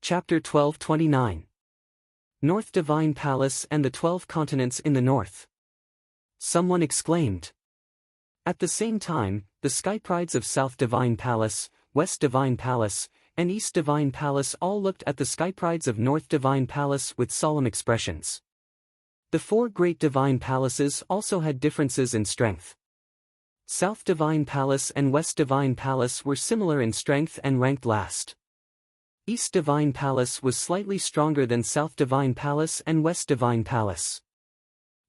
Chapter 1229. North Divine Palace and the 12 Continents in the North. Someone exclaimed. At the same time, the skyprides of South Divine Palace, West Divine Palace, and East Divine Palace all looked at the skyprides of North Divine Palace with solemn expressions. The four great divine palaces also had differences in strength. South Divine Palace and West Divine Palace were similar in strength and ranked last. East Divine Palace was slightly stronger than South Divine Palace and West Divine Palace.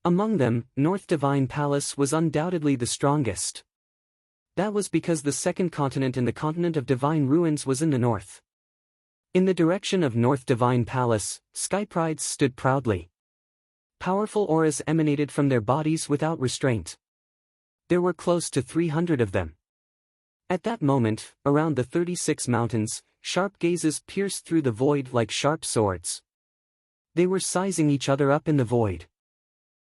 Among them, North Divine Palace was undoubtedly the strongest. That was because the second continent in the continent of divine ruins was in the north. In the direction of North Divine Palace, skyprides stood proudly. Powerful auras emanated from their bodies without restraint. There were close to 300 of them. At that moment, around the 36 mountains, sharp gazes pierced through the void like sharp swords. They were sizing each other up in the void.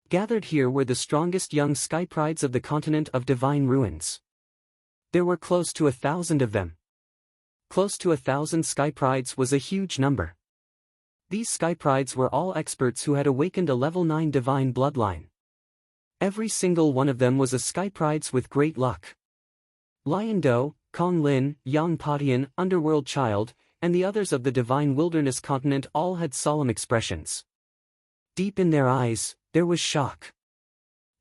Gathered here were the strongest young skyprides of the continent of divine ruins. There were close to 1,000 of them. Close to 1,000 skyprides was a huge number. These skyprides were all experts who had awakened a level 9 divine bloodline. Every single one of them was a skyprides with great luck. Lion Do, Kong Lin, Yang Patian, Underworld Child, and the others of the Divine Wilderness continent all had solemn expressions. Deep in their eyes, there was shock.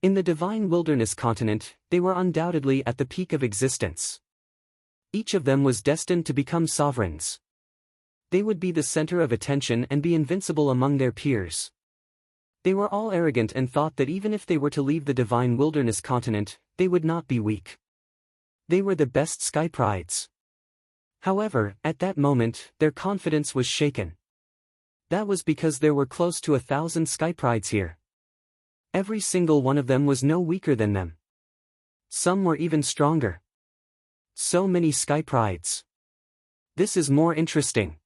In the Divine Wilderness continent, they were undoubtedly at the peak of existence. Each of them was destined to become sovereigns. They would be the center of attention and be invincible among their peers. They were all arrogant and thought that even if they were to leave the Divine Wilderness continent, they would not be weak. They were the best skyprides. However, at that moment, their confidence was shaken. That was because there were close to 1,000 skyprides here. Every single one of them was no weaker than them. Some were even stronger. So many skyprides. This is more interesting.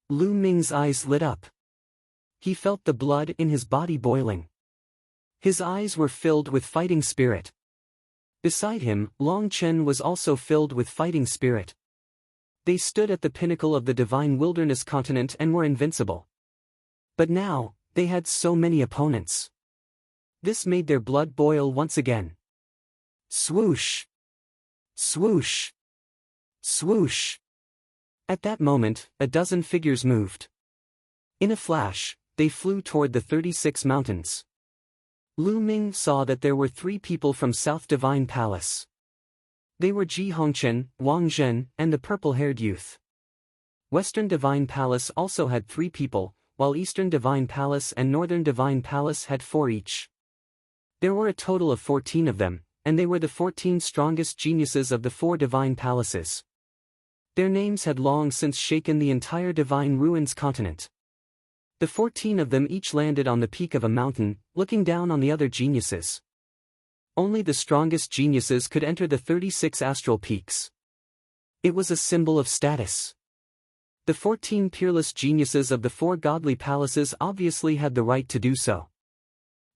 Lu Ming's eyes lit up. He felt the blood in his body boiling. His eyes were filled with fighting spirit. Beside him, Long Chen was also filled with fighting spirit. They stood at the pinnacle of the Divine Wilderness continent and were invincible. But now, they had so many opponents. This made their blood boil once again. Swoosh! Swoosh! Swoosh! At that moment, a dozen figures moved. In a flash, they flew toward the 36 mountains. Lu Ming saw that there were 3 people from South Divine Palace. They were Ji Hongchen, Wang Zhen, and the purple-haired youth. Western Divine Palace also had 3 people, while Eastern Divine Palace and Northern Divine Palace had 4 each. There were a total of 14 of them, and they were the 14 strongest geniuses of the 4 divine palaces. Their names had long since shaken the entire Divine Ruins continent. The 14 of them each landed on the peak of a mountain, looking down on the other geniuses. Only the strongest geniuses could enter the 36 astral peaks. It was a symbol of status. The 14 peerless geniuses of the 4 godly palaces obviously had the right to do so.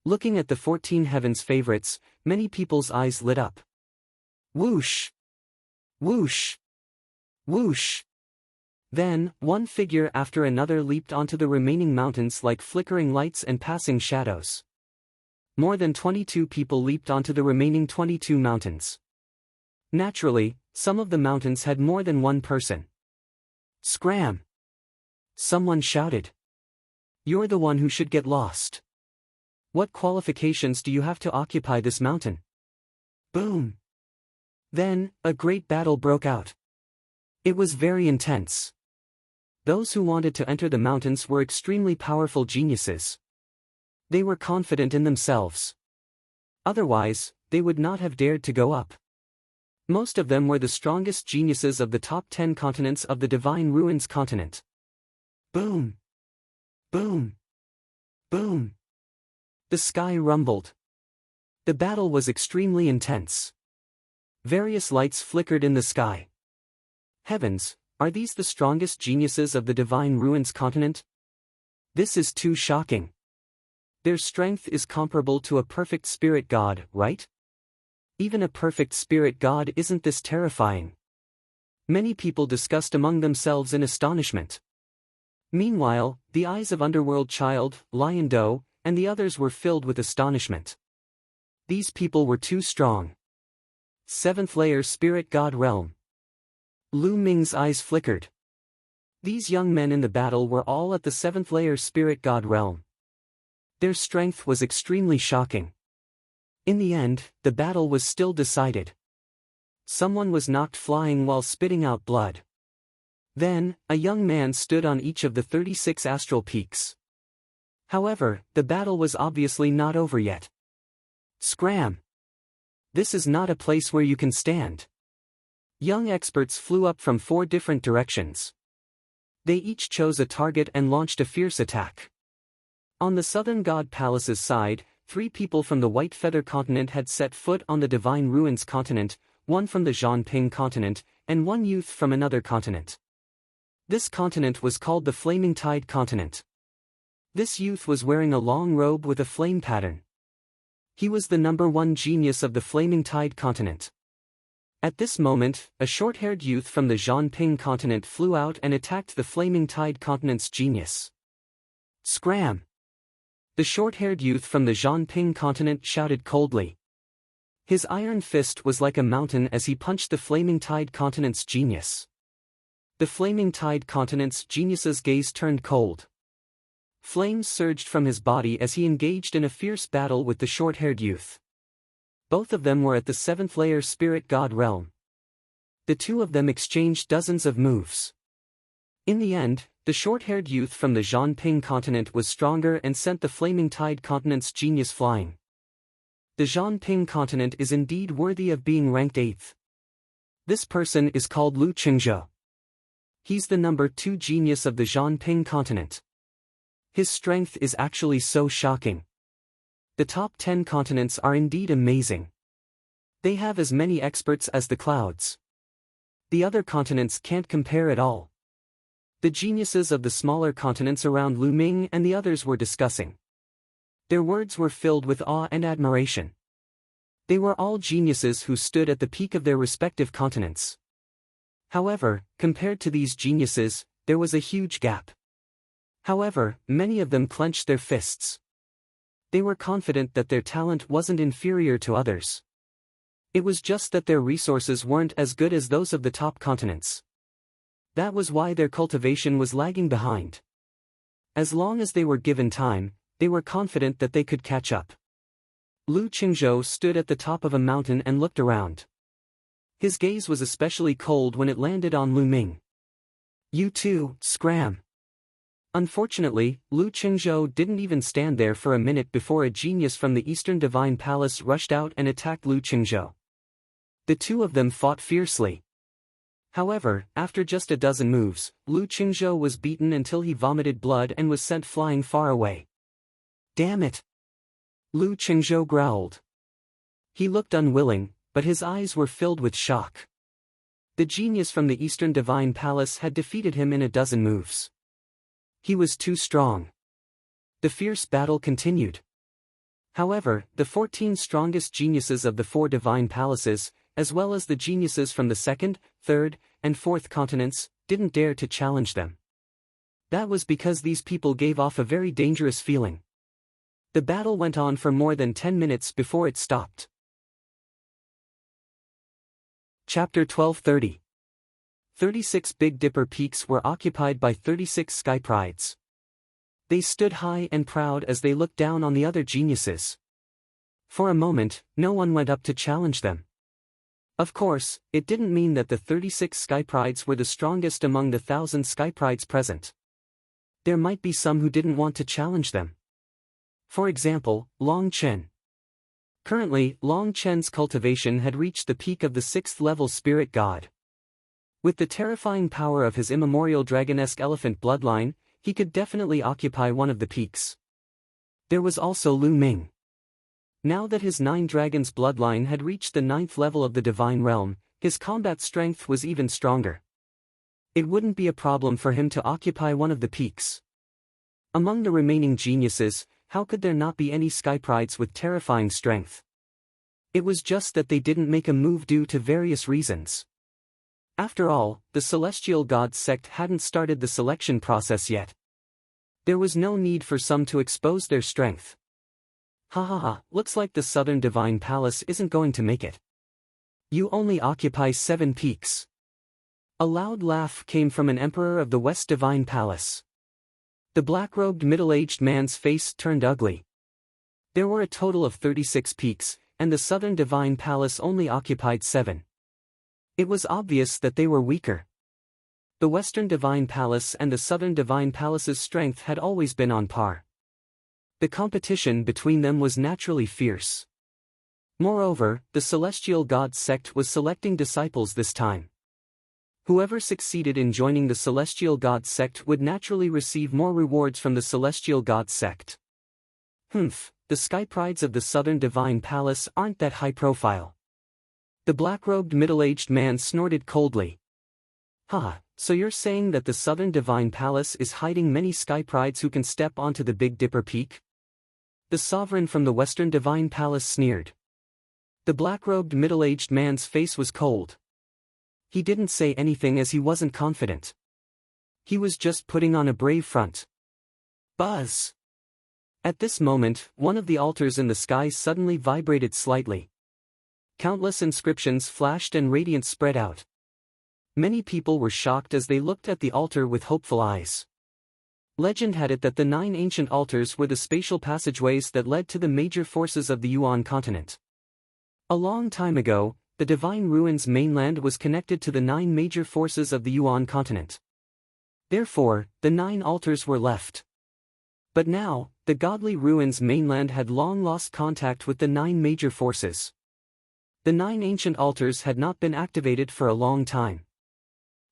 Looking at the 14 heavens favorites, many people's eyes lit up. Whoosh! Whoosh! Whoosh! Then, one figure after another leaped onto the remaining mountains like flickering lights and passing shadows. More than 22 people leaped onto the remaining 22 mountains. Naturally, some of the mountains had more than one person. Scram! Someone shouted. You're the one who should get lost. What qualifications do you have to occupy this mountain? Boom! Then, a great battle broke out. It was very intense. Those who wanted to enter the mountains were extremely powerful geniuses. They were confident in themselves. Otherwise, they would not have dared to go up. Most of them were the strongest geniuses of the top 10 continents of the Divine Ruins continent. Boom! Boom! Boom! The sky rumbled. The battle was extremely intense. Various lights flickered in the sky. Heavens, are these the strongest geniuses of the Divine Ruins continent? This is too shocking. Their strength is comparable to a perfect spirit god, right? Even a perfect spirit god isn't this terrifying. Many people discussed among themselves in astonishment. Meanwhile, the eyes of Underworld Child, Lion Do, and the others were filled with astonishment. These people were too strong. Seventh layer Spirit God Realm. Lu Ming's eyes flickered. These young men in the battle were all at the seventh layer Spirit God Realm. Their strength was extremely shocking. In the end, the battle was still decided. Someone was knocked flying while spitting out blood. Then, a young man stood on each of the 36 astral peaks. However, the battle was obviously not over yet. Scram! This is not a place where you can stand. Young experts flew up from 4 different directions. They each chose a target and launched a fierce attack. On the Southern God Palace's side, 3 people from the White Feather continent had set foot on the Divine Ruins continent, 1 from the Zhanping continent, and 1 youth from another continent. This continent was called the Flaming Tide continent. This youth was wearing a long robe with a flame pattern. He was the number 1 genius of the Flaming Tide continent. At this moment, a short-haired youth from the Zhanping continent flew out and attacked the Flaming Tide continent's genius. Scram! The short-haired youth from the Zhanping continent shouted coldly. His iron fist was like a mountain as he punched the Flaming Tide continent's genius. The Flaming Tide continent's genius's gaze turned cold. Flames surged from his body as he engaged in a fierce battle with the short-haired youth. Both of them were at the 7th layer Spirit God Realm. The 2 of them exchanged dozens of moves. In the end, the short-haired youth from the Zhanping continent was stronger and sent the Flaming Tide continent's genius flying. The Zhanping continent is indeed worthy of being ranked 8th. This person is called Lu Qingzhou. He's the number 2 genius of the Zhanping continent. His strength is actually so shocking. The top 10 continents are indeed amazing. They have as many experts as the clouds. The other continents can't compare at all. The geniuses of the smaller continents around Lu Ming and the others were discussing. Their words were filled with awe and admiration. They were all geniuses who stood at the peak of their respective continents. However, compared to these geniuses, there was a huge gap. However, many of them clenched their fists. They were confident that their talent wasn't inferior to others. It was just that their resources weren't as good as those of the top continents. That was why their cultivation was lagging behind. As long as they were given time, they were confident that they could catch up. Lu Qingzhou stood at the top of a mountain and looked around. His gaze was especially cold when it landed on Lu Ming. "You too, scram." Unfortunately, Lu Qingzhou didn't even stand there for a minute before a genius from the Eastern Divine Palace rushed out and attacked Lu Qingzhou. The 2 of them fought fiercely. However, after just a dozen moves, Lu Qingzhou was beaten until he vomited blood and was sent flying far away. "Damn it!" Lu Qingzhou growled. He looked unwilling, but his eyes were filled with shock. The genius from the Eastern Divine Palace had defeated him in a dozen moves. He was too strong. The fierce battle continued. However, the 14 strongest geniuses of the 4 divine palaces, as well as the geniuses from the 2nd, 3rd, and 4th continents, didn't dare to challenge them. That was because these people gave off a very dangerous feeling. The battle went on for more than 10 minutes before it stopped. Chapter 1230. 36 Big Dipper peaks were occupied by 36 sky prides. They stood high and proud as they looked down on the other geniuses. For a moment, no one went up to challenge them. Of course, it didn't mean that the 36 sky prides were the strongest among the 1,000 sky prides present. There might be some who didn't want to challenge them. For example, Long Chen. Currently, Long Chen's cultivation had reached the peak of the 6th level spirit god. With the terrifying power of his immemorial dragonesque elephant bloodline, he could definitely occupy one of the peaks. There was also Lu Ming. Now that his 9 dragons bloodline had reached the 9th level of the divine realm, his combat strength was even stronger. It wouldn't be a problem for him to occupy one of the peaks. Among the remaining geniuses, how could there not be any sky prides with terrifying strength? It was just that they didn't make a move due to various reasons. After all, the Celestial Gods sect hadn't started the selection process yet. There was no need for some to expose their strength. Ha ha ha, looks like the Southern Divine Palace isn't going to make it. You only occupy 7 peaks. A loud laugh came from an emperor of the West Divine Palace. The black-robed middle-aged man's face turned ugly. There were a total of 36 peaks, and the Southern Divine Palace only occupied 7. It was obvious that they were weaker. The Western Divine Palace and the Southern Divine Palace's strength had always been on par. The competition between them was naturally fierce. Moreover, the Celestial God sect was selecting disciples this time. Whoever succeeded in joining the Celestial God sect would naturally receive more rewards from the Celestial God sect. The sky prides of the Southern Divine Palace aren't that high profile. The black-robed middle-aged man snorted coldly. So you're saying that the Southern Divine Palace is hiding many sky prides who can step onto the Big Dipper Peak? The sovereign from the Western Divine Palace sneered. The black-robed middle-aged man's face was cold. He didn't say anything as he wasn't confident. He was just putting on a brave front. Buzz! At this moment, one of the altars in the sky suddenly vibrated slightly. Countless inscriptions flashed and radiance spread out. Many people were shocked as they looked at the altar with hopeful eyes. Legend had it that the 9 ancient altars were the spatial passageways that led to the major forces of the Yuan continent. A long time ago, the Divine Ruins mainland was connected to the 9 major forces of the Yuan continent. Therefore, the 9 altars were left. But now, the Godly Ruins mainland had long lost contact with the 9 major forces. The 9 ancient altars had not been activated for a long time.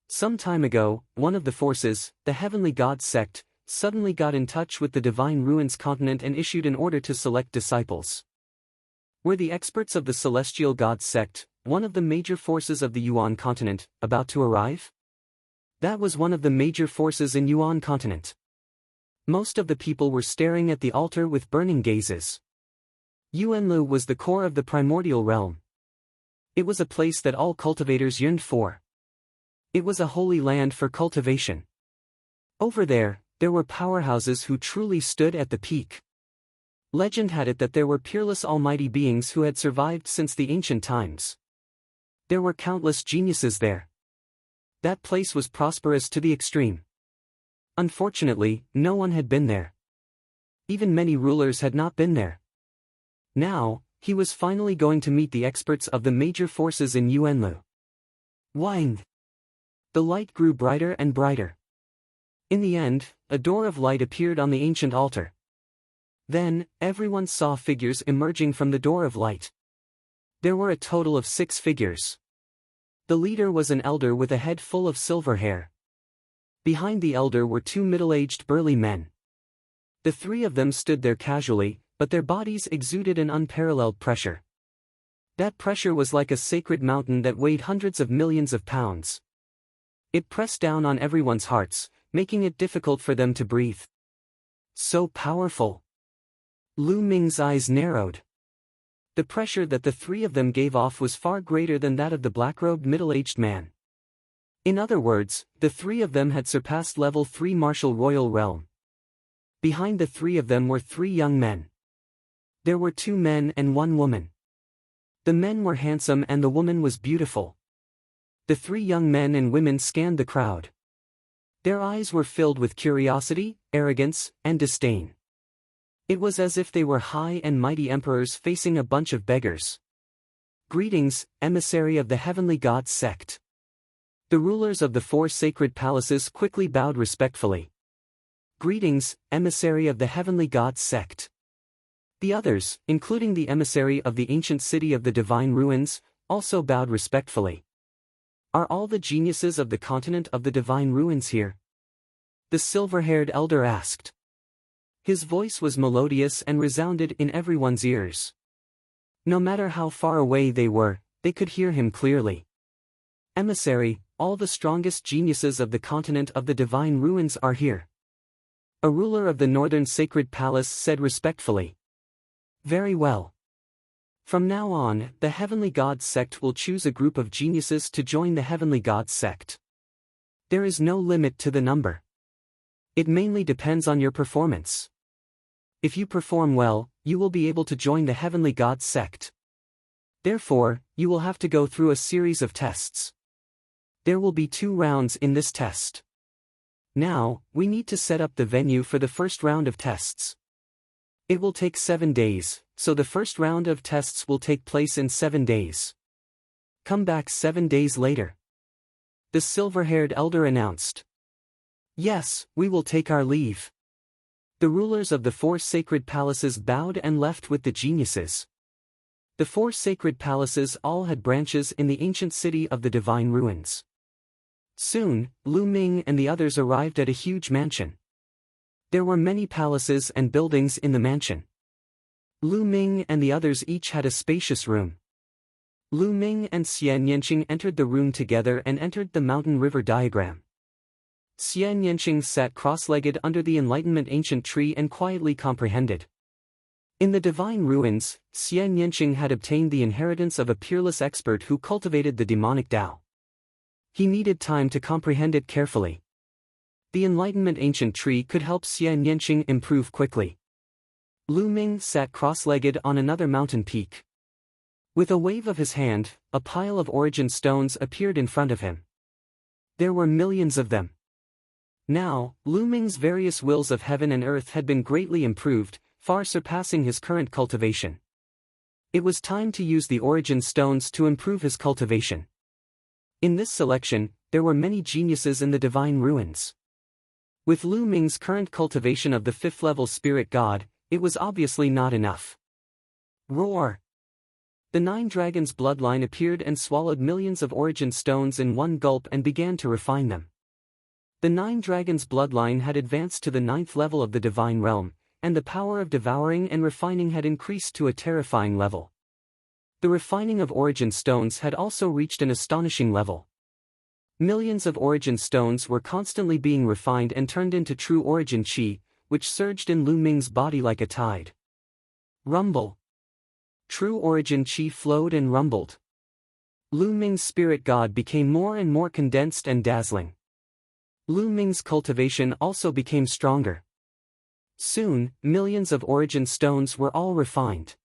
Some time ago, one of the forces, the Heavenly God sect, suddenly got in touch with the Divine Ruins continent and issued an order to select disciples. Were the experts of the Celestial God sect, one of the major forces of the Yuan continent, about to arrive? That was one of the major forces in Yuan continent. Most of the people were staring at the altar with burning gazes. Yuanlu was the core of the primordial realm. It was a place that all cultivators yearned for. It was a holy land for cultivation. Over there were powerhouses who truly stood at the peak. Legend had it that there were peerless almighty beings who had survived since the ancient times. There were countless geniuses there. That place was prosperous to the extreme. Unfortunately, no one had been there. Even many rulers had not been there. Now, he was finally going to meet the experts of the major forces in Yuanlu. Wang! The light grew brighter and brighter. In the end, a door of light appeared on the ancient altar. Then, everyone saw figures emerging from the door of light. There were a total of 6 figures. The leader was an elder with a head full of silver hair. Behind the elder were 2 middle-aged burly men. The 3 of them stood there casually, but their bodies exuded an unparalleled pressure. That pressure was like a sacred mountain that weighed hundreds of millions of pounds. It pressed down on everyone's hearts, making it difficult for them to breathe. So powerful. Lu Ming's eyes narrowed. The pressure that the 3 of them gave off was far greater than that of the black-robed middle-aged man. In other words, the 3 of them had surpassed level 3 martial royal realm. Behind the 3 of them were 3 young men. There were 2 men and 1 woman. The men were handsome and the woman was beautiful. The 3 young men and women scanned the crowd. Their eyes were filled with curiosity, arrogance, and disdain. It was as if they were high and mighty emperors facing a bunch of beggars. Greetings, emissary of the Heavenly God sect. The rulers of the 4 sacred palaces quickly bowed respectfully. Greetings, emissary of the Heavenly God sect. The others, including the emissary of the ancient city of the Divine Ruins, also bowed respectfully. Are all the geniuses of the continent of the Divine Ruins here? The silver-haired elder asked. His voice was melodious and resounded in everyone's ears. No matter how far away they were, they could hear him clearly. Emissary, all the strongest geniuses of the continent of the Divine Ruins are here. A ruler of the Northern Sacred Palace said respectfully. Very well. From now on, the Heavenly God sect will choose a group of geniuses to join the Heavenly God sect. There is no limit to the number. It mainly depends on your performance. If you perform well, you will be able to join the Heavenly Gods sect. Therefore, you will have to go through a series of tests. There will be 2 rounds in this test. Now, we need to set up the venue for the first round of tests. It will take 7 days, so the first round of tests will take place in 7 days. Come back 7 days later. The silver-haired elder announced. Yes, we will take our leave. The rulers of the 4 sacred palaces bowed and left with the geniuses. The 4 sacred palaces all had branches in the ancient city of the divine ruins. Soon, Lu Ming and the others arrived at a huge mansion. There were many palaces and buildings in the mansion. Lu Ming and the others each had a spacious room. Lu Ming and Xian Yanqing entered the room together and entered the mountain river diagram. Xian Yanqing sat cross-legged under the Enlightenment ancient tree and quietly comprehended. In the divine ruins, Xian Yanqing had obtained the inheritance of a peerless expert who cultivated the demonic Tao. He needed time to comprehend it carefully. The Enlightenment ancient tree could help Xian Yanqing improve quickly. Lu Ming sat cross-legged on another mountain peak. With a wave of his hand, a pile of origin stones appeared in front of him. There were millions of them. Now, Lu Ming's various wills of heaven and earth had been greatly improved, far surpassing his current cultivation. It was time to use the origin stones to improve his cultivation. In this selection, there were many geniuses in the divine ruins. With Lu Ming's current cultivation of the 5th level spirit god, it was obviously not enough. Roar! The 9 dragons' bloodline appeared and swallowed millions of origin stones in one gulp and began to refine them. The 9 dragons' bloodline had advanced to the 9th level of the divine realm, and the power of devouring and refining had increased to a terrifying level. The refining of origin stones had also reached an astonishing level. Millions of origin stones were constantly being refined and turned into true origin chi, which surged in Lu Ming's body like a tide. Rumble. True origin chi flowed and rumbled. Lu Ming's spirit god became more and more condensed and dazzling. Lu Ming's cultivation also became stronger. Soon, millions of origin stones were all refined.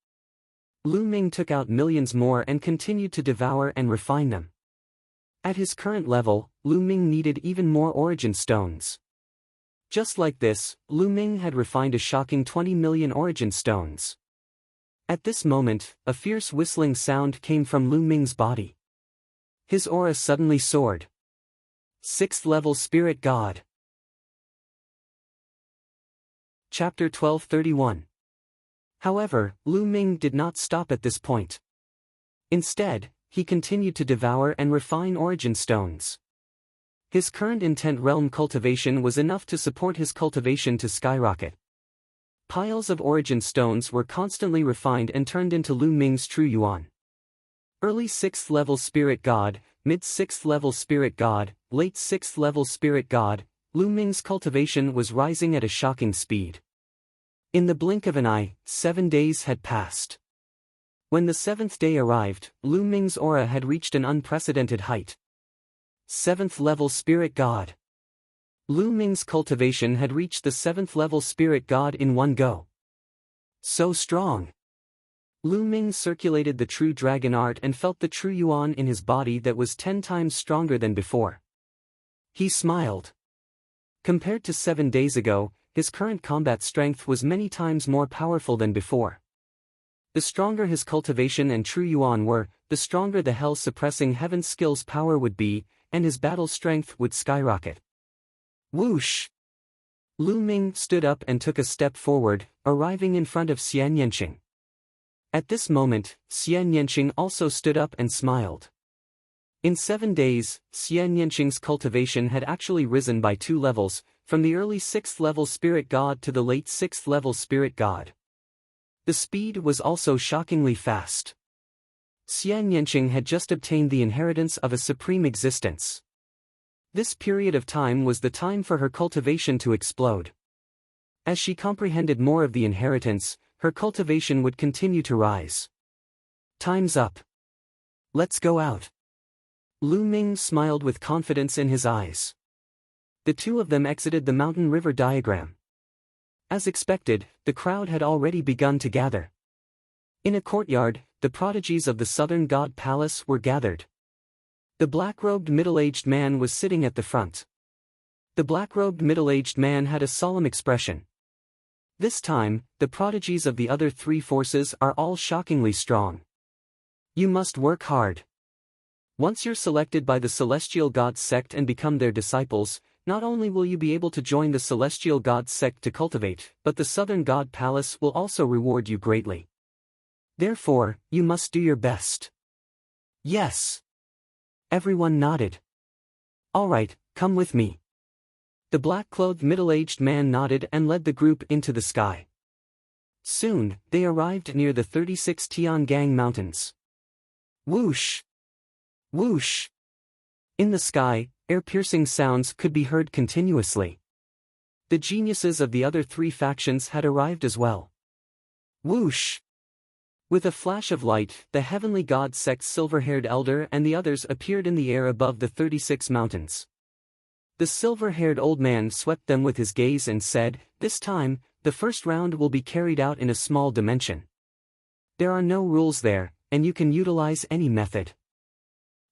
Lu Ming took out millions more and continued to devour and refine them. At his current level, Lu Ming needed even more origin stones. Just like this, Lu Ming had refined a shocking 20 million origin stones. At this moment, a fierce whistling sound came from Lu Ming's body. His aura suddenly soared. 6th level spirit god. Chapter 1231. However, Lu Ming did not stop at this point. Instead, he continued to devour and refine origin stones. His current intent realm cultivation was enough to support his cultivation to skyrocket. Piles of origin stones were constantly refined and turned into Lu Ming's true yuan. Early 6th level spirit god, mid 6th level spirit god, late 6th level spirit god, Lu Ming's cultivation was rising at a shocking speed. In the blink of an eye, 7 days had passed. When the 7th day arrived, Lu Ming's aura had reached an unprecedented height. 7th level spirit god. Lu Ming's cultivation had reached the 7th level spirit god in one go. So strong! Lu Ming circulated the true dragon art and felt the true yuan in his body that was 10 times stronger than before. He smiled. Compared to 7 days ago, his current combat strength was many times more powerful than before. The stronger his cultivation and true yuan were, the stronger the hell-suppressing heaven skill's power would be, and his battle strength would skyrocket. Whoosh! Lu Ming stood up and took a step forward, arriving in front of Xian Yanqing. At this moment, Xian Yanqing also stood up and smiled. In 7 days, Xian Yanqing's cultivation had actually risen by 2 levels, from the early 6th level spirit god to the late 6th level spirit god. The speed was also shockingly fast. Xian Yanqing had just obtained the inheritance of a supreme existence. This period of time was the time for her cultivation to explode. As she comprehended more of the inheritance, her cultivation would continue to rise. Time's up. Let's go out. Lu Ming smiled with confidence in his eyes. The two of them exited the mountain river diagram. As expected, the crowd had already begun to gather. In a courtyard, the prodigies of the southern god palace were gathered. The black-robed middle-aged man was sitting at the front. The black-robed middle-aged man had a solemn expression. This time, the prodigies of the other three forces are all shockingly strong. You must work hard. Once you're selected by the Celestial Gods sect and become their disciples, not only will you be able to join the Celestial Gods sect to cultivate, but the Southern God Palace will also reward you greatly. Therefore, you must do your best. Yes. Everyone nodded. All right, come with me. The black-clothed middle-aged man nodded and led the group into the sky. Soon, they arrived near the 36 Tiangang Mountains. Whoosh! Whoosh! In the sky, ear-piercing sounds could be heard continuously. The geniuses of the other three factions had arrived as well. Whoosh! With a flash of light, the heavenly god sect's silver-haired elder and the others appeared in the air above the 36 mountains. The silver-haired old man swept them with his gaze and said, "This time, the first round will be carried out in a small dimension. There are no rules there, and you can utilize any method.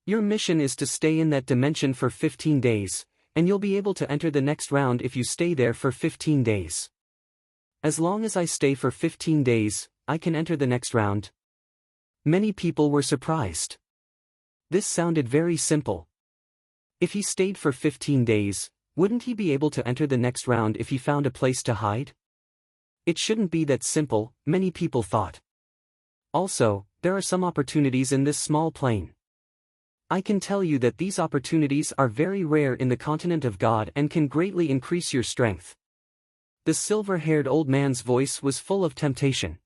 Your mission is to stay in that dimension for 15 days, and you'll be able to enter the next round if you stay there for 15 days. As long as I stay for 15 days, I can enter the next round." Many people were surprised. This sounded very simple. If he stayed for 15 days, wouldn't he be able to enter the next round if he found a place to hide? It shouldn't be that simple, many people thought. Also, there are some opportunities in this small plane. I can tell you that these opportunities are very rare in the continent of God and can greatly increase your strength. The silver-haired old man's voice was full of temptation.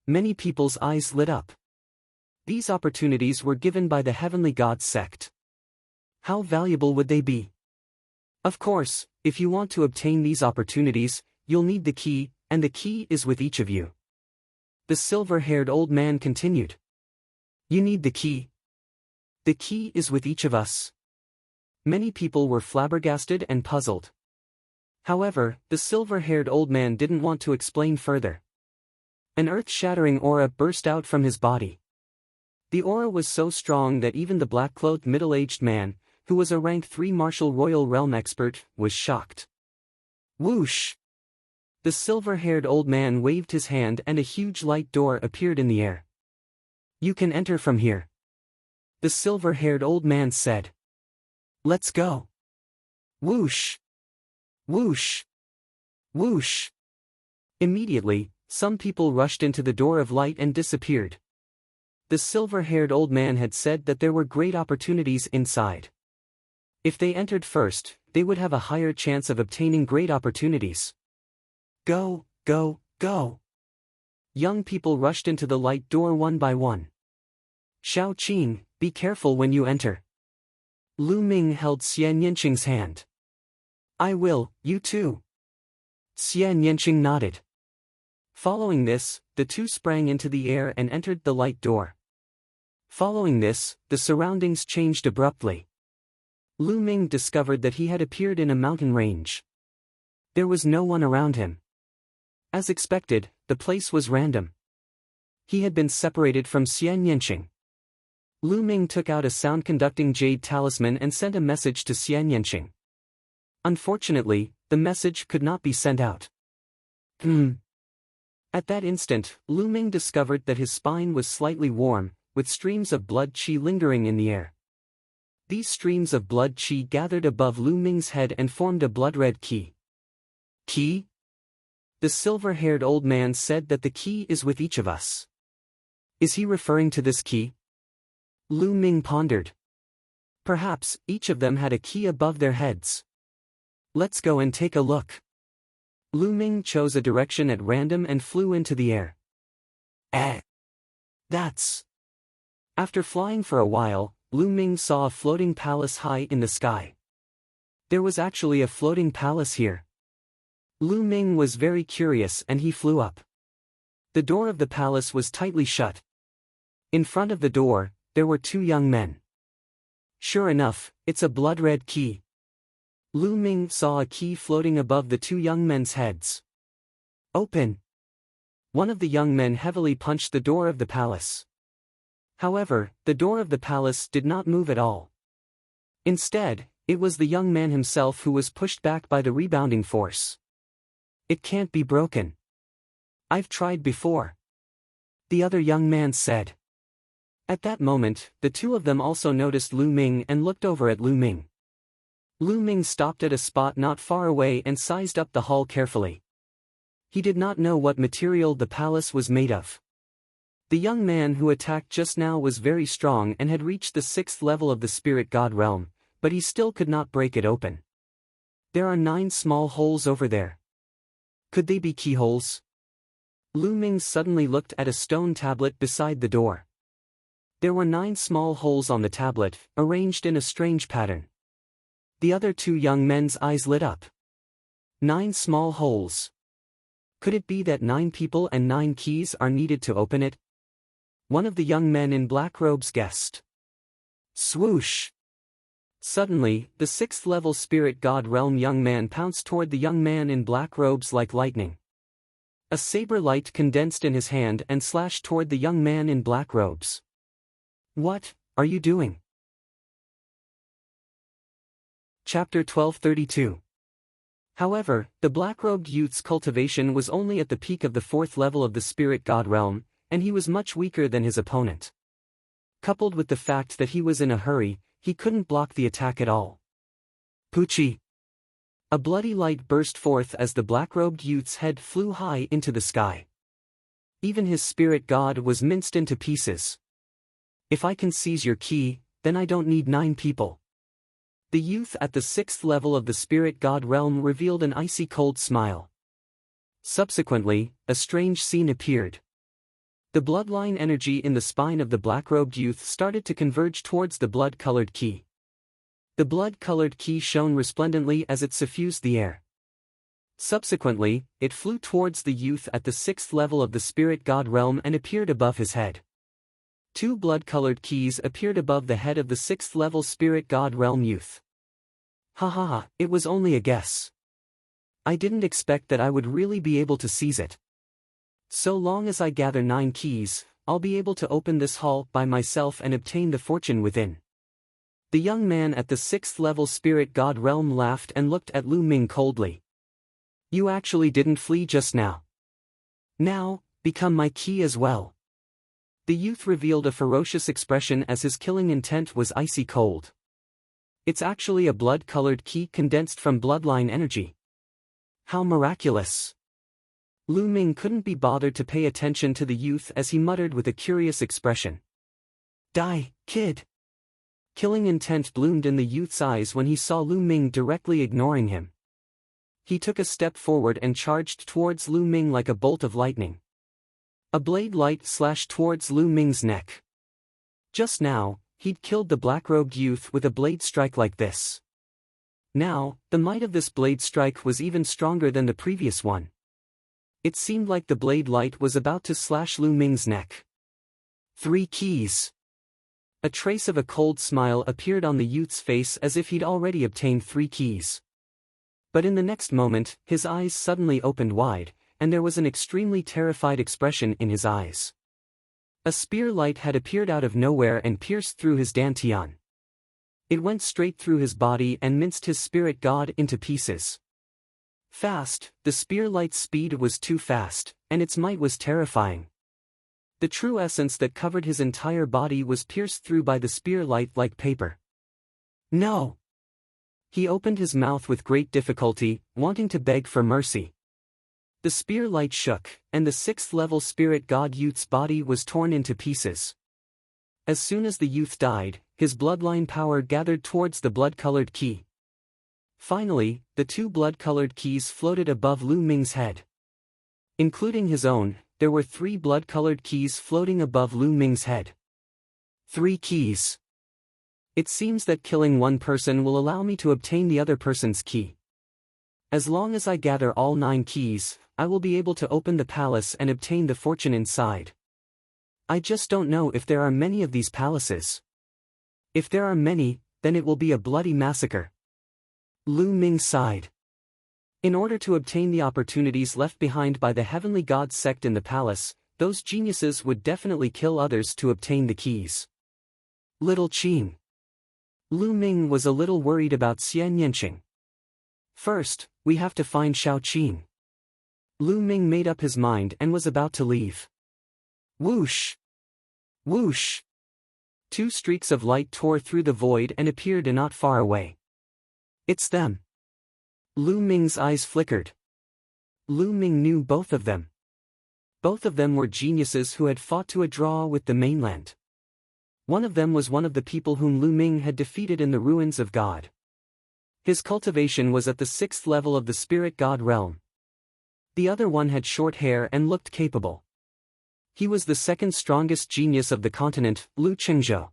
Many people's eyes lit up. These opportunities were given by the Heavenly God sect. How valuable would they be? Of course, if you want to obtain these opportunities, you'll need the key, and the key is with each of you. The silver-haired old man continued. You need the key. The key is with each of us. Many people were flabbergasted and puzzled. However, the silver-haired old man didn't want to explain further. An earth-shattering aura burst out from his body. The aura was so strong that even the black-clothed middle-aged man, who was a rank 3 martial royal realm expert, was shocked. Whoosh! The silver-haired old man waved his hand and a huge light door appeared in the air. You can enter from here. The silver-haired old man said. Let's go. Whoosh! Whoosh! Whoosh! Immediately, some people rushed into the door of light and disappeared. The silver-haired old man had said that there were great opportunities inside. If they entered first, they would have a higher chance of obtaining great opportunities. Go, go, go! Young people rushed into the light door one by one. Xiao Qing, be careful when you enter. Lu Ming held Xian Yanqing's hand. I will, you too. Xian Yanqing nodded. Following this, the two sprang into the air and entered the light door. Following this, the surroundings changed abruptly. Lu Ming discovered that he had appeared in a mountain range. There was no one around him. As expected, the place was random. He had been separated from Xian Yanqing. Lu Ming took out a sound-conducting jade talisman and sent a message to Xian Yanqing. Unfortunately, the message could not be sent out. At that instant, Lu Ming discovered that his spine was slightly warm, with streams of blood qi lingering in the air. These streams of blood qi gathered above Lu Ming's head and formed a blood-red key. Key? The silver-haired old man said that the key is with each of us. Is he referring to this key? Lu Ming pondered. Perhaps, each of them had a key above their heads. Let's go and take a look. Lu Ming chose a direction at random and flew into the air. That's... After flying for a while, Lu Ming saw a floating palace high in the sky. There was actually a floating palace here. Lu Ming was very curious and he flew up. The door of the palace was tightly shut. In front of the door, there were two young men. Sure enough, it's a blood-red key. Lu Ming saw a key floating above the two young men's heads. Open! One of the young men heavily punched the door of the palace. However, the door of the palace did not move at all. Instead, it was the young man himself who was pushed back by the rebounding force. It can't be broken. I've tried before, the other young man said. At that moment, the two of them also noticed Lu Ming and looked over at Lu Ming. Lu Ming stopped at a spot not far away and sized up the hull carefully. He did not know what material the palace was made of. The young man who attacked just now was very strong and had reached the 6th level of the spirit god realm, but he still could not break it open. There are 9 small holes over there. Could they be keyholes? Lu Ming suddenly looked at a stone tablet beside the door. There were 9 small holes on the tablet, arranged in a strange pattern. The other two young men's eyes lit up. 9 small holes. Could it be that 9 people and 9 keys are needed to open it? One of the young men in black robes guessed. Swoosh! Suddenly, the 6th level spirit god realm young man pounced toward the young man in black robes like lightning. A saber light condensed in his hand and slashed toward the young man in black robes. What are you doing? Chapter 1232. However, the black-robed youth's cultivation was only at the peak of the 4th level of the spirit god realm, and he was much weaker than his opponent. Coupled with the fact that he was in a hurry, he couldn't block the attack at all. Poochie! A bloody light burst forth as the black-robed youth's head flew high into the sky. Even his spirit god was minced into pieces. If I can seize your key, then I don't need 9 people. The youth at the 6th level of the spirit god realm revealed an icy cold smile. Subsequently, a strange scene appeared. The bloodline energy in the spine of the black-robed youth started to converge towards the blood-colored key. The blood-colored key shone resplendently as it suffused the air. Subsequently, it flew towards the youth at the 6th level of the spirit god realm and appeared above his head. 2 blood-colored keys appeared above the head of the 6th level spirit god realm youth. Ha ha ha, it was only a guess. I didn't expect that I would really be able to seize it. So long as I gather 9 keys, I'll be able to open this hall by myself and obtain the fortune within. The young man at the 6th level spirit god realm laughed and looked at Lu Ming coldly. You actually didn't flee just now. Now, become my key as well. The youth revealed a ferocious expression as his killing intent was icy cold. It's actually a blood-colored key condensed from bloodline energy. How miraculous! Lu Ming couldn't be bothered to pay attention to the youth as he muttered with a curious expression. Die, kid! Killing intent bloomed in the youth's eyes when he saw Lu Ming directly ignoring him. He took a step forward and charged towards Lu Ming like a bolt of lightning. A blade light slashed towards Lu Ming's neck. Just now, he'd killed the black-robed youth with a blade strike like this. Now, the might of this blade strike was even stronger than the previous one. It seemed like the blade light was about to slash Lu Ming's neck. 3 keys. A trace of a cold smile appeared on the youth's face as if he'd already obtained 3 keys. But in the next moment, his eyes suddenly opened wide, and there was an extremely terrified expression in his eyes. A spear light had appeared out of nowhere and pierced through his dantian. It went straight through his body and minced his spirit god into pieces. Fast, the spear light's speed was too fast, and its might was terrifying. The true essence that covered his entire body was pierced through by the spear light like paper. No! He opened his mouth with great difficulty, wanting to beg for mercy. The spear light shook, and the 6th level spirit god youth's body was torn into pieces. As soon as the youth died, his bloodline power gathered towards the blood-colored key. Finally, the 2 blood-colored keys floated above Lu Ming's head. Including his own, there were 3 blood-colored keys floating above Lu Ming's head. 3 keys. It seems that killing one person will allow me to obtain the other person's key. As long as I gather all 9 keys, I will be able to open the palace and obtain the fortune inside. I just don't know if there are many of these palaces. If there are many, then it will be a bloody massacre. Lu Ming sighed. In order to obtain the opportunities left behind by the heavenly god sect in the palace, those geniuses would definitely kill others to obtain the keys. Little Qing. Lu Ming was a little worried about Xian Yanqing. First, we have to find Xiao Qing. Lu Ming made up his mind and was about to leave. Whoosh! Whoosh! Two streaks of light tore through the void and appeared not far away. It's them. Lu Ming's eyes flickered. Lu Ming knew both of them. Both of them were geniuses who had fought to a draw with the mainland. One of them was one of the people whom Lu Ming had defeated in the ruins of God. His cultivation was at the 6th level of the spirit god realm. The other one had short hair and looked capable. He was the second strongest genius of the continent, Lu Qingzhou.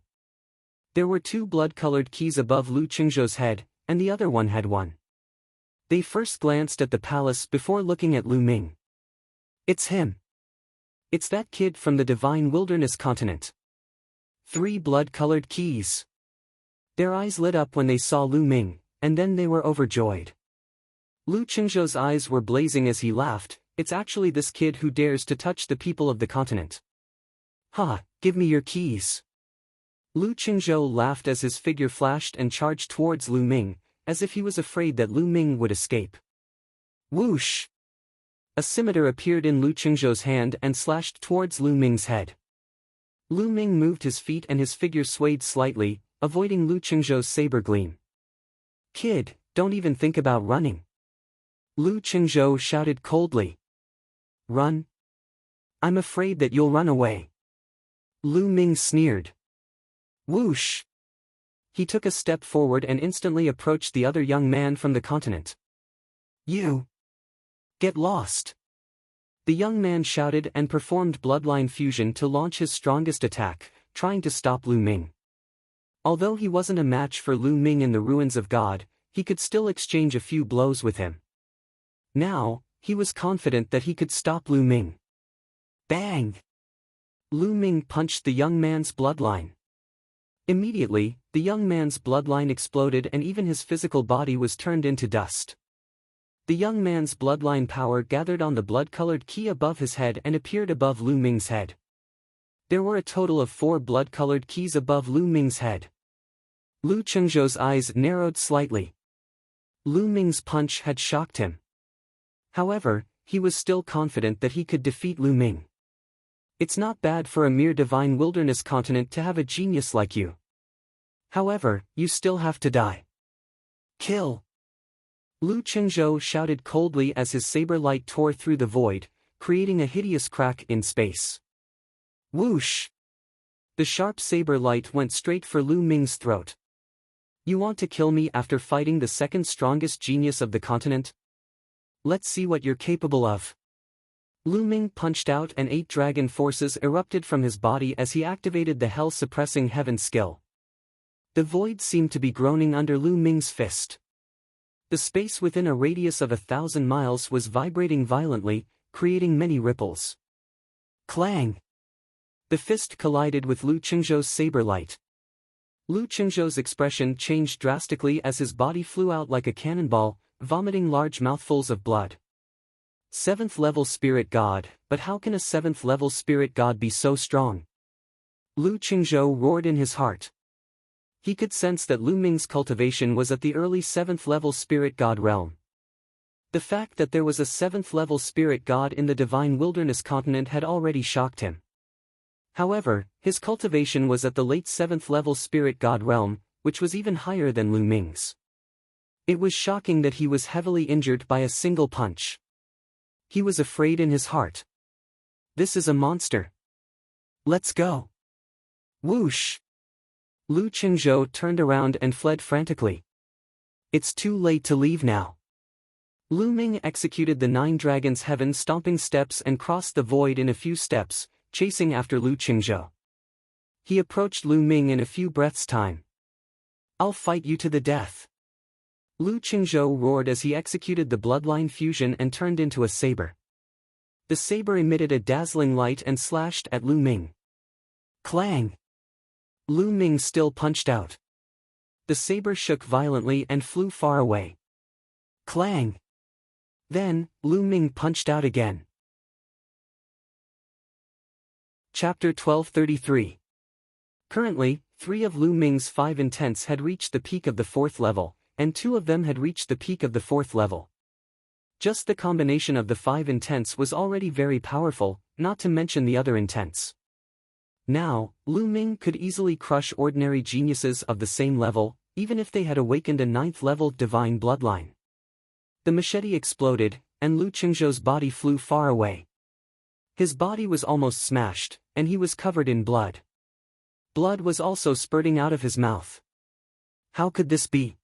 There were 2 blood-colored keys above Lu Qingzhou's head, and the other one had 1. They first glanced at the palace before looking at Lu Ming. It's him. It's that kid from the divine wilderness continent. 3 blood-colored keys. Their eyes lit up when they saw Lu Ming, and then they were overjoyed. Lu Qingzhou's eyes were blazing as he laughed. It's actually this kid who dares to touch the people of the continent. Ha, give me your keys. Lu Qingzhou laughed as his figure flashed and charged towards Lu Ming, as if he was afraid that Lu Ming would escape. Whoosh! A scimitar appeared in Lu Qingzhou's hand and slashed towards Lu Ming's head. Lu Ming moved his feet and his figure swayed slightly, avoiding Lu Qingzhou's saber gleam. Kid, don't even think about running. Lu Qingzhou shouted coldly. Run? I'm afraid that you'll run away. Lu Ming sneered. Whoosh! He took a step forward and instantly approached the other young man from the continent. You! Get lost! The young man shouted and performed bloodline fusion to launch his strongest attack, trying to stop Lu Ming. Although he wasn't a match for Lu Ming in the ruins of God, he could still exchange a few blows with him. Now, he was confident that he could stop Lu Ming. Bang! Lu Ming punched the young man's bloodline. Immediately, the young man's bloodline exploded and even his physical body was turned into dust. The young man's bloodline power gathered on the blood-colored key above his head and appeared above Lu Ming's head. There were a total of 4 blood-colored keys above Lu Ming's head. Lu Qingzhou's eyes narrowed slightly. Lu Ming's punch had shocked him. However, he was still confident that he could defeat Lu Ming. It's not bad for a mere divine wilderness continent to have a genius like you. However, you still have to die. Kill! Lu Qingzhou shouted coldly as his saber light tore through the void, creating a hideous crack in space. Whoosh! The sharp saber light went straight for Lu Ming's throat. You want to kill me after fighting the second strongest genius of the continent? Let's see what you're capable of. Lu Ming punched out and 8 dragon forces erupted from his body as he activated the hell-suppressing heaven skill. The void seemed to be groaning under Lu Ming's fist. The space within a radius of 1,000 miles was vibrating violently, creating many ripples. Clang! The fist collided with Lu Qingzhou's saber light. Lu Qingzhou's expression changed drastically as his body flew out like a cannonball, vomiting large mouthfuls of blood. 7th level spirit god, but how can a 7th level spirit god be so strong? Lu Qingzhou roared in his heart. He could sense that Lu Ming's cultivation was at the early 7th level spirit god realm. The fact that there was a 7th level spirit god in the divine wilderness continent had already shocked him. However, his cultivation was at the late 7th level spirit god realm, which was even higher than Lu Ming's. It was shocking that he was heavily injured by a single punch. He was afraid in his heart. This is a monster. Let's go. Whoosh! Lu Qingzhou turned around and fled frantically. It's too late to leave now. Lu Ming executed the 9 dragons' heaven-stomping steps and crossed the void in a few steps, chasing after Lu Qingzhou. He approached Lu Ming in a few breaths' time. I'll fight you to the death. Lu Qingzhou roared as he executed the bloodline fusion and turned into a saber. The saber emitted a dazzling light and slashed at Lu Ming. Clang! Lu Ming still punched out. The saber shook violently and flew far away. Clang! Then, Lu Ming punched out again. Chapter 1233. Currently, 3 of Lu Ming's 5 intents had reached the peak of the 4th level, and 2 of them had reached the peak of the 4th level. Just the combination of the 5 intents was already very powerful, not to mention the other intents. Now, Lu Ming could easily crush ordinary geniuses of the same level, even if they had awakened a 9th-level divine bloodline. The machete exploded, and Lu Qingzhou's body flew far away. His body was almost smashed, and he was covered in blood. Blood was also spurting out of his mouth. How could this be?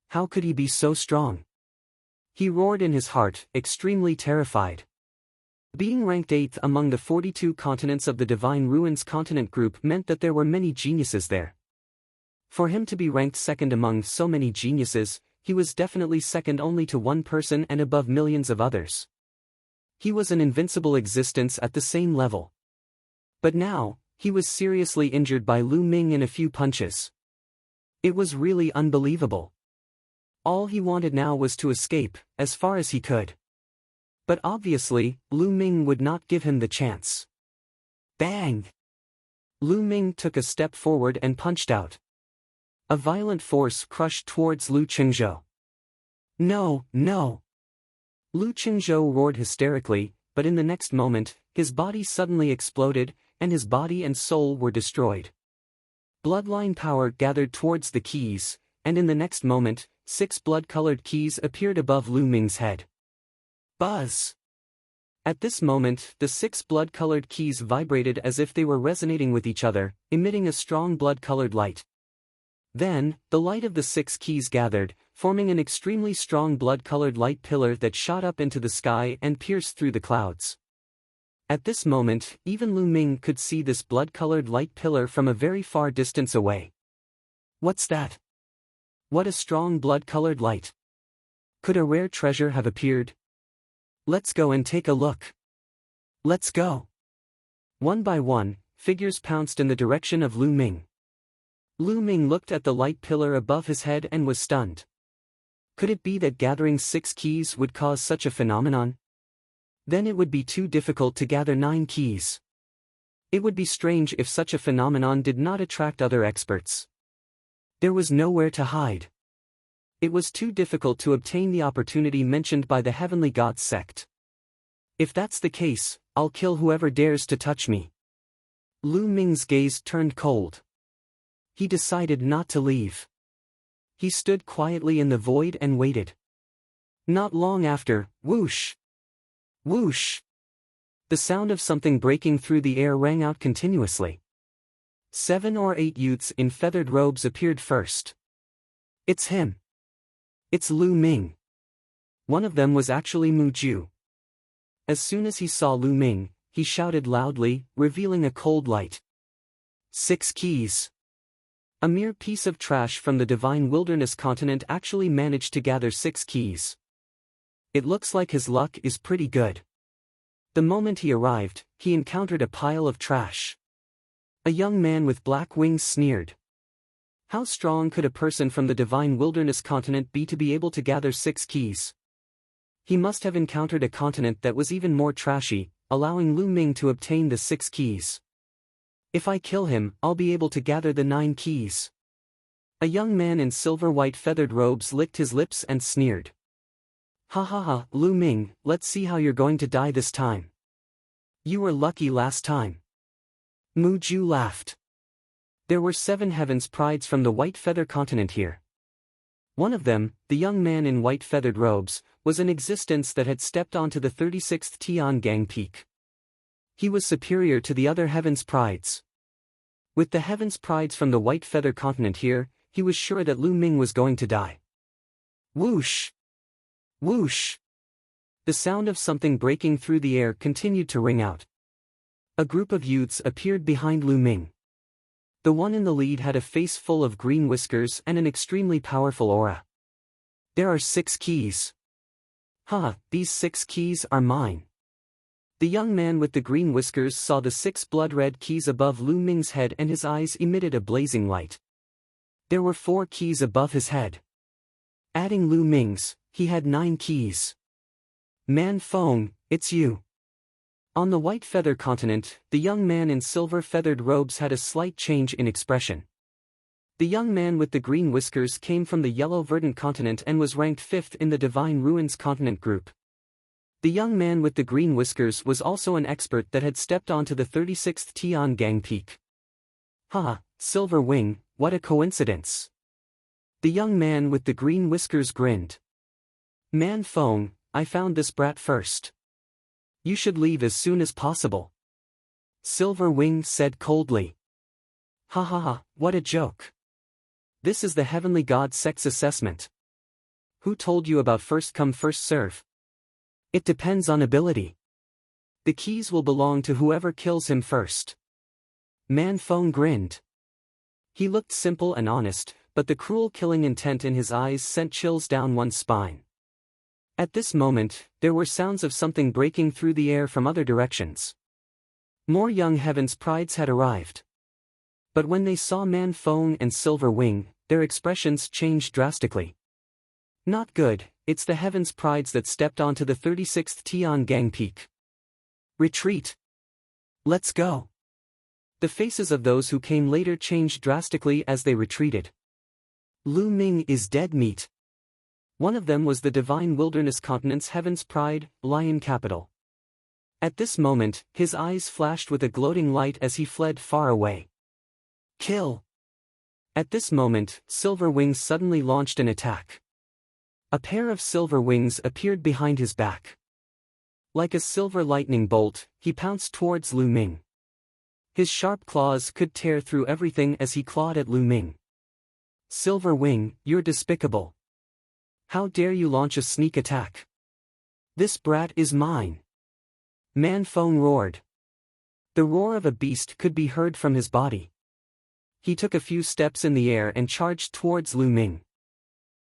How could he be so strong? He roared in his heart, extremely terrified. Being ranked 8th among the 42 continents of the Divine Ruins continent group meant that there were many geniuses there. For him to be ranked 2nd among so many geniuses, he was definitely second only to one person and above millions of others. He was an invincible existence at the same level. But now, he was seriously injured by Lu Ming in a few punches. It was really unbelievable. All he wanted now was to escape, as far as he could. But obviously, Lu Ming would not give him the chance. Bang! Lu Ming took a step forward and punched out. A violent force crushed towards Lu Qingzhou. No, no! Lu Qingzhou roared hysterically, but in the next moment, his body suddenly exploded, and his body and soul were destroyed. Bloodline power gathered towards the keys, and in the next moment, 6 blood-colored keys appeared above Lu Ming's head. Buzz! At this moment, the 6 blood-colored keys vibrated as if they were resonating with each other, emitting a strong blood-colored light. Then, the light of the 6 keys gathered, forming an extremely strong blood-colored light pillar that shot up into the sky and pierced through the clouds. At this moment, even Lu Ming could see this blood-colored light pillar from a very far distance away. What's that? What a strong blood-colored light! Could a rare treasure have appeared? Let's go and take a look. Let's go. One by one, figures pounced in the direction of Lu Ming. Lu Ming looked at the light pillar above his head and was stunned. Could it be that gathering 6 keys would cause such a phenomenon? Then it would be too difficult to gather 9 keys. It would be strange if such a phenomenon did not attract other experts. There was nowhere to hide. It was too difficult to obtain the opportunity mentioned by the Heavenly Gods sect. If that's the case, I'll kill whoever dares to touch me. Lu Ming's gaze turned cold. He decided not to leave. He stood quietly in the void and waited. Not long after, whoosh! Whoosh! The sound of something breaking through the air rang out continuously. 7 or 8 youths in feathered robes appeared first. It's him. It's Lu Ming. One of them was actually Mu Ju. As soon as he saw Lu Ming, he shouted loudly, revealing a cold light. 6 keys. A mere piece of trash from the Divine Wilderness continent actually managed to gather 6 keys. It looks like his luck is pretty good. The moment he arrived, he encountered a pile of trash. A young man with black wings sneered. How strong could a person from the Divine Wilderness continent be to be able to gather 6 keys? He must have encountered a continent that was even more trashy, allowing Lu Ming to obtain the 6 keys. If I kill him, I'll be able to gather the 9 keys. A young man in silver-white feathered robes licked his lips and sneered. Ha ha ha, Lu Ming, let's see how you're going to die this time. You were lucky last time. Mu Ju laughed. There were 7 heavens prides from the white feather continent here. One of them, the young man in white feathered robes, was an existence that had stepped onto the 36th Tiangang Peak. He was superior to the other heavens prides. With the heavens prides from the white feather continent here, he was sure that Lu Ming was going to die. Whoosh! Whoosh! The sound of something breaking through the air continued to ring out. A group of youths appeared behind Lu Ming. The one in the lead had a face full of green whiskers and an extremely powerful aura. There are 6 keys. Ha, these 6 keys are mine. The young man with the green whiskers saw the 6 blood-red keys above Lu Ming's head and his eyes emitted a blazing light. There were 4 keys above his head. Adding Lu Ming's, He had 9 keys. Man Feng, it's you. On the white feather continent, the young man in silver feathered robes had a slight change in expression. The young man with the green whiskers came from the yellow verdant continent and was ranked 5th in the Divine Ruins continent group. The young man with the green whiskers was also an expert that had stepped onto the 36th Tian Gang Peak. Ha, Silver Wing, what a coincidence. The young man with the green whiskers grinned. Man Feng, I found this brat first. You should leave as soon as possible. Silver Wing said coldly. Ha ha ha, what a joke. This is the Heavenly God sex assessment. Who told you about first come first serve? It depends on ability. The keys will belong to whoever kills him first. Man Feng grinned. He looked simple and honest, but the cruel killing intent in his eyes sent chills down one's spine. At this moment, there were sounds of something breaking through the air from other directions. More young Heaven's Prides had arrived. But when they saw Man Feng and Silver Wing, their expressions changed drastically. Not good, it's the Heaven's Prides that stepped onto the 36th Tian Gang Peak. Retreat. Let's go. The faces of those who came later changed drastically as they retreated. Lu Ming is dead meat. One of them was the Divine Wilderness Continent's Heaven's Pride, Lion Capital. At this moment, his eyes flashed with a gloating light as he fled far away. Kill! At this moment, Silver Wings suddenly launched an attack. A pair of silver wings appeared behind his back. Like a silver lightning bolt, he pounced towards Lu Ming. His sharp claws could tear through everything as he clawed at Lu Ming. Silver Wing, you're despicable. How dare you launch a sneak attack? This brat is mine. Man Feng roared. The roar of a beast could be heard from his body. He took a few steps in the air and charged towards Lu Ming.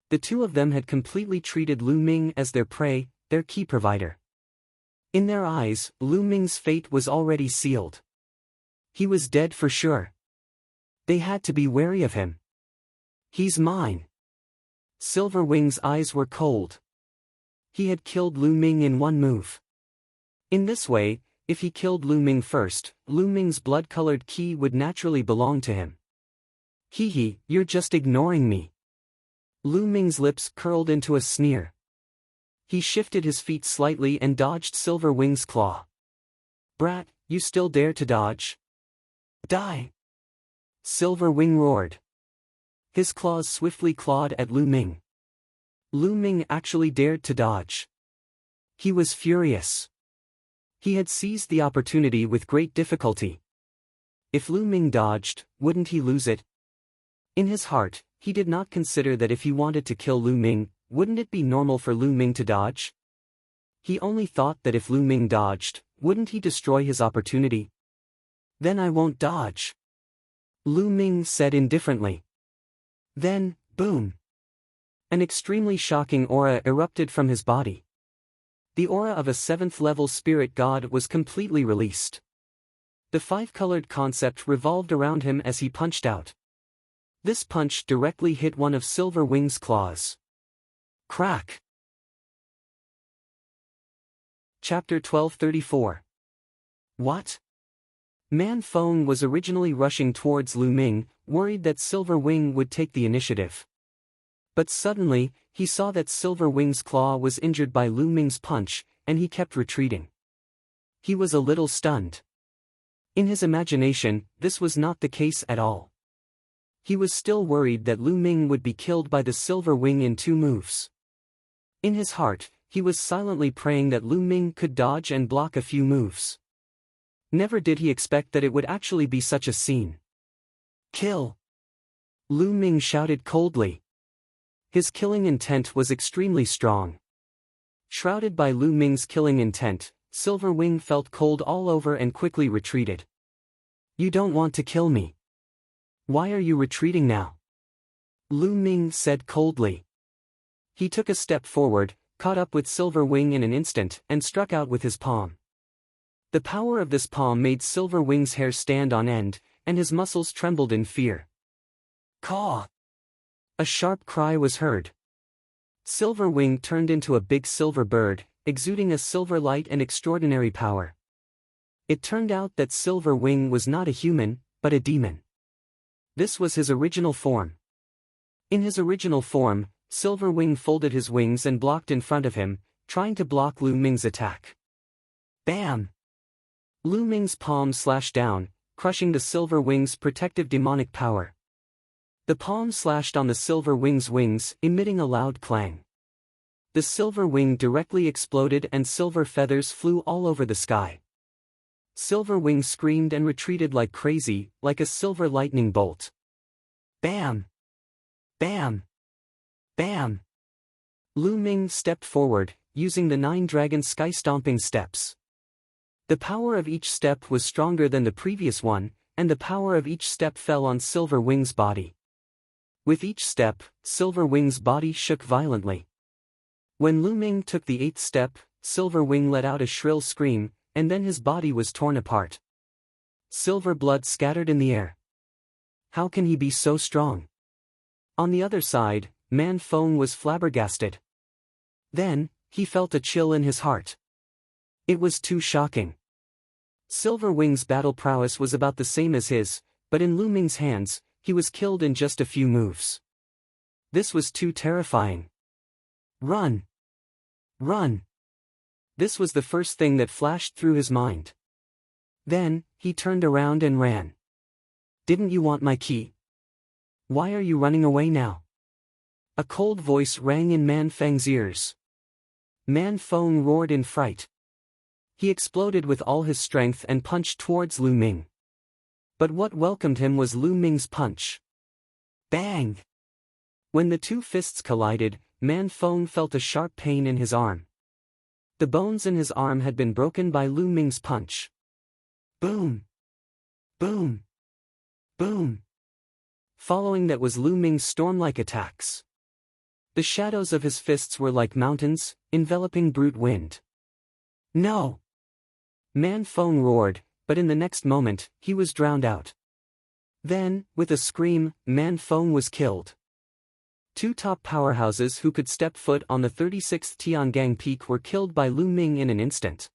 The two of them had completely treated Lu Ming as their prey, their key provider. In their eyes, Lu Ming's fate was already sealed. He was dead for sure. They had to be wary of him. He's mine. Silver Wing's eyes were cold. He had killed Lu Ming in one move. In this way, if he killed Lu Ming first, Lu Ming's blood-colored key would naturally belong to him. Hee, you're just ignoring me. Lu Ming's lips curled into a sneer. He shifted his feet slightly and dodged Silver Wing's claw. Brat, you still dare to dodge? Die! Silver Wing roared. His claws swiftly clawed at Lu Ming. Lu Ming actually dared to dodge. He was furious. He had seized the opportunity with great difficulty. If Lu Ming dodged, wouldn't he lose it? In his heart, he did not consider that if he wanted to kill Lu Ming, wouldn't it be normal for Lu Ming to dodge? He only thought that if Lu Ming dodged, wouldn't he destroy his opportunity? Then I won't dodge. Lu Ming said indifferently. Then, boom! An extremely shocking aura erupted from his body. The aura of a 7th-level spirit god was completely released. The 5-colored concept revolved around him as he punched out. This punch directly hit one of Silver Wing's claws. Crack! Chapter 1234. What? Man Feng was originally rushing towards Lu Ming, worried that Silver Wing would take the initiative. But suddenly, he saw that Silver Wing's claw was injured by Lu Ming's punch, and he kept retreating. He was a little stunned. In his imagination, this was not the case at all. He was still worried that Lu Ming would be killed by the Silver Wing in 2 moves. In his heart, he was silently praying that Lu Ming could dodge and block a few moves. Never did he expect that it would actually be such a scene. Kill! Lu Ming shouted coldly. His killing intent was extremely strong. Shrouded by Lu Ming's killing intent, Silver Wing felt cold all over and quickly retreated. You don't want to kill me. Why are you retreating now? Lu Ming said coldly. He took a step forward, caught up with Silver Wing in an instant, and struck out with his palm. The power of this palm made Silver Wing's hair stand on end, and his muscles trembled in fear. Caw! A sharp cry was heard. Silver Wing turned into a big silver bird, exuding a silver light and extraordinary power. It turned out that Silver Wing was not a human, but a demon. This was his original form. In his original form, Silver Wing folded his wings and blocked in front of him, trying to block Lu Ming's attack. Bam! Lu Ming's palm slashed down, crushing the Silver Wing's protective demonic power. The palm slashed on the Silver Wing's wings, emitting a loud clang. The Silver Wing directly exploded and silver feathers flew all over the sky. Silver Wing screamed and retreated like crazy, like a silver lightning bolt. Bam! Bam! Bam! Lu Ming stepped forward, using the 9 dragon sky-stomping steps. The power of each step was stronger than the previous one, and the power of each step fell on Silver Wing's body. With each step, Silver Wing's body shook violently. When Lu Ming took the 8th step, Silver Wing let out a shrill scream, and then his body was torn apart. Silver blood scattered in the air. How can he be so strong? On the other side, Man Feng was flabbergasted. Then, he felt a chill in his heart. It was too shocking. Silver Wing's battle prowess was about the same as his, but in Lu Ming's hands, he was killed in just a few moves. This was too terrifying. Run! Run! This was the first thing that flashed through his mind. Then, he turned around and ran. Didn't you want my key? Why are you running away now? A cold voice rang in Man Feng's ears. Man Feng roared in fright. He exploded with all his strength and punched towards Lu Ming. But what welcomed him was Lu Ming's punch. Bang! When the two fists collided, Man Feng felt a sharp pain in his arm. The bones in his arm had been broken by Lu Ming's punch. Boom! Boom! Boom! Following that was Lu Ming's storm-like attacks. The shadows of his fists were like mountains, enveloping brute wind. No! Man Feng roared, but in the next moment, he was drowned out. Then, with a scream, Man Feng was killed. 2 top powerhouses who could step foot on the 36th Tiangang Peak were killed by Lu Ming in an instant.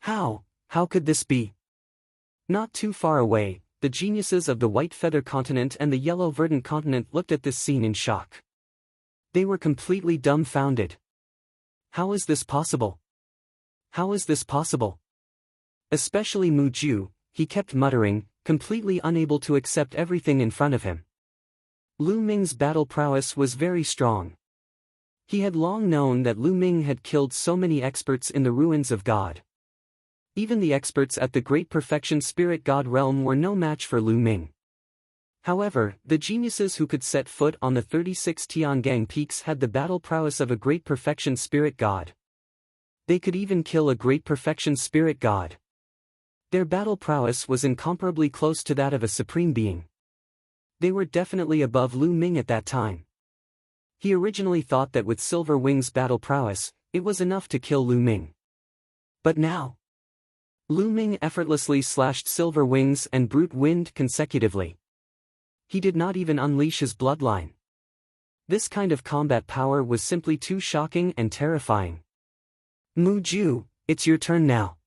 How could this be? Not too far away, the geniuses of the White Feather Continent and the Yellow Verdant Continent looked at this scene in shock. They were completely dumbfounded. How is this possible? How is this possible? Especially Mu Ju, he kept muttering, completely unable to accept everything in front of him. Lu Ming's battle prowess was very strong. He had long known that Lu Ming had killed so many experts in the ruins of God. Even the experts at the Great Perfection Spirit God realm were no match for Lu Ming. However, the geniuses who could set foot on the 36 Tiangang peaks had the battle prowess of a Great Perfection Spirit God. They could even kill a Great Perfection Spirit God. Their battle prowess was incomparably close to that of a supreme being. They were definitely above Lu Ming at that time. He originally thought that with Silver Wing's battle prowess, it was enough to kill Lu Ming. But now, Lu Ming effortlessly slashed Silver Wings and Brute Wind consecutively. He did not even unleash his bloodline. This kind of combat power was simply too shocking and terrifying. Mu Ju, it's your turn now.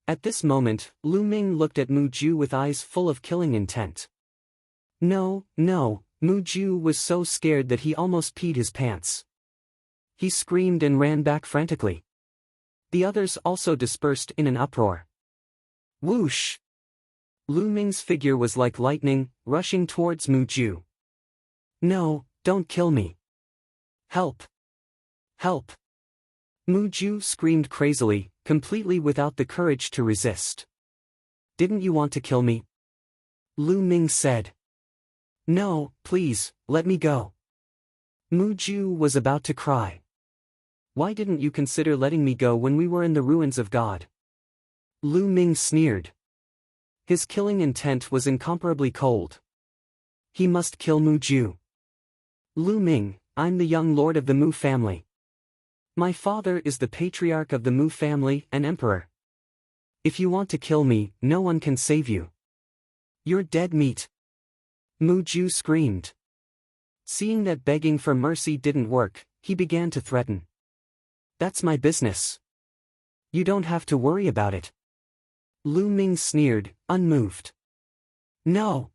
At this moment, Lu Ming looked at Mu Ju with eyes full of killing intent. No, Mu Ju was so scared that he almost peed his pants. He screamed and ran back frantically. The others also dispersed in an uproar. Whoosh! Lu Ming's figure was like lightning, rushing towards Mu Ju. No, don't kill me. Help! Help! Mu Ju screamed crazily, completely without the courage to resist. Didn't you want to kill me? Lu Ming said. No, please, let me go. Mu Ju was about to cry. Why didn't you consider letting me go when we were in the ruins of God? Lu Ming sneered. His killing intent was incomparably cold. He must kill Mu Ju. Lu Ming, I'm the young lord of the Mu family. My father is the patriarch of the Mu family and emperor. If you want to kill me, no one can save you. You're dead meat. Mu Ju screamed. Seeing that begging for mercy didn't work, he began to threaten. "That's my business. You don't have to worry about it." Lu Ming sneered, unmoved. "No."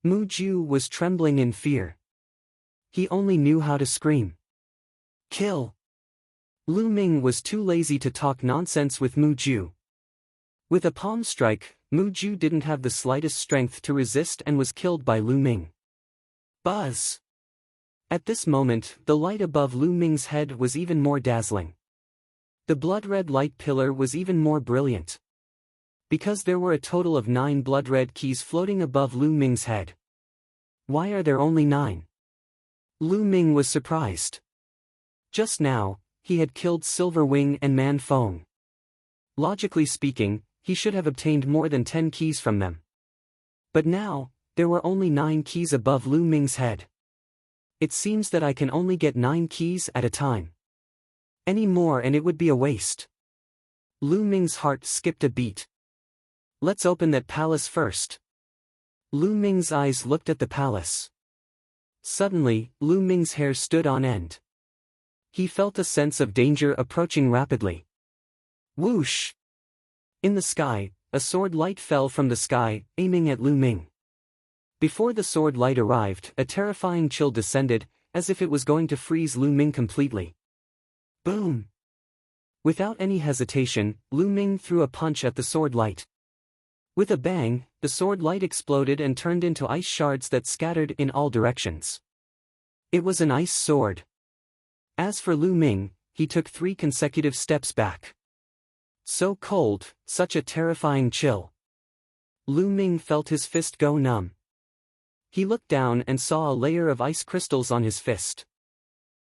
Mu Ju was trembling in fear. He only knew how to scream. "Kill." Lu Ming was too lazy to talk nonsense with Mu Ju. With a palm strike, Mu Ju didn't have the slightest strength to resist and was killed by Lu Ming. Buzz! At this moment, the light above Lu Ming's head was even more dazzling. The blood-red light pillar was even more brilliant. Because there were a total of 9 blood-red keys floating above Lu Ming's head. Why are there only 9? Lu Ming was surprised. Just now, he had killed Silver Wing and Man Fong. Logically speaking, he should have obtained more than 10 keys from them. But now, there were only 9 keys above Lu Ming's head. It seems that I can only get 9 keys at a time. Any more and it would be a waste. Lu Ming's heart skipped a beat. Let's open that palace first. Lu Ming's eyes looked at the palace. Suddenly, Lu Ming's hair stood on end. He felt a sense of danger approaching rapidly. Whoosh! In the sky, a sword light fell from the sky, aiming at Lu Ming. Before the sword light arrived, a terrifying chill descended, as if it was going to freeze Lu Ming completely. Boom! Without any hesitation, Lu Ming threw a punch at the sword light. With a bang, the sword light exploded and turned into ice shards that scattered in all directions. It was an ice sword. As for Lu Ming, he took 3 consecutive steps back. So cold, such a terrifying chill. Lu Ming felt his fist go numb. He looked down and saw a layer of ice crystals on his fist.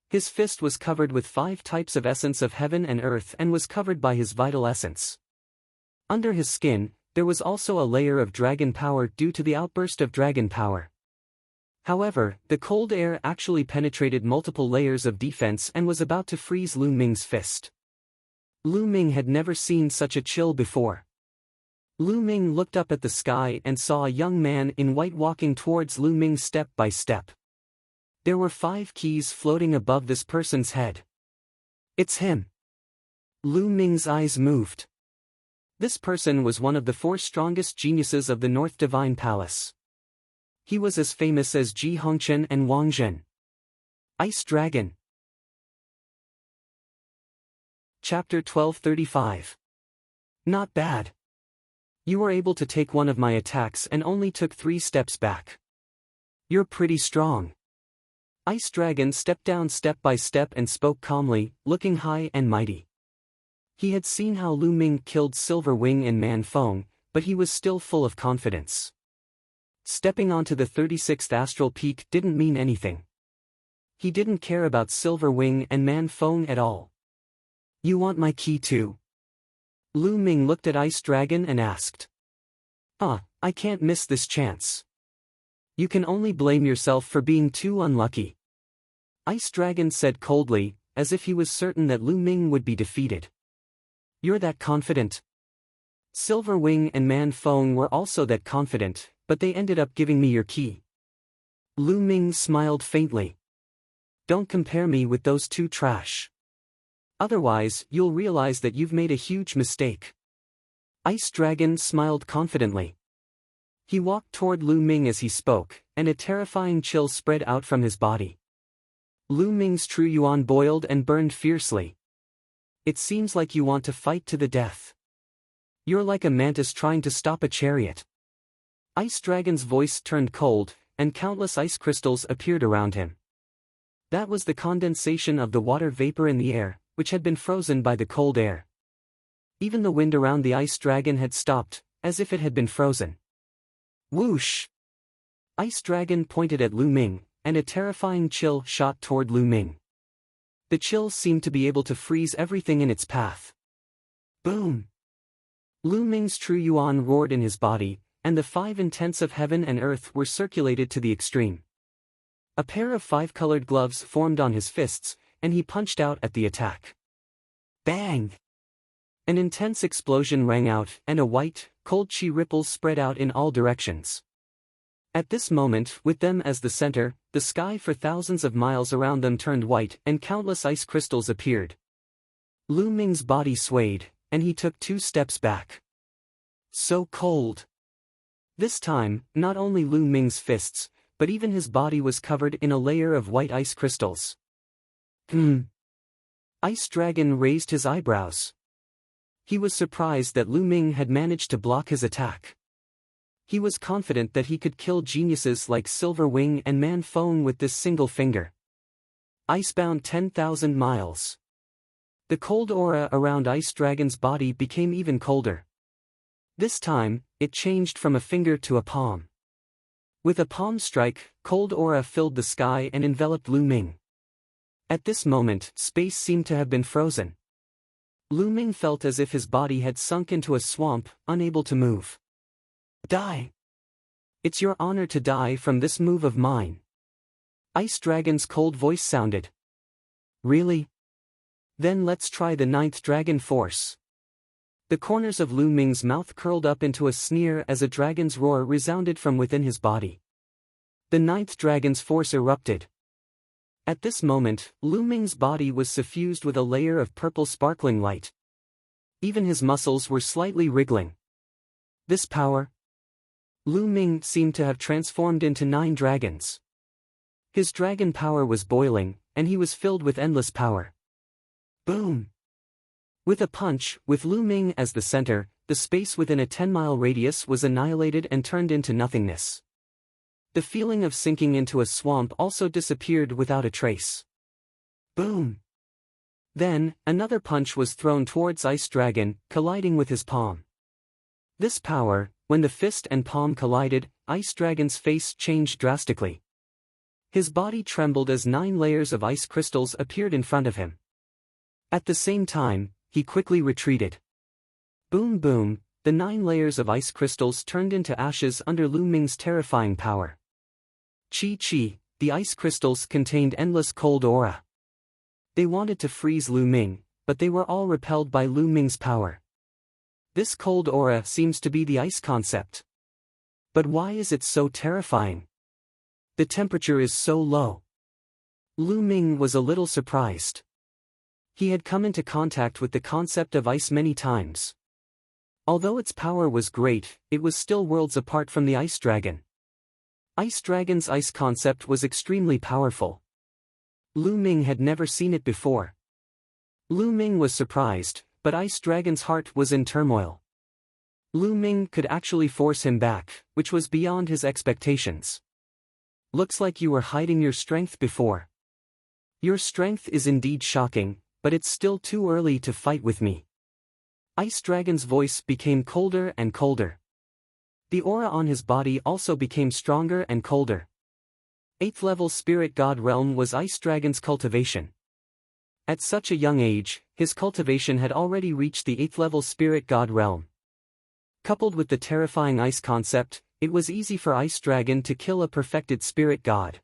His fist was covered with 5 types of essence of heaven and earth and was covered by his vital essence. Under his skin, there was also a layer of dragon power due to the outburst of dragon power. However, the cold air actually penetrated multiple layers of defense and was about to freeze Lu Ming's fist. Lu Ming had never seen such a chill before. Lu Ming looked up at the sky and saw a young man in white walking towards Lu Ming step by step. There were 5 keys floating above this person's head. It's him. Lu Ming's eyes moved. This person was one of the 4 strongest geniuses of the North Divine Palace. He was as famous as Ji Hongchen and Wang Zhen. Ice Dragon. Chapter 1235. Not bad. You were able to take one of my attacks and only took 3 steps back. You're pretty strong. Ice Dragon stepped down step by step and spoke calmly, looking high and mighty. He had seen how Lu Ming killed Silver Wing and Man Fong, but he was still full of confidence. Stepping onto the 36th astral peak didn't mean anything. He didn't care about Silver Wing and Man Fong at all. You want my key too? Lu Ming looked at Ice Dragon and asked. I can't miss this chance. You can only blame yourself for being too unlucky. Ice Dragon said coldly, as if he was certain that Lu Ming would be defeated. You're that confident? Silver Wing and Man Fong were also that confident, but they ended up giving me your key. Lu Ming smiled faintly. Don't compare me with those 2 trash. Otherwise, you'll realize that you've made a huge mistake. Ice Dragon smiled confidently. He walked toward Lu Ming as he spoke, and a terrifying chill spread out from his body. Lu Ming's true yuan boiled and burned fiercely. It seems like you want to fight to the death. You're like a mantis trying to stop a chariot. Ice Dragon's voice turned cold, and countless ice crystals appeared around him. That was the condensation of the water vapor in the air, which had been frozen by the cold air. Even the wind around the Ice Dragon had stopped, as if it had been frozen. Whoosh! Ice Dragon pointed at Lu Ming, and a terrifying chill shot toward Lu Ming. The chill seemed to be able to freeze everything in its path. Boom! Lu Ming's true yuan roared in his body, and the 5 intents of heaven and earth were circulated to the extreme. A pair of 5-colored gloves formed on his fists, and he punched out at the attack. Bang! An intense explosion rang out, and a white, cold chi ripple spread out in all directions. At this moment, with them as the center, the sky for thousands of miles around them turned white and countless ice crystals appeared. Lu Ming's body swayed, and he took 2 steps back. So cold. This time, not only Lu Ming's fists, but even his body was covered in a layer of white ice crystals. Ice Dragon raised his eyebrows. He was surprised that Lu Ming had managed to block his attack. He was confident that he could kill geniuses like Silver Wing and Man Feng with this single finger. Icebound 10,000 miles. The cold aura around Ice Dragon's body became even colder. This time, it changed from a finger to a palm. With a palm strike, cold aura filled the sky and enveloped Lu Ming. At this moment, space seemed to have been frozen. Lu Ming felt as if his body had sunk into a swamp, unable to move. Die! It's your honor to die from this move of mine. Ice Dragon's cold voice sounded. Really? Then let's try the 9th Dragon Force. The corners of Lu Ming's mouth curled up into a sneer as a dragon's roar resounded from within his body. The 9th Dragon's Force erupted. At this moment, Lu Ming's body was suffused with a layer of purple sparkling light. Even his muscles were slightly wriggling. This power? Lu Ming seemed to have transformed into 9 dragons. His dragon power was boiling, and he was filled with endless power. Boom! With a punch, with Lu Ming as the center, the space within a 10-mile radius was annihilated and turned into nothingness. The feeling of sinking into a swamp also disappeared without a trace. Boom! Then, another punch was thrown towards Ice Dragon, colliding with his palm. This power, when the fist and palm collided, Ice Dragon's face changed drastically. His body trembled as 9 layers of ice crystals appeared in front of him. At the same time, he quickly retreated. Boom boom, the 9 layers of ice crystals turned into ashes under Lu Ming's terrifying power. Chi chi, the ice crystals contained endless cold aura. They wanted to freeze Lu Ming, but they were all repelled by Lu Ming's power. This cold aura seems to be the ice concept. But why is it so terrifying? The temperature is so low. Lu Ming was a little surprised. He had come into contact with the concept of ice many times. Although its power was great, it was still worlds apart from the Ice Dragon. Ice Dragon's ice concept was extremely powerful. Lu Ming had never seen it before. Lu Ming was surprised, but Ice Dragon's heart was in turmoil. Lu Ming could actually force him back, which was beyond his expectations. Looks like you were hiding your strength before. Your strength is indeed shocking, but it's still too early to fight with me. Ice Dragon's voice became colder and colder. The aura on his body also became stronger and colder. 8th level Spirit God Realm was Ice Dragon's cultivation. At such a young age, his cultivation had already reached the 8th level Spirit God Realm. Coupled with the terrifying ice concept, it was easy for Ice Dragon to kill a perfected Spirit God.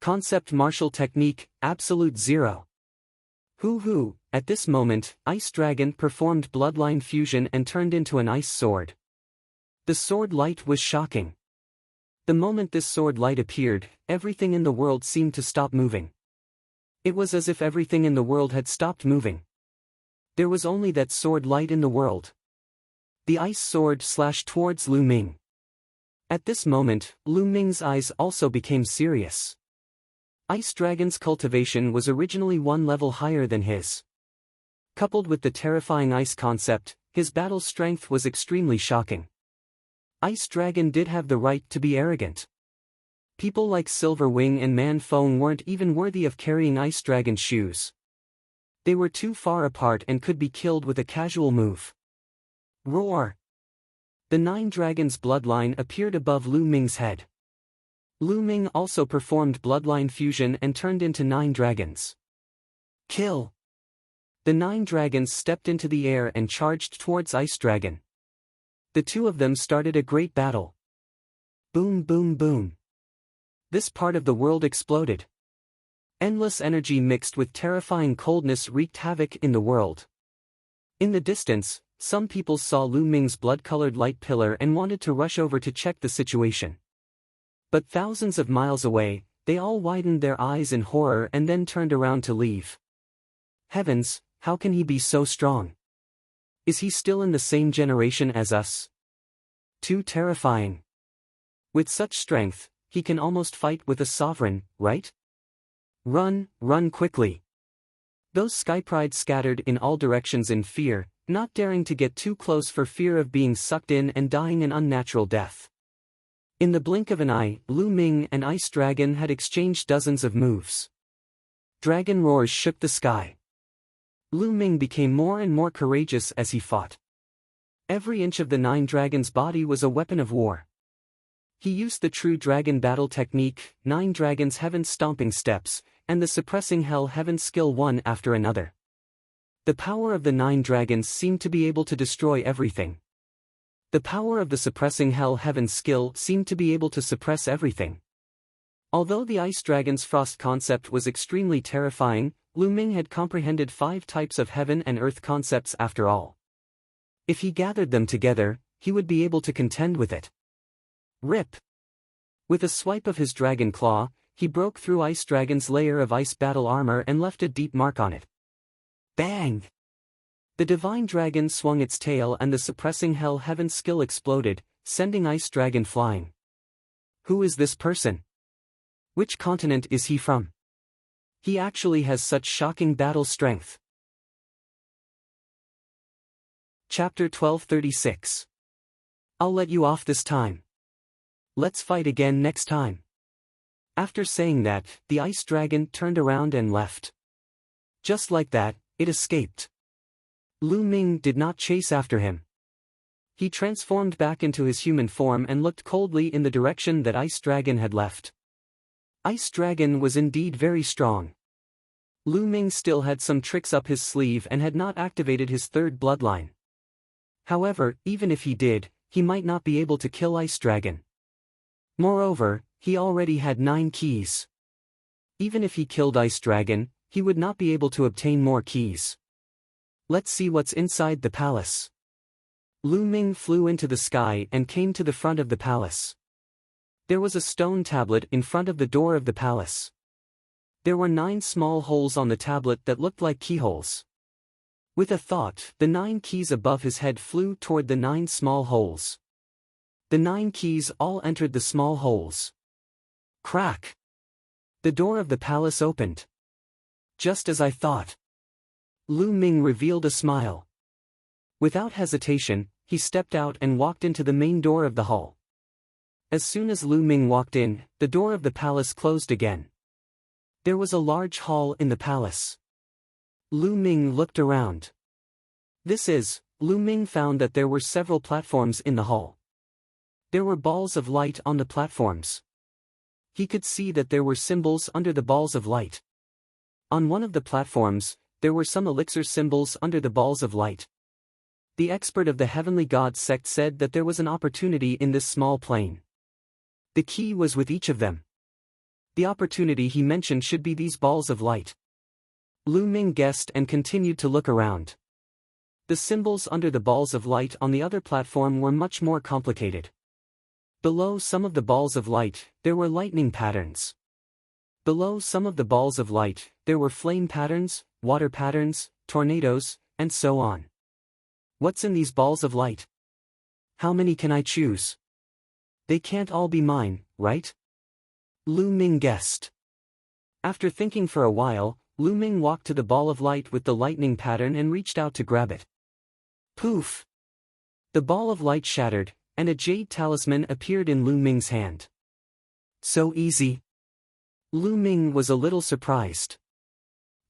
Concept martial technique, Absolute Zero. Hoo! At this moment, Ice Dragon performed bloodline fusion and turned into an ice sword. The sword light was shocking. The moment this sword light appeared, everything in the world seemed to stop moving. It was as if everything in the world had stopped moving. There was only that sword light in the world. The ice sword slashed towards Lu Ming. At this moment, Lu Ming's eyes also became serious. Ice Dragon's cultivation was originally 1 level higher than his. Coupled with the terrifying ice concept, his battle strength was extremely shocking. Ice Dragon did have the right to be arrogant. People like Silver Wing and Man Feng weren't even worthy of carrying Ice Dragon's shoes. They were too far apart and could be killed with a casual move. Roar! The 9 dragons' bloodline appeared above Lu Ming's head. Lu Ming also performed bloodline fusion and turned into 9 dragons. Kill! The 9 dragons stepped into the air and charged towards Ice Dragon. The 2 of them started a great battle. Boom boom boom. This part of the world exploded. Endless energy mixed with terrifying coldness wreaked havoc in the world. In the distance, some people saw Lu Ming's blood-colored light pillar and wanted to rush over to check the situation. But thousands of miles away, they all widened their eyes in horror and then turned around to leave. Heavens, how can he be so strong? Is he still in the same generation as us? Too terrifying. With such strength, he can almost fight with a sovereign, right? Run, run quickly. Those skyprides scattered in all directions in fear, not daring to get too close for fear of being sucked in and dying an unnatural death. In the blink of an eye, Lu Ming and Ice Dragon had exchanged dozens of moves. Dragon roars shook the sky. Lu Ming became more and more courageous as he fought. Every inch of the 9 dragons' body was a weapon of war. He used the true dragon battle technique, 9 dragons' heaven stomping steps, and the suppressing hell heaven skill one after another. The power of the 9 dragons seemed to be able to destroy everything. The power of the suppressing hell heaven skill seemed to be able to suppress everything. Although the ice dragon's frost concept was extremely terrifying, Lu Ming had comprehended 5 types of heaven and earth concepts after all. If he gathered them together, he would be able to contend with it. Rip! With a swipe of his dragon claw, he broke through Ice Dragon's layer of ice battle armor and left a deep mark on it. Bang! The divine dragon swung its tail and the suppressing hell heaven skill exploded, sending Ice Dragon flying. Who is this person? Which continent is he from? He actually has such shocking battle strength. Chapter 1236. I'll let you off this time. Let's fight again next time. After saying that, the ice dragon turned around and left. Just like that, it escaped. Lu Ming did not chase after him. He transformed back into his human form and looked coldly in the direction that Ice Dragon had left. Ice Dragon was indeed very strong. Lu Ming still had some tricks up his sleeve and had not activated his 3rd bloodline. However, even if he did, he might not be able to kill Ice Dragon. Moreover, he already had 9 keys. Even if he killed Ice Dragon, he would not be able to obtain more keys. Let's see what's inside the palace. Lu Ming flew into the sky and came to the front of the palace. There was a stone tablet in front of the door of the palace. There were 9 small holes on the tablet that looked like keyholes. With a thought, the 9 keys above his head flew toward the 9 small holes. The 9 keys all entered the small holes. Crack! The door of the palace opened. Just as I thought. Lu Ming revealed a smile. Without hesitation, he stepped out and walked into the main door of the hall. As soon as Lu Ming walked in, the door of the palace closed again. There was a large hall in the palace. Lu Ming looked around. Lu Ming found that there were several platforms in the hall. There were balls of light on the platforms. He could see that there were symbols under the balls of light. On one of the platforms, there were some elixir symbols under the balls of light. The expert of the Heavenly God sect said that there was an opportunity in this small plane. The key was with each of them. The opportunity he mentioned should be these balls of light. Lu Ming guessed and continued to look around. The symbols under the balls of light on the other platform were much more complicated. Below some of the balls of light, there were lightning patterns. Below some of the balls of light, there were flame patterns, water patterns, tornadoes, and so on. What's in these balls of light? How many can I choose? They can't all be mine, right? Lu Ming guessed. After thinking for a while, Lu Ming walked to the ball of light with the lightning pattern and reached out to grab it. Poof! The ball of light shattered, and a jade talisman appeared in Lu Ming's hand. So easy. Lu Ming was a little surprised.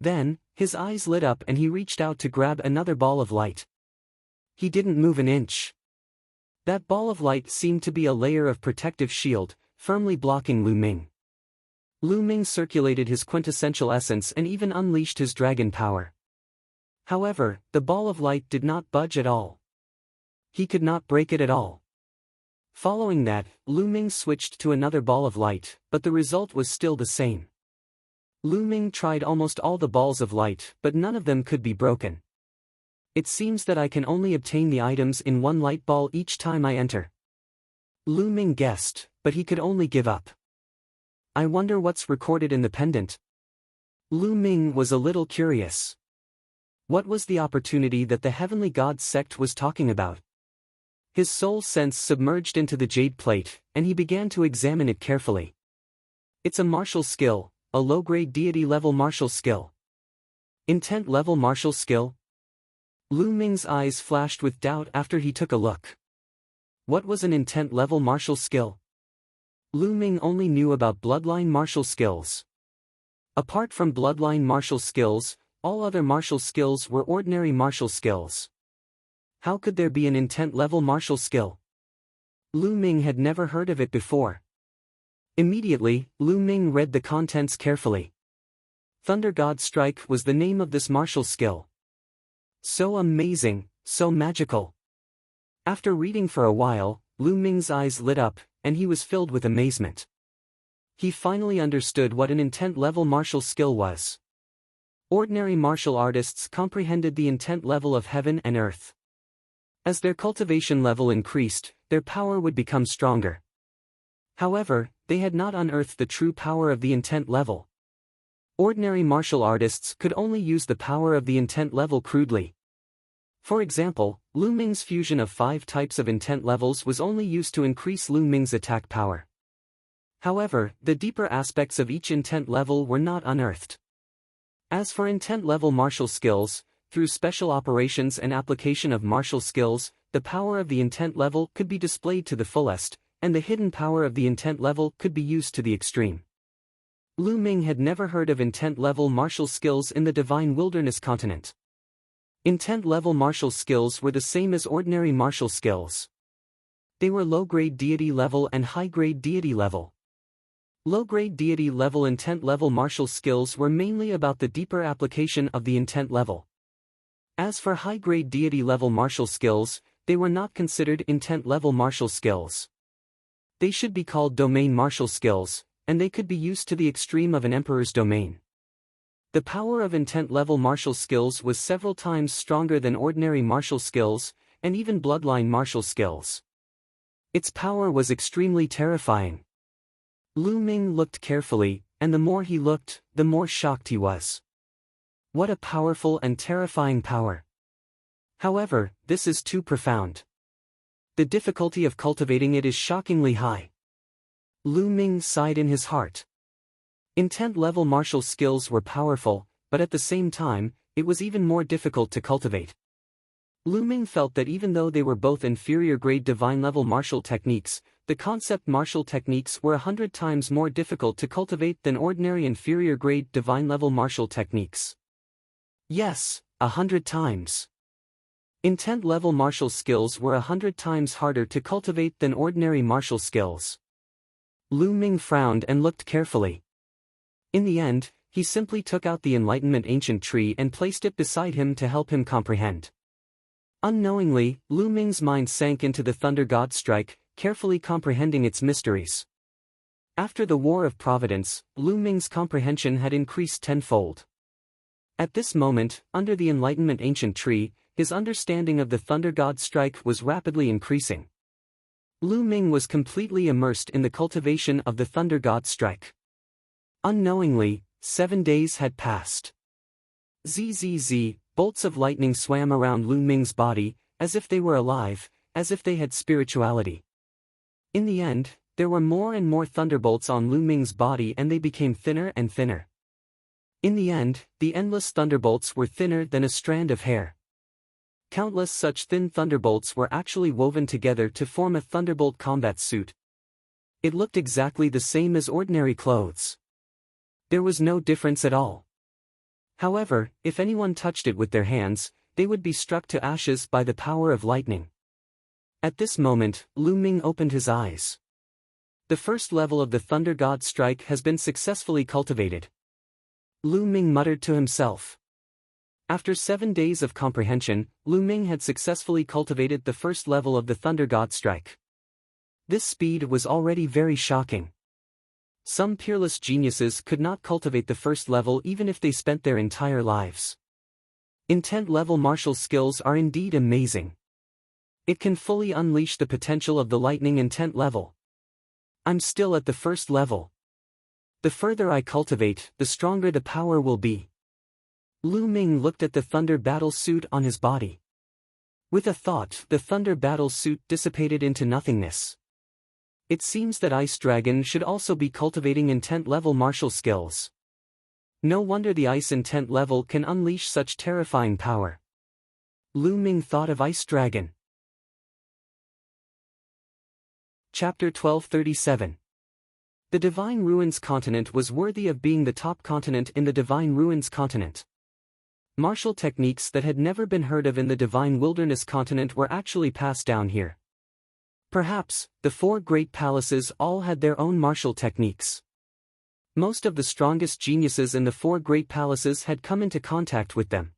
Then, his eyes lit up and he reached out to grab another ball of light. He didn't move an inch. That ball of light seemed to be a layer of protective shield, firmly blocking Lu Ming. Lu Ming circulated his quintessential essence and even unleashed his dragon power. However, the ball of light did not budge at all. He could not break it at all. Following that, Lu Ming switched to another ball of light, but the result was still the same. Lu Ming tried almost all the balls of light, but none of them could be broken. It seems that I can only obtain the items in one light ball each time I enter. Lu Ming guessed, but he could only give up. I wonder what's recorded in the pendant. Lu Ming was a little curious. What was the opportunity that the Heavenly Gods sect was talking about? His soul sense submerged into the jade plate, and he began to examine it carefully. It's a martial skill, a low-grade deity-level martial skill. Intent-level martial skill? Lu Ming's eyes flashed with doubt after he took a look. What was an intent-level martial skill? Lu Ming only knew about bloodline martial skills. Apart from bloodline martial skills, all other martial skills were ordinary martial skills. How could there be an intent-level martial skill? Lu Ming had never heard of it before. Immediately, Lu Ming read the contents carefully. Thunder God Strike was the name of this martial skill. So amazing, so magical. After reading for a while, Lu Ming's eyes lit up, and he was filled with amazement. He finally understood what an intent-level martial skill was. Ordinary martial artists comprehended the intent level of heaven and earth. As their cultivation level increased, their power would become stronger. However, they had not unearthed the true power of the intent level. Ordinary martial artists could only use the power of the intent level crudely. For example, Lu Ming's fusion of 5 types of intent levels was only used to increase Lu Ming's attack power. However, the deeper aspects of each intent level were not unearthed. As for intent-level martial skills, through special operations and application of martial skills, the power of the intent level could be displayed to the fullest, and the hidden power of the intent level could be used to the extreme. Lu Ming had never heard of intent-level martial skills in the Divine Wilderness continent. Intent-level martial skills were the same as ordinary martial skills. They were low-grade deity level and high-grade deity level. Low-grade deity level intent-level martial skills were mainly about the deeper application of the intent level. As for high-grade deity level martial skills, they were not considered intent-level martial skills. They should be called domain martial skills, and they could be used to the extreme of an emperor's domain. The power of intent-level martial skills was several times stronger than ordinary martial skills, and even bloodline martial skills. Its power was extremely terrifying. Lu Ming looked carefully, and the more he looked, the more shocked he was. What a powerful and terrifying power. However, this is too profound. The difficulty of cultivating it is shockingly high. Lu Ming sighed in his heart. Intent-level martial skills were powerful, but at the same time, it was even more difficult to cultivate. Lu Ming felt that even though they were both inferior-grade divine-level martial techniques, the concept martial techniques were 100 times more difficult to cultivate than ordinary inferior-grade divine-level martial techniques. Yes, 100 times. Intent-level martial skills were 100 times harder to cultivate than ordinary martial skills. Lu Ming frowned and looked carefully. In the end, he simply took out the Enlightenment Ancient Tree and placed it beside him to help him comprehend. Unknowingly, Lu Ming's mind sank into the Thunder God Strike, carefully comprehending its mysteries. After the War of Providence, Lu Ming's comprehension had increased tenfold. At this moment, under the Enlightenment Ancient Tree, his understanding of the Thunder God Strike was rapidly increasing. Lu Ming was completely immersed in the cultivation of the Thunder God Strike. Unknowingly, 7 days had passed. Zzz, bolts of lightning swam around Lu Ming's body, as if they were alive, as if they had spirituality. In the end, there were more and more thunderbolts on Lu Ming's body and they became thinner and thinner. In the end, the endless thunderbolts were thinner than a strand of hair. Countless such thin thunderbolts were actually woven together to form a thunderbolt combat suit. It looked exactly the same as ordinary clothes. There was no difference at all. However, if anyone touched it with their hands, they would be struck to ashes by the power of lightning. At this moment, Lu Ming opened his eyes. The first level of the Thunder God Strike has been successfully cultivated. Lu Ming muttered to himself. After 7 days of comprehension, Lu Ming had successfully cultivated the first level of the Thunder God Strike. This speed was already very shocking. Some peerless geniuses could not cultivate the first level even if they spent their entire lives. Intent-level martial skills are indeed amazing. It can fully unleash the potential of the lightning intent level. I'm still at the first level. The further I cultivate, the stronger the power will be. Lu Ming looked at the thunder battle suit on his body. With a thought, the thunder battle suit dissipated into nothingness. It seems that Ice Dragon should also be cultivating intent level martial skills. No wonder the ice intent level can unleash such terrifying power. Lu Ming thought of Ice Dragon. Chapter 1237. The Divine Ruins continent was worthy of being the top continent in the Divine Ruins continent. Martial techniques that had never been heard of in the Divine Wilderness continent were actually passed down here. Perhaps, the four great palaces all had their own martial techniques. Most of the strongest geniuses in the four great palaces had come into contact with them.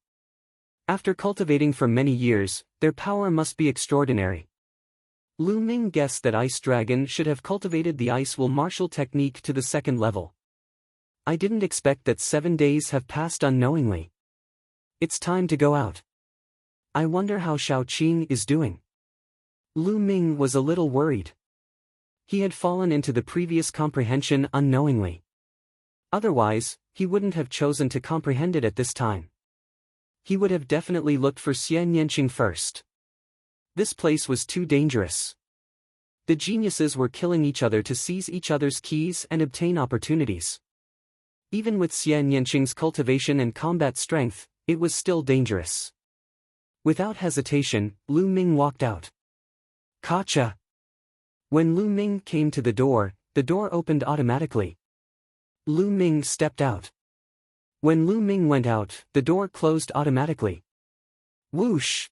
After cultivating for many years, their power must be extraordinary. Lu Ming guessed that Ice Dragon should have cultivated the Ice Will martial technique to the second level. I didn't expect that 7 days have passed unknowingly. It's time to go out. I wonder how Xiao Qing is doing. Lu Ming was a little worried. He had fallen into the previous comprehension unknowingly. Otherwise, he wouldn't have chosen to comprehend it at this time. He would have definitely looked for Xian Yanqing first. This place was too dangerous. The geniuses were killing each other to seize each other's keys and obtain opportunities. Even with Xian Yanqing's cultivation and combat strength, it was still dangerous. Without hesitation, Lu Ming walked out. Gotcha! When Lu Ming came to the door opened automatically. Lu Ming stepped out. When Lu Ming went out, the door closed automatically. Whoosh!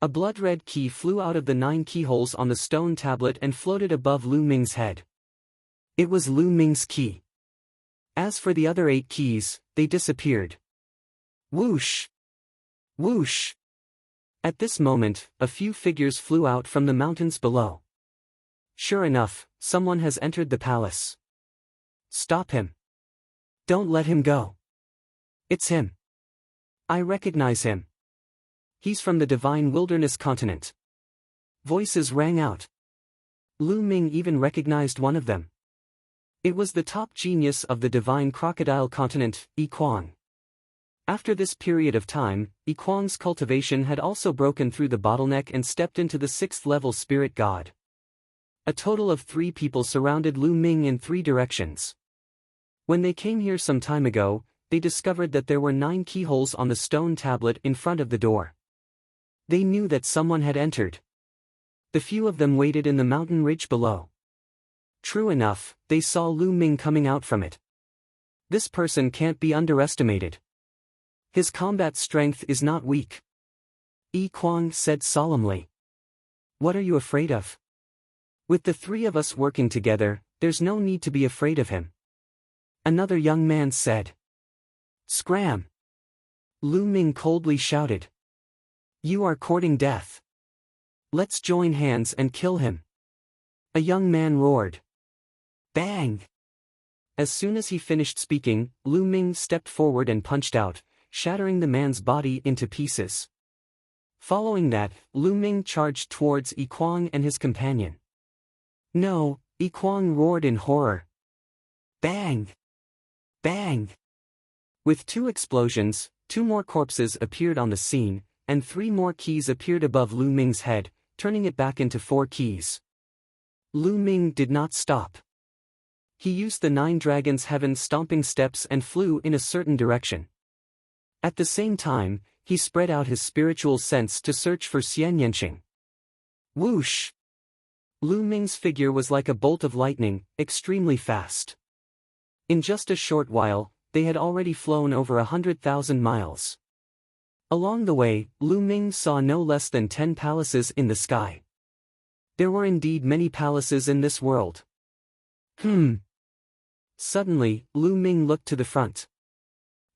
A blood-red key flew out of the 9 keyholes on the stone tablet and floated above Lu Ming's head. It was Lu Ming's key. As for the other 8 keys, they disappeared. Whoosh! Whoosh! At this moment, a few figures flew out from the mountains below. Sure enough, someone has entered the palace. Stop him. Don't let him go. It's him. I recognize him. He's from the Divine Wilderness continent. Voices rang out. Lu Ming even recognized one of them. It was the top genius of the Divine Crocodile continent, Yi Kuang. After this period of time, Yi Kuang's cultivation had also broken through the bottleneck and stepped into the 6th level spirit god. A total of 3 people surrounded Lu Ming in 3 directions. When they came here some time ago, they discovered that there were 9 keyholes on the stone tablet in front of the door. They knew that someone had entered. The few of them waited in the mountain ridge below. True enough, they saw Lu Ming coming out from it. This person can't be underestimated. His combat strength is not weak. Yi Kuang said solemnly. What are you afraid of? With the 3 of us working together, there's no need to be afraid of him. Another young man said. Scram! Lu Ming coldly shouted. You are courting death. Let's join hands and kill him. A young man roared. Bang! As soon as he finished speaking, Lu Ming stepped forward and punched out, shattering the man's body into pieces. Following that, Lu Ming charged towards Yi Kuang and his companion. No, Yi Kuang roared in horror. Bang! Bang! With 2 explosions, 2 more corpses appeared on the scene, and 3 more keys appeared above Lu Ming's head, turning it back into 4 keys. Lu Ming did not stop. He used the 9 Dragons' Heaven stomping steps and flew in a certain direction. At the same time, he spread out his spiritual sense to search for Xian Yanqing. Whoosh! Lu Ming's figure was like a bolt of lightning, extremely fast. In just a short while, they had already flown over 100,000 miles. Along the way, Lu Ming saw no less than 10 palaces in the sky. There were indeed many palaces in this world. Suddenly, Lu Ming looked to the front.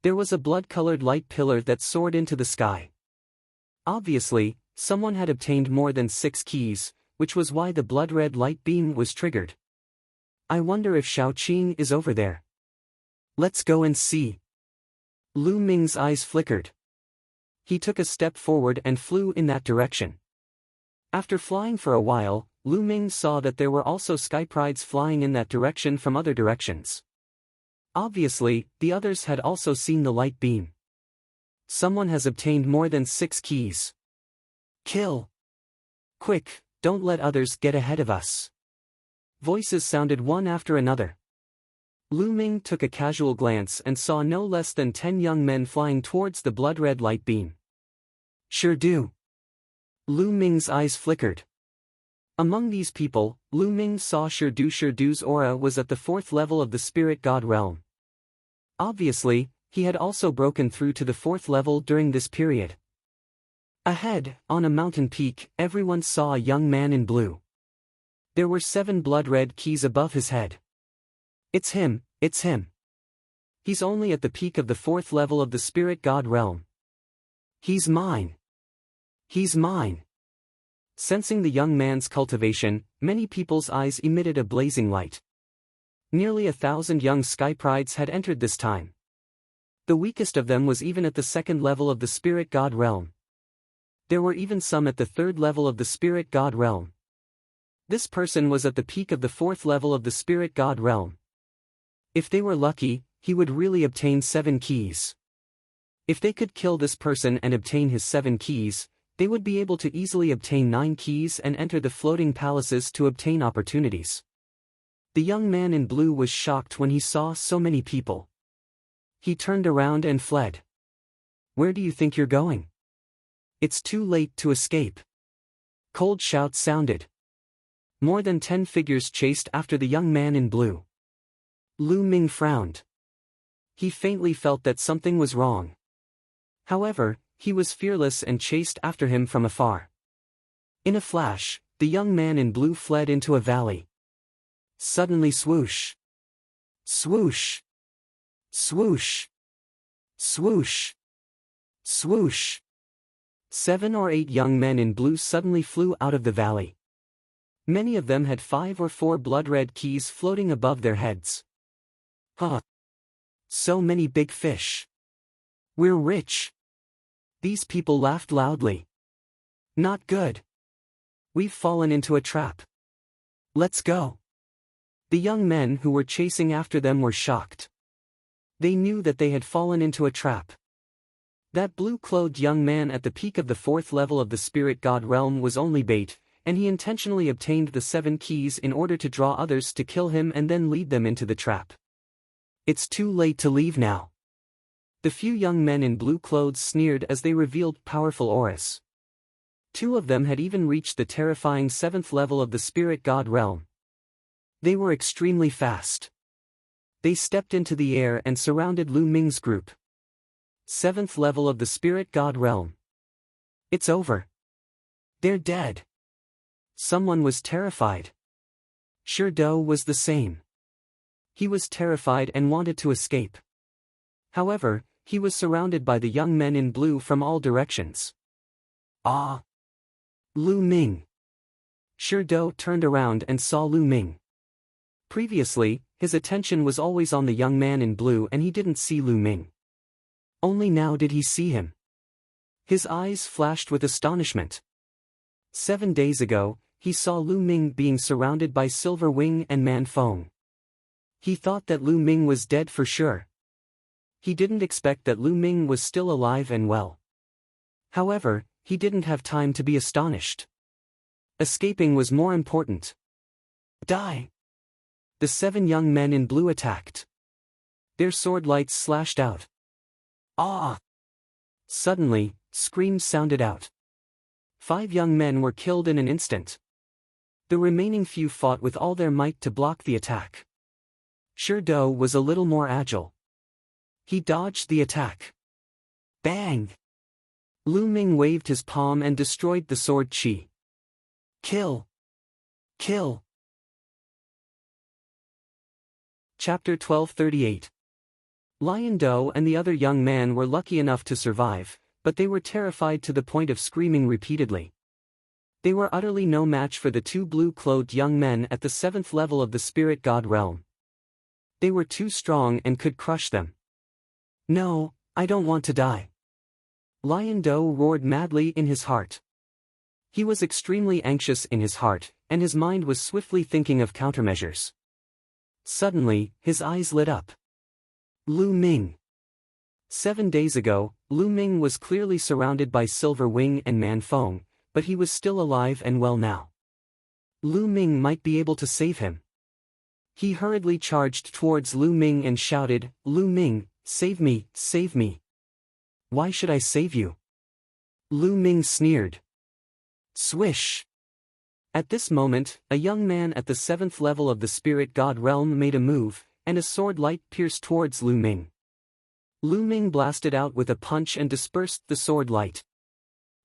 There was a blood-colored light pillar that soared into the sky. Obviously, someone had obtained more than 6 keys, which was why the blood-red light beam was triggered. I wonder if Xiao Qing is over there. Let's go and see. Lu Ming's eyes flickered. He took a step forward and flew in that direction. After flying for a while, Lu Ming saw that there were also skyprides flying in that direction from other directions. Obviously, the others had also seen the light beam. Someone has obtained more than 6 keys. Kill! Quick, don't let others get ahead of us. Voices sounded one after another. Lu Ming took a casual glance and saw no less than 10 young men flying towards the blood-red light beam. Sure do. Lu Ming's eyes flickered. Among these people, Lu Ming saw Sure Du's aura was at the 4th level of the spirit god realm. Obviously, he had also broken through to the 4th level during this period. Ahead, on a mountain peak, everyone saw a young man in blue. There were 7 blood-red keys above his head. It's him, it's him. He's only at the peak of the 4th level of the spirit god realm. He's mine. He's mine. Sensing the young man's cultivation, many people's eyes emitted a blazing light. Nearly 1,000 young skyprides had entered this time. The weakest of them was even at the 2nd level of the spirit god realm. There were even some at the 3rd level of the spirit god realm. This person was at the peak of the 4th level of the spirit god realm. If they were lucky, he would really obtain 7 keys. If they could kill this person and obtain his 7 keys, they would be able to easily obtain 9 keys and enter the floating palaces to obtain opportunities. The young man in blue was shocked when he saw so many people. He turned around and fled. Where do you think you're going? It's too late to escape. Cold shouts sounded. More than 10 figures chased after the young man in blue. Lu Ming frowned. He faintly felt that something was wrong. However, he was fearless and chased after him from afar. In a flash, the young man in blue fled into a valley. Suddenly swoosh. Swoosh. Swoosh. Swoosh. Swoosh. 7 or 8 young men in blue suddenly flew out of the valley. Many of them had 5 or 4 blood-red keys floating above their heads. Huh. So many big fish. We're rich. These people laughed loudly. Not good. We've fallen into a trap. Let's go. The young men who were chasing after them were shocked. They knew that they had fallen into a trap. That blue-clothed young man at the peak of the 4th level of the spirit god realm was only bait, and he intentionally obtained the 7 keys in order to draw others to kill him and then lead them into the trap. It's too late to leave now. The few young men in blue clothes sneered as they revealed powerful auras. 2 of them had even reached the terrifying 7th level of the spirit god realm. They were extremely fast. They stepped into the air and surrounded Lu Ming's group. 7th level of the spirit god realm. It's over. They're dead. Someone was terrified. Sure Do was the same. He was terrified and wanted to escape. However, he was surrounded by the young men in blue from all directions. Ah! Lu Ming! Sure Do turned around and saw Lu Ming. Previously, his attention was always on the young man in blue and he didn't see Lu Ming. Only now did he see him. His eyes flashed with astonishment. 7 days ago, he saw Lu Ming being surrounded by Silver Wing and Man Feng. He thought that Lu Ming was dead for sure. He didn't expect that Lu Ming was still alive and well. However, he didn't have time to be astonished. Escaping was more important. Die! The 7 young men in blue attacked. Their sword lights slashed out. Ah! Suddenly, screams sounded out. 5 young men were killed in an instant. The remaining few fought with all their might to block the attack. Sure Do was a little more agile. He dodged the attack. Bang! Lu Ming waved his palm and destroyed the sword chi. Kill! Kill! Chapter 1238. Lion Do and the other young man were lucky enough to survive, but they were terrified to the point of screaming repeatedly. They were utterly no match for the 2 blue-clothed young men at the 7th level of the spirit god realm. They were too strong and could crush them. No, I don't want to die. Lion Do roared madly in his heart. He was extremely anxious in his heart, and his mind was swiftly thinking of countermeasures. Suddenly, his eyes lit up. Lu Ming. 7 days ago, Lu Ming was clearly surrounded by Silver Wing and Man Feng, but he was still alive and well now. Lu Ming might be able to save him. He hurriedly charged towards Lu Ming and shouted, "Lu Ming, save me, save me." "Why should I save you?" Lu Ming sneered. Swish! At this moment, a young man at the 7th level of the spirit god realm made a move, and a sword light pierced towards Lu Ming. Lu Ming blasted out with a punch and dispersed the sword light.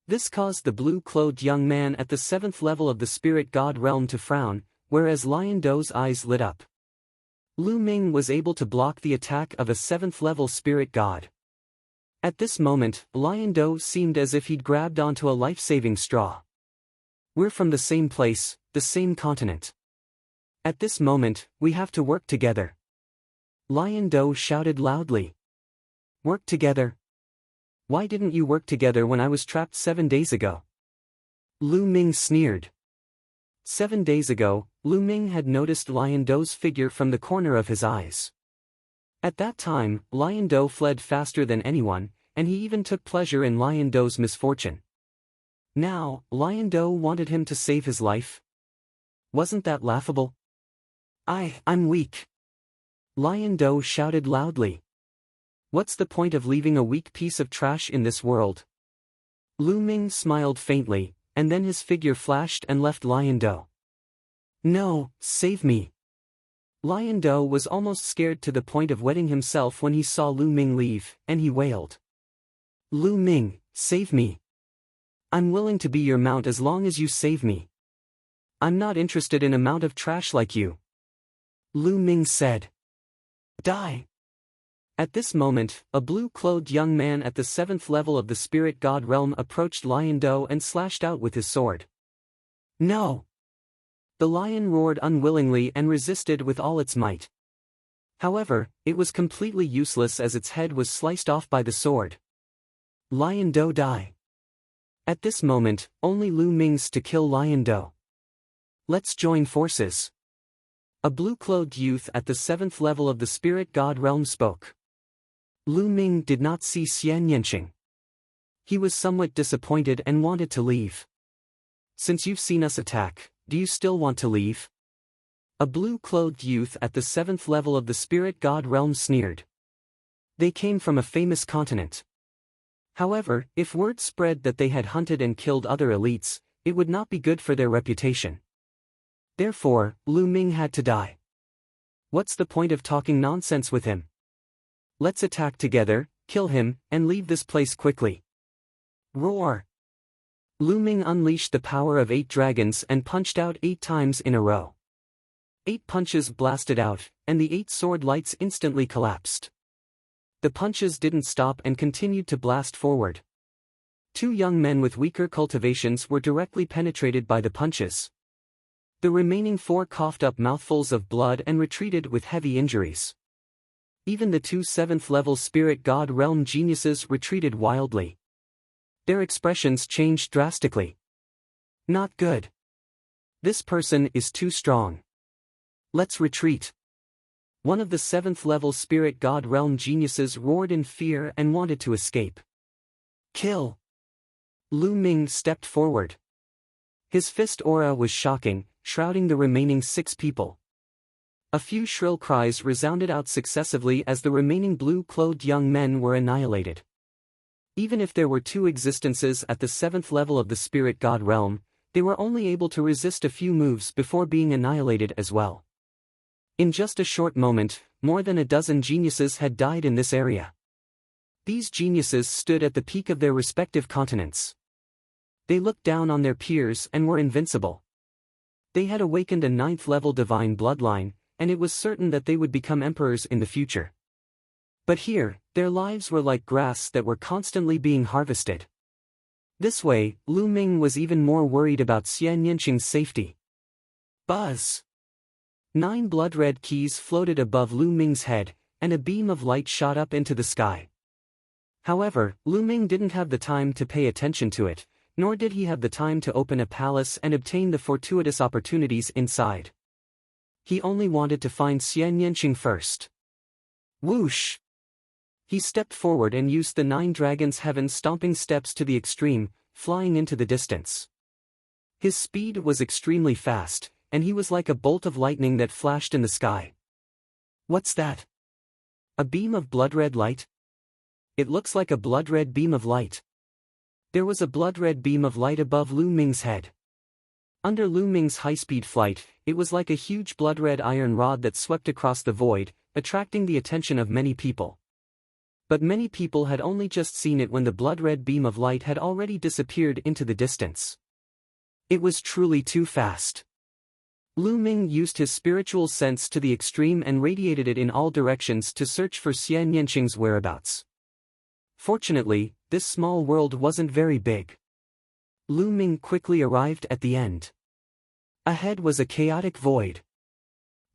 This caused the blue-clothed young man at the 7th level of the spirit god realm to frown, whereas Lion Do's eyes lit up. Lu Ming was able to block the attack of a 7th level spirit god. At this moment, Lion Do seemed as if he'd grabbed onto a life-saving straw. "We're from the same place, the same continent. At this moment, we have to work together." Lion Do shouted loudly. "Work together? Why didn't you work together when I was trapped 7 days ago?" Lu Ming sneered. 7 days ago, Lu Ming had noticed Lion Do's figure from the corner of his eyes. At that time, Lion Do fled faster than anyone, and he even took pleasure in Lion Do's misfortune. Now, Lion Do wanted him to save his life? Wasn't that laughable? I'm weak." Lion Do shouted loudly. "What's the point of leaving a weak piece of trash in this world?" Lu Ming smiled faintly, and then his figure flashed and left Lion Do. "No, save me." Lion Do was almost scared to the point of wetting himself when he saw Lu Ming leave, and he wailed. "Lu Ming, save me. I'm willing to be your mount as long as you save me. I'm not interested in a mount of trash like you." Lu Ming said. "Die." At this moment, a blue-clothed young man at the 7th level of the spirit god realm approached Lion Do and slashed out with his sword. "No!" The lion roared unwillingly and resisted with all its might. However, it was completely useless as its head was sliced off by the sword. Lion Do die. At this moment, only Lu Ming's to kill Lion Do. "Let's join forces." A blue-clothed youth at the 7th level of the spirit god realm spoke. Lu Ming did not see Xian Yanqing. He was somewhat disappointed and wanted to leave. "Since you've seen us attack, do you still want to leave?" A blue-clothed youth at the 7th level of the spirit god realm sneered. They came from a famous continent. However, if word spread that they had hunted and killed other elites, it would not be good for their reputation. Therefore, Lu Ming had to die. What's the point of talking nonsense with him? Let's attack together, kill him, and leave this place quickly. Roar! Lu Ming unleashed the power of 8 dragons and punched out 8 times in a row. 8 punches blasted out, and the 8 sword lights instantly collapsed. The punches didn't stop and continued to blast forward. 2 young men with weaker cultivations were directly penetrated by the punches. The remaining 4 coughed up mouthfuls of blood and retreated with heavy injuries. Even the 2 7th-level spirit god realm geniuses retreated wildly. Their expressions changed drastically. Not good. This person is too strong. Let's retreat. One of the 7th-level spirit god realm geniuses roared in fear and wanted to escape. Kill! Lu Ming stepped forward. His fist aura was shocking, shrouding the remaining 6 people. A few shrill cries resounded out successively as the remaining blue-clothed young men were annihilated. Even if there were 2 existences at the 7th level of the spirit god realm, they were only able to resist a few moves before being annihilated as well. In just a short moment, more than a dozen geniuses had died in this area. These geniuses stood at the peak of their respective continents. They looked down on their peers and were invincible. They had awakened a 9th-level divine bloodline, and it was certain that they would become emperors in the future. But here, their lives were like grass that were constantly being harvested. This way, Lu Ming was even more worried about Xian Yanqing's safety. Buzz! 9 blood-red keys floated above Lu Ming's head, and a beam of light shot up into the sky. However, Lu Ming didn't have the time to pay attention to it, Nor did he have the time to open a palace and obtain the fortuitous opportunities inside. He only wanted to find Xian Yanqing first. Whoosh! He stepped forward and used the 9 dragons' heaven-stomping steps to the extreme, flying into the distance. His speed was extremely fast, and he was like a bolt of lightning that flashed in the sky. What's that? A beam of blood-red light? It looks like a blood-red beam of light. There was a blood-red beam of light above Lu Ming's head. Under Lu Ming's high-speed flight, it was like a huge blood-red iron rod that swept across the void, attracting the attention of many people. But many people had only just seen it when the blood-red beam of light had already disappeared into the distance. It was truly too fast. Lu Ming used his spiritual sense to the extreme and radiated it in all directions to search for Xian Yanqing's whereabouts. Fortunately, this small world wasn't very big. Lu Ming quickly arrived at the end. Ahead was a chaotic void.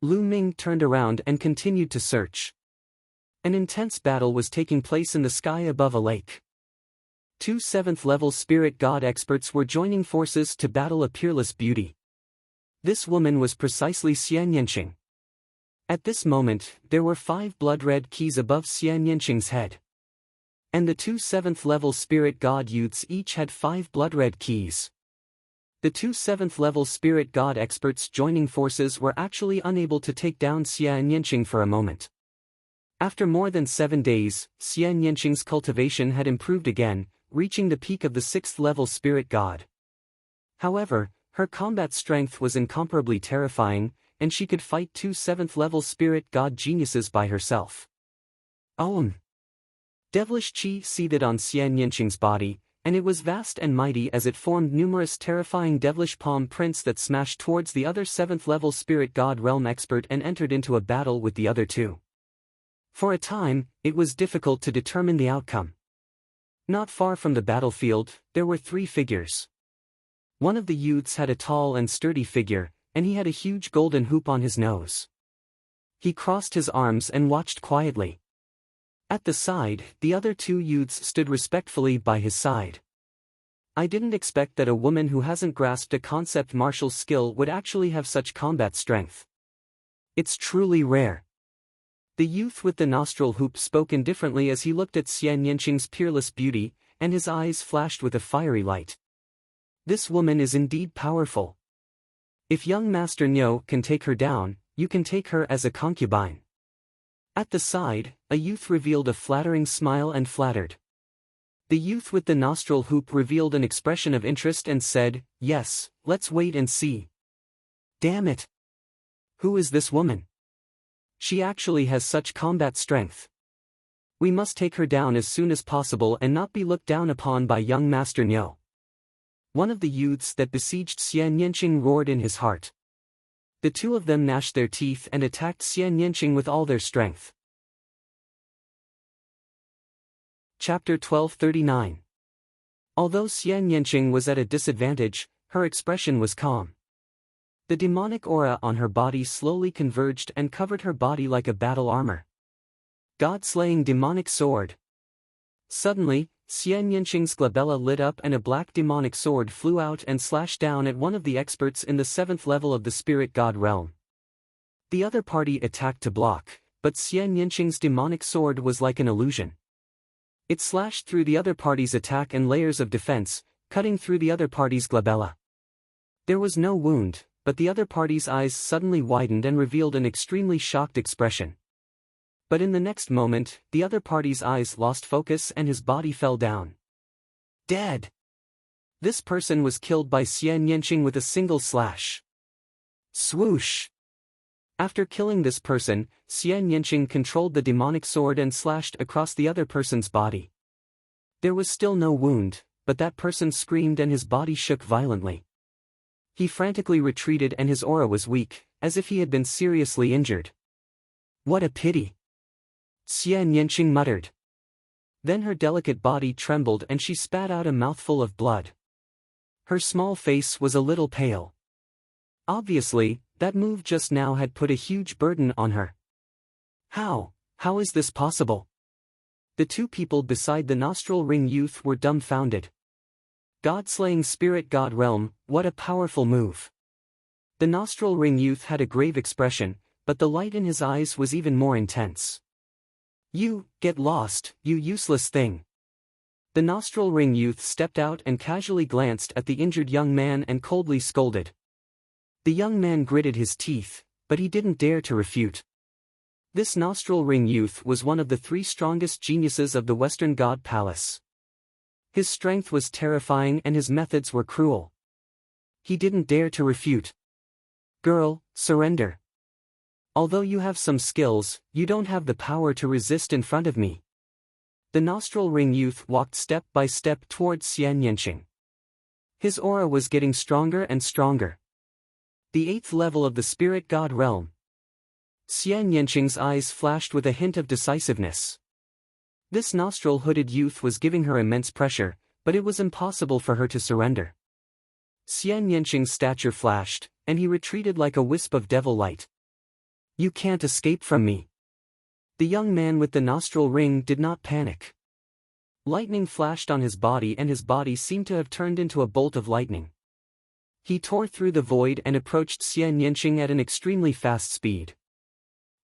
Lu Ming turned around and continued to search. An intense battle was taking place in the sky above a lake. 2 7th-level spirit god experts were joining forces to battle a peerless beauty. This woman was precisely Xian Yanqing. At this moment, there were 5 blood-red keys above Xian Yanqing's head. And the 2 7th-level spirit god youths each had 5 blood-red keys. The 2 7th-level spirit god experts joining forces were actually unable to take down Xian Yanqing for a moment. After more than 7 days, Xian Yanqing's cultivation had improved again, reaching the peak of the 6th-level spirit god. However, her combat strength was incomparably terrifying, and she could fight 2 7th-level spirit god geniuses by herself. Devilish chi seethed on Xian Yanqing's body, and it was vast and mighty as it formed numerous terrifying devilish palm prints that smashed towards the other 7th-level spirit god realm expert and entered into a battle with the other 2. For a time, it was difficult to determine the outcome. Not far from the battlefield, there were 3 figures. One of the youths had a tall and sturdy figure, and he had a huge golden hoop on his nose. He crossed his arms and watched quietly. At the side, the other 2 youths stood respectfully by his side. I didn't expect that a woman who hasn't grasped a concept martial skill would actually have such combat strength. It's truly rare. The youth with the nostril hoop spoke indifferently as he looked at Xian Yanqing's peerless beauty, and his eyes flashed with a fiery light. This woman is indeed powerful. If young Master Niu can take her down, you can take her as a concubine. At the side, a youth revealed a flattering smile and flattered. The youth with the nostril hoop revealed an expression of interest and said, "Yes, let's wait and see." Damn it! Who is this woman? She actually has such combat strength. We must take her down as soon as possible and not be looked down upon by young Master Niu. One of the youths that besieged Xian Yanqing roared in his heart. The 2 of them gnashed their teeth and attacked Xian Yanqing with all their strength. Chapter 1239. Although Xian Yanqing was at a disadvantage, her expression was calm. The demonic aura on her body slowly converged and covered her body like a battle armor. God-slaying demonic sword. Suddenly, Xian Yanqing's glabella lit up and a black demonic sword flew out and slashed down at one of the experts in the 7th level of the spirit god realm. The other party attacked to block, but Xian Yanqing's demonic sword was like an illusion. It slashed through the other party's attack and layers of defense, cutting through the other party's glabella. There was no wound, but the other party's eyes suddenly widened and revealed an extremely shocked expression. But in the next moment, the other party's eyes lost focus and his body fell down. Dead! This person was killed by Xian Yanqing with a single slash. Swoosh! After killing this person, Xian Yanqing controlled the demonic sword and slashed across the other person's body. There was still no wound, but that person screamed and his body shook violently. He frantically retreated and his aura was weak, as if he had been seriously injured. What a pity! Xian Yanqing muttered. Then her delicate body trembled and she spat out a mouthful of blood. Her small face was a little pale. Obviously, that move just now had put a huge burden on her. How is this possible? The 2 people beside the nostril ring youth were dumbfounded. God-slaying spirit god realm, what a powerful move. The nostril ring youth had a grave expression, but the light in his eyes was even more intense. You, get lost, you useless thing. The nostril ring youth stepped out and casually glanced at the injured young man and coldly scolded. The young man gritted his teeth, but he didn't dare to refute. This nostril ring youth was one of the 3 strongest geniuses of the Western God Palace. His strength was terrifying and his methods were cruel. He didn't dare to refute. Girl, surrender. Although you have some skills, you don't have the power to resist in front of me. The nostril ring youth walked step by step towards Xian Yanqing. His aura was getting stronger and stronger. The 8th level of the spirit god realm. Xian Yanqing's eyes flashed with a hint of decisiveness. This nostril-hooded youth was giving her immense pressure, but it was impossible for her to surrender. Xian Yanqing's stature flashed, and he retreated like a wisp of devil light. You can't escape from me. The young man with the nostril ring did not panic. Lightning flashed on his body and his body seemed to have turned into a bolt of lightning. He tore through the void and approached Xian Yanqing at an extremely fast speed.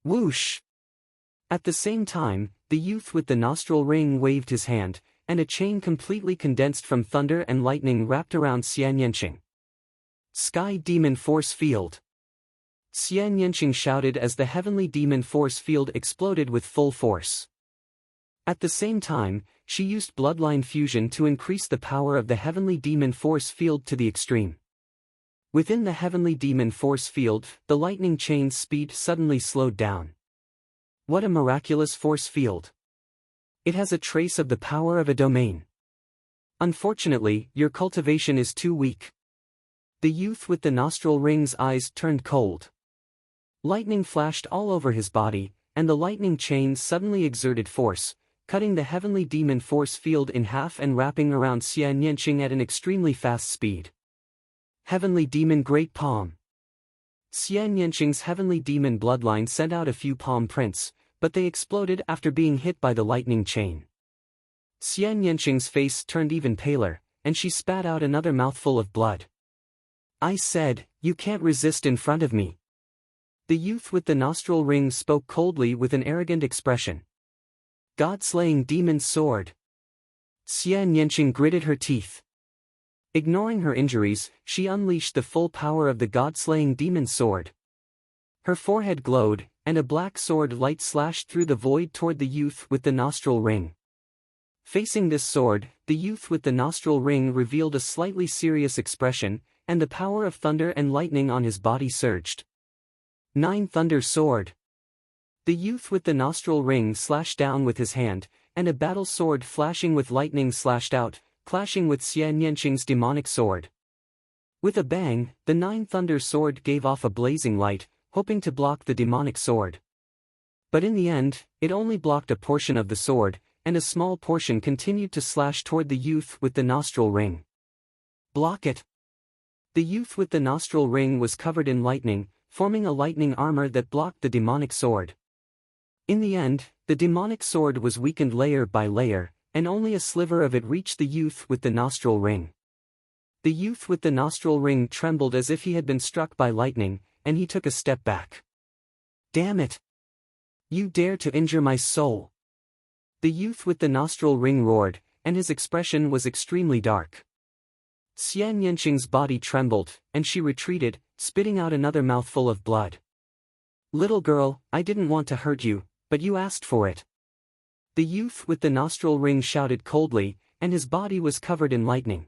Whoosh! At the same time, the youth with the nostril ring waved his hand, and a chain completely condensed from thunder and lightning wrapped around Xian Yanqing. Sky Demon Force Field. Xian Yanqing shouted as the heavenly demon force field exploded with full force. At the same time, she used bloodline fusion to increase the power of the heavenly demon force field to the extreme. Within the heavenly demon force field, the lightning chain's speed suddenly slowed down. What a miraculous force field! It has a trace of the power of a domain. Unfortunately, your cultivation is too weak. The youth with the nostril ring's eyes turned cold. Lightning flashed all over his body, and the lightning chain suddenly exerted force, cutting the heavenly demon force field in half and wrapping around Xian Yanqing at an extremely fast speed. Heavenly Demon Great Palm. Xian Yanqing's heavenly demon bloodline sent out a few palm prints, but they exploded after being hit by the lightning chain. Xian Yanqing's face turned even paler, and she spat out another mouthful of blood. I said, you can't resist in front of me. The youth with the nostril ring spoke coldly with an arrogant expression. God-slaying demon sword. Xian Yanqing gritted her teeth. Ignoring her injuries, she unleashed the full power of the god-slaying demon sword. Her forehead glowed, and a black sword light slashed through the void toward the youth with the nostril ring. Facing this sword, the youth with the nostril ring revealed a slightly serious expression, and the power of thunder and lightning on his body surged. 9 Thunder Sword. The youth with the nostril ring slashed down with his hand, and a battle sword flashing with lightning slashed out, clashing with Xian Yanqing's demonic sword. With a bang, the 9 Thunder Sword gave off a blazing light, hoping to block the demonic sword. But in the end, it only blocked a portion of the sword, and a small portion continued to slash toward the youth with the nostril ring. Block it! The youth with the nostril ring was covered in lightning, forming a lightning armor that blocked the demonic sword. In the end, the demonic sword was weakened layer by layer, and only a sliver of it reached the youth with the nostril ring. The youth with the nostril ring trembled as if he had been struck by lightning, and he took a step back. Damn it! You dare to injure my soul! The youth with the nostril ring roared, and his expression was extremely dark. Xian Yanqing's body trembled, and she retreated, spitting out another mouthful of blood. Little girl, I didn't want to hurt you, but you asked for it. The youth with the nostril ring shouted coldly, and his body was covered in lightning.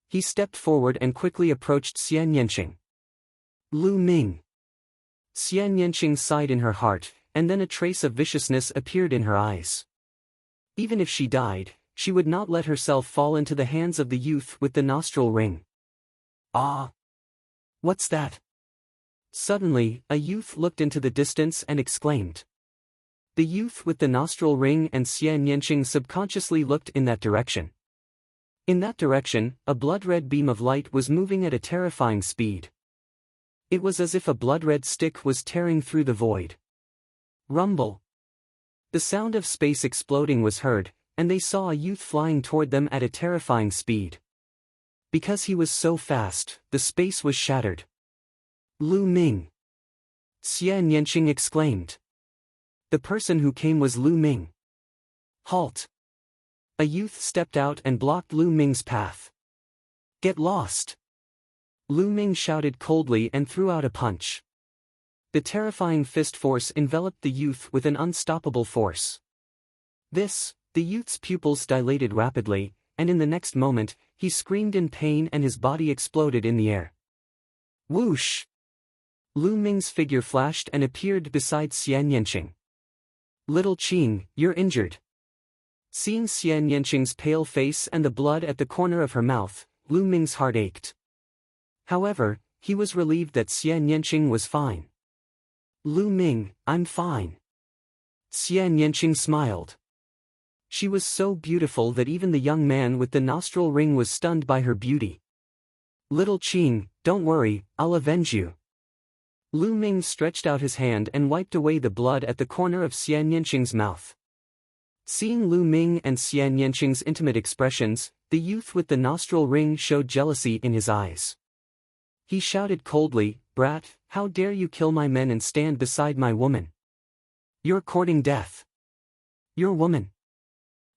He stepped forward and quickly approached Xian Yanqing. Lu Ming. Xian Yanqing sighed in her heart, and then a trace of viciousness appeared in her eyes. Even if she died, she would not let herself fall into the hands of the youth with the nostril ring. Ah! What's that? Suddenly, a youth looked into the distance and exclaimed. The youth with the nostril ring and Xian Yanqing subconsciously looked in that direction. In that direction, a blood-red beam of light was moving at a terrifying speed. It was as if a blood-red stick was tearing through the void. Rumble! The sound of space exploding was heard, and they saw a youth flying toward them at a terrifying speed. Because he was so fast, the space was shattered. Lu Ming! Xian Yanqing exclaimed. The person who came was Lu Ming. Halt! A youth stepped out and blocked Lu Ming's path. Get lost! Lu Ming shouted coldly and threw out a punch. The terrifying fist force enveloped the youth with an unstoppable force. The youth's pupils dilated rapidly, and in the next moment, he screamed in pain and his body exploded in the air. Whoosh! Lu Ming's figure flashed and appeared beside Xian Yanqing. Little Qing, you're injured. Seeing Xian Yanqing's pale face and the blood at the corner of her mouth, Lu Ming's heart ached. However, he was relieved that Xian Yanqing was fine. Lu Ming, I'm fine. Xian Yanqing smiled. She was so beautiful that even the young man with the nostril ring was stunned by her beauty. Little Qing, don't worry, I'll avenge you. Lu Ming stretched out his hand and wiped away the blood at the corner of Xian Yanqing's mouth. Seeing Lu Ming and Xian Yanqing's intimate expressions, the youth with the nostril ring showed jealousy in his eyes. He shouted coldly, Brat, how dare you kill my men and stand beside my woman? You're courting death. Your woman.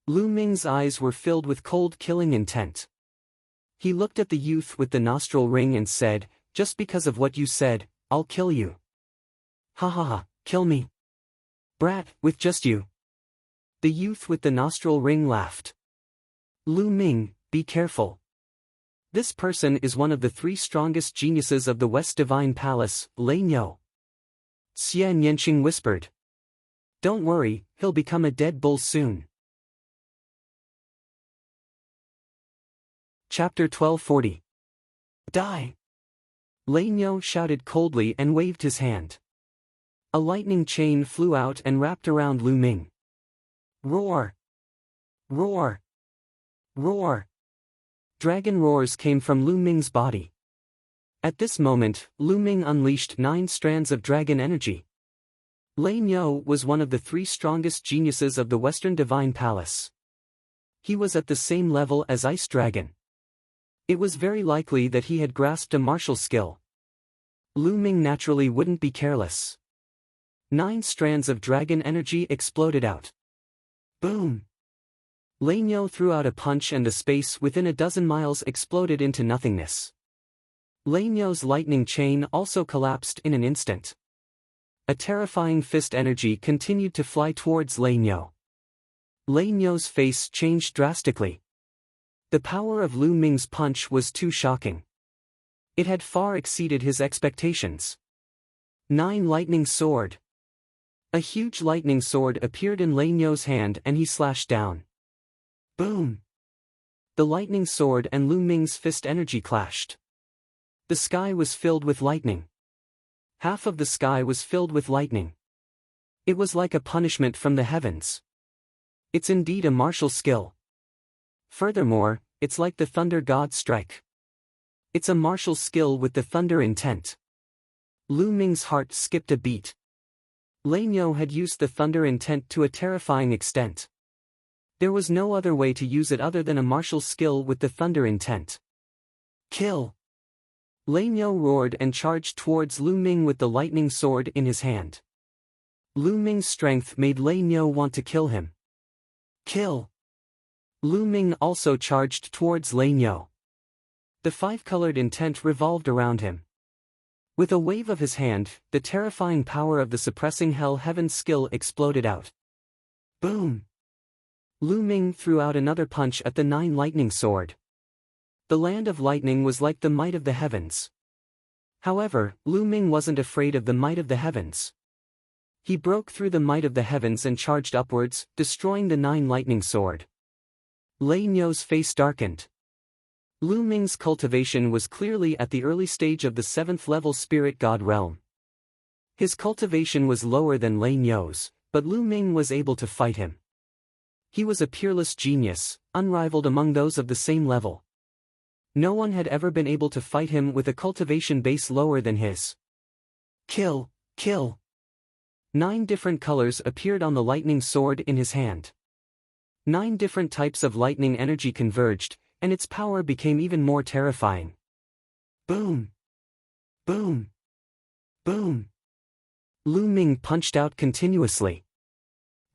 Lu Ming's eyes were filled with cold killing intent. He looked at the youth with the nostril ring and said, just because of what you said, I'll kill you. Ha ha ha, kill me. Brat, with just you. The youth with the nostril ring laughed. Lu Ming, be careful. This person is one of the 3 strongest geniuses of the West Divine Palace, Lanyo. Xian Yanqing whispered. Don't worry, he'll become a dead bull soon. Chapter 1240. Die! Lanyo shouted coldly and waved his hand. A lightning chain flew out and wrapped around Lu Ming. Roar! Roar! Roar! Dragon roars came from Lu Ming's body. At this moment, Lu Ming unleashed 9 strands of dragon energy. Lanyo was one of the 3 strongest geniuses of the Western Divine Palace. He was at the same level as Ice Dragon. It was very likely that he had grasped a martial skill. Lu Ming naturally wouldn't be careless. 9 strands of dragon energy exploded out. Boom! Lanyo threw out a punch and the space within a dozen miles exploded into nothingness. Lanyo's lightning chain also collapsed in an instant. A terrifying fist energy continued to fly towards Lanyo. Lanyo's face changed drastically. The power of Lu Ming's punch was too shocking. It had far exceeded his expectations. 9 lightning sword. A huge lightning sword appeared in Lanyo's hand and he slashed down. Boom! The lightning sword and Lu Ming's fist energy clashed. The sky was filled with lightning. Half of the sky was filled with lightning. It was like a punishment from the heavens. It's indeed a martial skill. Furthermore, it's like the thunder god's strike. It's a martial skill with the thunder intent. Lu Ming's heart skipped a beat. Lanyo had used the thunder intent to a terrifying extent. There was no other way to use it other than a martial skill with the thunder intent. Kill! Lanyo roared and charged towards Lu Ming with the lightning sword in his hand. Lu Ming's strength made Lanyo want to kill him. Kill! Lu Ming also charged towards Lanyo. The 5-colored intent revolved around him. With a wave of his hand, the terrifying power of the suppressing hell heaven skill exploded out. Boom! Lu Ming threw out another punch at the 9 lightning sword. The land of lightning was like the might of the heavens. However, Lu Ming wasn't afraid of the might of the heavens. He broke through the might of the heavens and charged upwards, destroying the 9 lightning sword. Lanyo's face darkened. Lu Ming's cultivation was clearly at the early stage of the 7th level spirit god realm. His cultivation was lower than Lanyo's, but Lu Ming was able to fight him. He was a peerless genius, unrivaled among those of the same level. No one had ever been able to fight him with a cultivation base lower than his. Kill, kill! 9 different colors appeared on the lightning sword in his hand. 9 different types of lightning energy converged, and its power became even more terrifying. Boom! Boom! Boom! Lu Ming punched out continuously.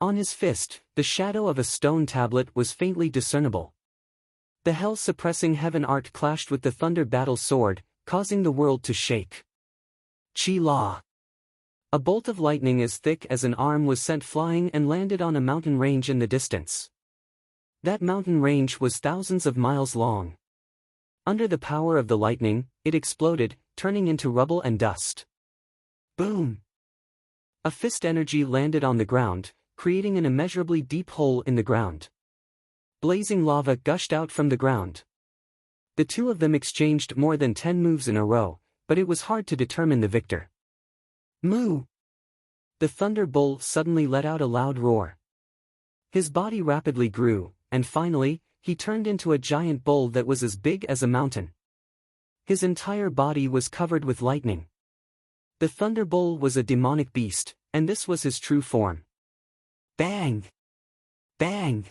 On his fist, the shadow of a stone tablet was faintly discernible. The hell-suppressing heaven art clashed with the thunder battle sword, causing the world to shake. Chi La! A bolt of lightning as thick as an arm was sent flying and landed on a mountain range in the distance. That mountain range was thousands of miles long. Under the power of the lightning, it exploded, turning into rubble and dust. Boom! A fist energy landed on the ground, creating an immeasurably deep hole in the ground. Blazing lava gushed out from the ground. The two of them exchanged more than 10 moves in a row, but it was hard to determine the victor. Moo! The Thunder Bull suddenly let out a loud roar. His body rapidly grew, and finally, he turned into a giant bull that was as big as a mountain. His entire body was covered with lightning. The Thunder Bull was a demonic beast, and this was his true form. Bang! Bang!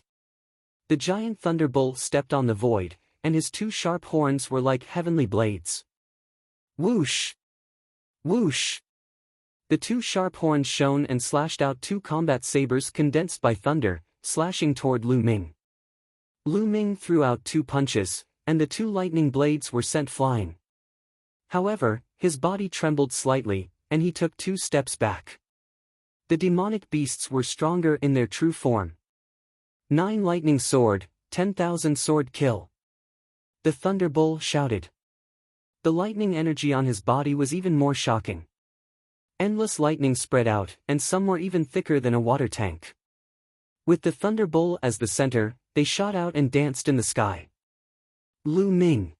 The giant Thunderbolt stepped on the void, and his two sharp horns were like heavenly blades. Whoosh! Whoosh! The two sharp horns shone and slashed out two combat sabers condensed by thunder, slashing toward Lu Ming. Lu Ming threw out two punches, and the two lightning blades were sent flying. However, his body trembled slightly, and he took 2 steps back. The demonic beasts were stronger in their true form. 9 lightning sword, 10,000 sword kill. The Thunderbull shouted. The lightning energy on his body was even more shocking. Endless lightning spread out, and some were even thicker than a water tank. With the Thunderbull as the center, they shot out and danced in the sky. Lu Ming.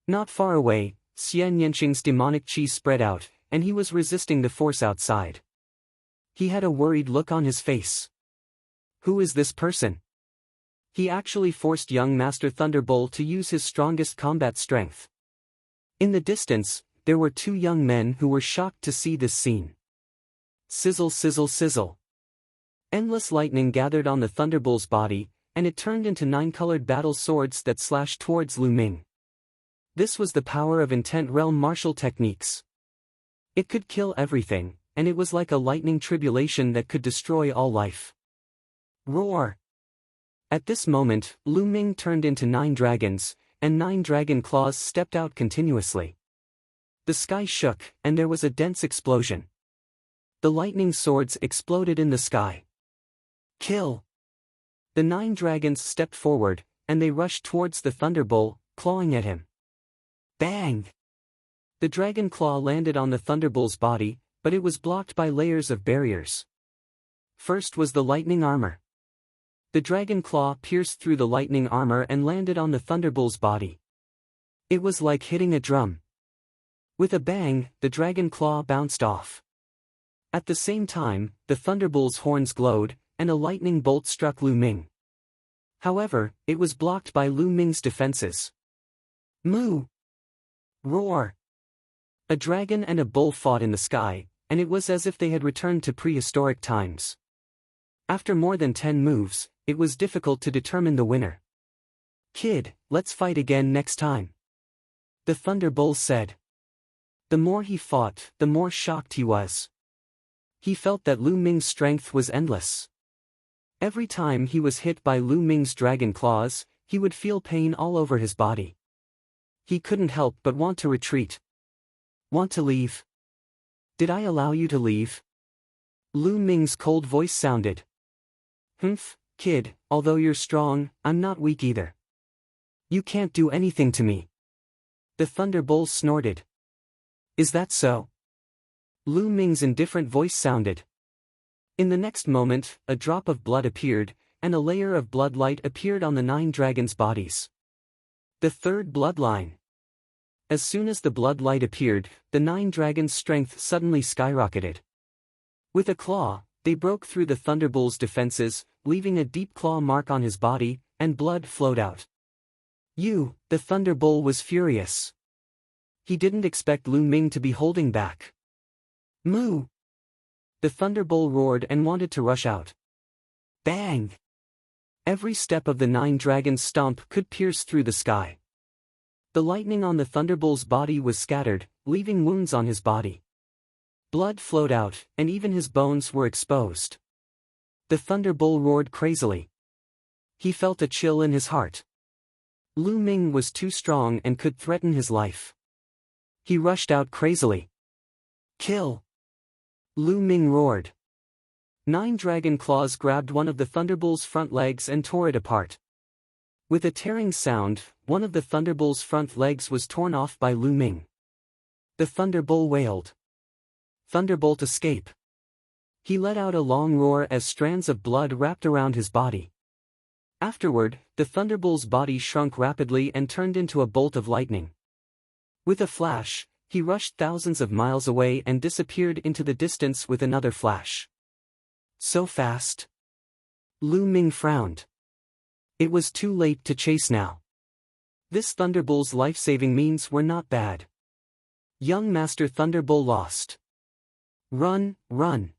Not far away, Xian Yanqing's demonic chi spread out, and he was resisting the force outside. He had a worried look on his face. Who is this person? He actually forced young Master Thunderbolt to use his strongest combat strength. In the distance, there were 2 young men who were shocked to see this scene. Sizzle, sizzle, sizzle. Endless lightning gathered on the Thunderbull's body, and it turned into 9-colored battle swords that slashed towards Lu Ming. This was the power of Intent Realm martial techniques. It could kill everything, and it was like a lightning tribulation that could destroy all life. Roar! At this moment, Lu Ming turned into 9 dragons, and 9 dragon claws stepped out continuously. The sky shook, and there was a dense explosion. The lightning swords exploded in the sky. Kill! The 9 dragons stepped forward, and they rushed towards the Thunderbull, clawing at him. Bang! The dragon claw landed on the Thunderbull's body, but it was blocked by layers of barriers. First was the lightning armor. The dragon claw pierced through the lightning armor and landed on the Thunderbull's body. It was like hitting a drum. With a bang, the dragon claw bounced off. At the same time, the Thunderbull's horns glowed, and a lightning bolt struck Lu Ming. However, it was blocked by Lu Ming's defenses. Moo! Roar! A dragon and a bull fought in the sky, and it was as if they had returned to prehistoric times. After more than 10 moves, it was difficult to determine the winner. Kid, let's fight again next time. The Thunderbull said. The more he fought, the more shocked he was. He felt that Lu Ming's strength was endless. Every time he was hit by Lu Ming's dragon claws, he would feel pain all over his body. He couldn't help but want to retreat. Want to leave? Did I allow you to leave? Lu Ming's cold voice sounded. Humph, kid, although you're strong, I'm not weak either. You can't do anything to me. The Thunderbull snorted. Is that so? Lu Ming's indifferent voice sounded. In the next moment, a drop of blood appeared, and a layer of blood light appeared on the 9 dragons' bodies. The 3rd bloodline. As soon as the blood light appeared, the 9 dragons' strength suddenly skyrocketed. With a claw, they broke through the Thunderbull's defenses, leaving a deep claw mark on his body, and blood flowed out. The Thunderbull was furious. He didn't expect Lu Ming to be holding back. Moo! The Thunderbull roared and wanted to rush out. Bang! Every step of the 9 dragons' stomp could pierce through the sky. The lightning on the Thunderbolt's body was scattered, leaving wounds on his body. Blood flowed out, and even his bones were exposed. The Thunderbolt roared crazily. He felt a chill in his heart. Lu Ming was too strong and could threaten his life. He rushed out crazily. Kill! Lu Ming roared. 9 dragon claws grabbed one of the Thunderbolt's front legs and tore it apart. With a tearing sound, one of the Thunderbolt's front legs was torn off by Lu Ming. The Thunderbolt wailed. Thunderbolt escape! He let out a long roar as strands of blood wrapped around his body. Afterward, the Thunderbolt's body shrunk rapidly and turned into a bolt of lightning. With a flash, he rushed thousands of miles away and disappeared into the distance with another flash. So fast? Lu Ming frowned. It was too late to chase now. This Thunderbolt's life-saving means were not bad. Young Master Thunderbolt lost. Run, run!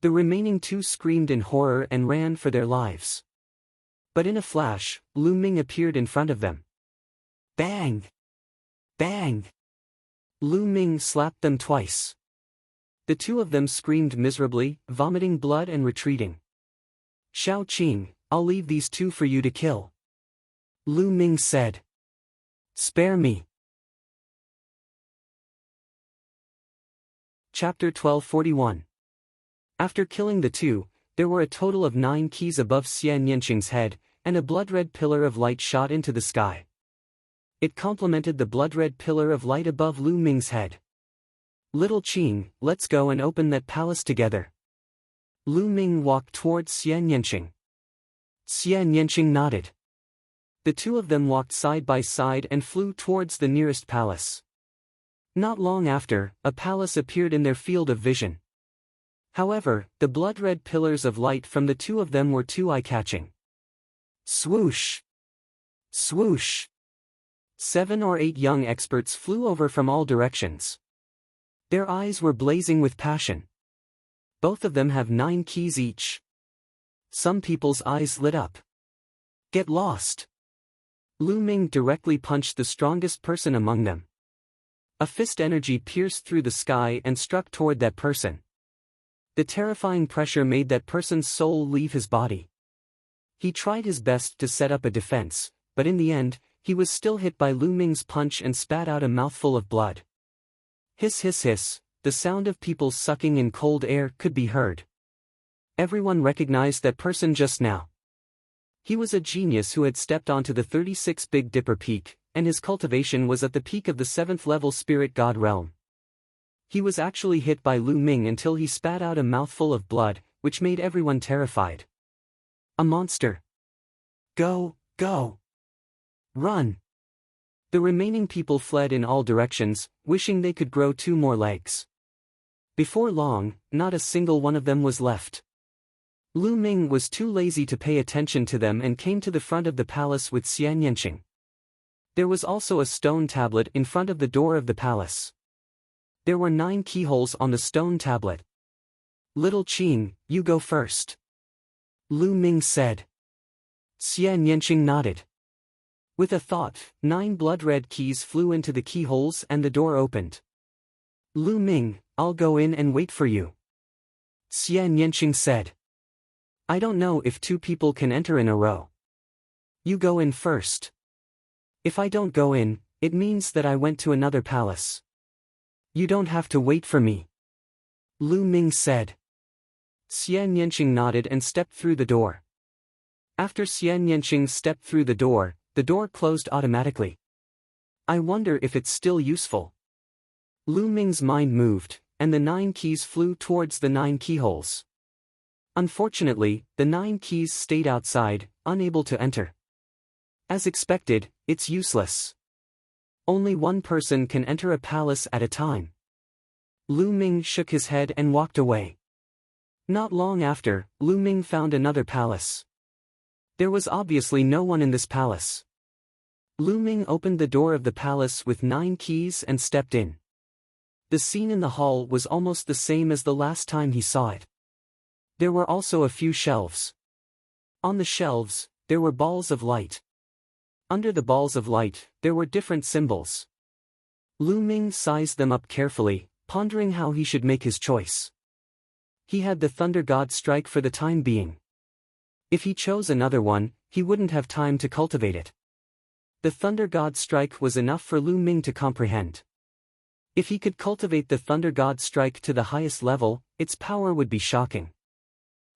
The remaining 2 screamed in horror and ran for their lives. But in a flash, Lu Ming appeared in front of them. Bang! Bang! Lu Ming slapped them twice. The 2 of them screamed miserably, vomiting blood and retreating. Shao Qing, I'll leave these 2 for you to kill. Lu Ming said. Spare me. Chapter 1241. After killing the 2, there were a total of 9 keys above Xian Yanqing's head, and a blood-red pillar of light shot into the sky. It complemented the blood-red pillar of light above Lu Ming's head. Little Qing, let's go and open that palace together. Lu Ming walked towards Xian Yanqing. Xian Yanqing nodded. The 2 of them walked side by side and flew towards the nearest palace. Not long after, a palace appeared in their field of vision. However, the blood-red pillars of light from the 2 of them were too eye-catching. Swoosh! Swoosh! 7 or 8 young experts flew over from all directions. Their eyes were blazing with passion. Both of them have 9 keys each. Some people's eyes lit up. Get lost! Lu Ming directly punched the strongest person among them. A fist energy pierced through the sky and struck toward that person. The terrifying pressure made that person's soul leave his body. He tried his best to set up a defense, but in the end, he was still hit by Lu Ming's punch and spat out a mouthful of blood. Hiss hiss hiss, the sound of people sucking in cold air could be heard. Everyone recognized that person just now. He was a genius who had stepped onto the 36 Big Dipper Peak, and his cultivation was at the peak of the 7th level Spirit God realm. He was actually hit by Lu Ming until he spat out a mouthful of blood, which made everyone terrified. A monster! Go, go! Run! The remaining people fled in all directions, wishing they could grow 2 more legs. Before long, not a single one of them was left. Lu Ming was too lazy to pay attention to them and came to the front of the palace with Xian Yanqing. There was also a stone tablet in front of the door of the palace. There were 9 keyholes on the stone tablet. Little Qing, you go first. Lu Ming said. Xian Yanqing nodded. With a thought, 9 blood-red keys flew into the keyholes and the door opened. Lu Ming, I'll go in and wait for you. Xian Yanqing said. I don't know if 2 people can enter in a row. You go in first. If I don't go in, it means that I went to another palace. You don't have to wait for me. Lu Ming said. Xian Yanqing nodded and stepped through the door. After Xian Yanqing stepped through the door closed automatically. I wonder if it's still useful. Lu Ming's mind moved, and the 9 keys flew towards the 9 keyholes. Unfortunately, the 9 keys stayed outside, unable to enter. As expected, it's useless. Only one person can enter a palace at a time. Lu Ming shook his head and walked away. Not long after, Lu Ming found another palace. There was obviously no one in this palace. Lu Ming opened the door of the palace with 9 keys and stepped in. The scene in the hall was almost the same as the last time he saw it. There were also a few shelves. On the shelves, there were balls of light. Under the balls of light, there were different symbols. Lu Ming sized them up carefully, pondering how he should make his choice. He had the Thunder God strike for the time being. If he chose another one, he wouldn't have time to cultivate it. The Thunder God strike was enough for Lu Ming to comprehend. If he could cultivate the Thunder God strike to the highest level, its power would be shocking.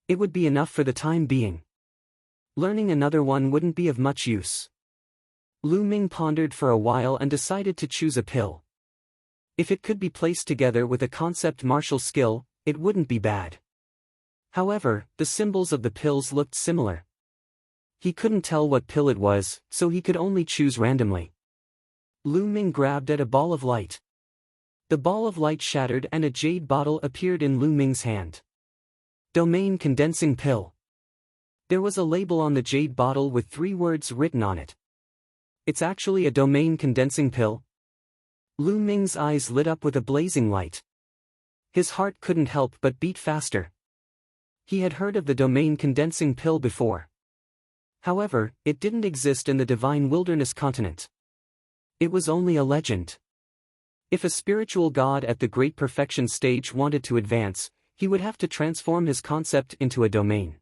It would be enough for the time being. Learning another one wouldn't be of much use. Lu Ming pondered for a while and decided to choose a pill. If it could be placed together with a concept martial skill, it wouldn't be bad. However, the symbols of the pills looked similar. He couldn't tell what pill it was, so he could only choose randomly. Lu Ming grabbed at a ball of light. The ball of light shattered and a jade bottle appeared in Lu Ming's hand. Domain condensing pill. There was a label on the jade bottle with 3 words written on it. It's actually a domain condensing pill. Lu Ming's eyes lit up with a blazing light. His heart couldn't help but beat faster. He had heard of the domain condensing pill before. However, it didn't exist in the Divine Wilderness continent. It was only a legend. If a spiritual god at the Great Perfection stage wanted to advance, he would have to transform his concept into a domain.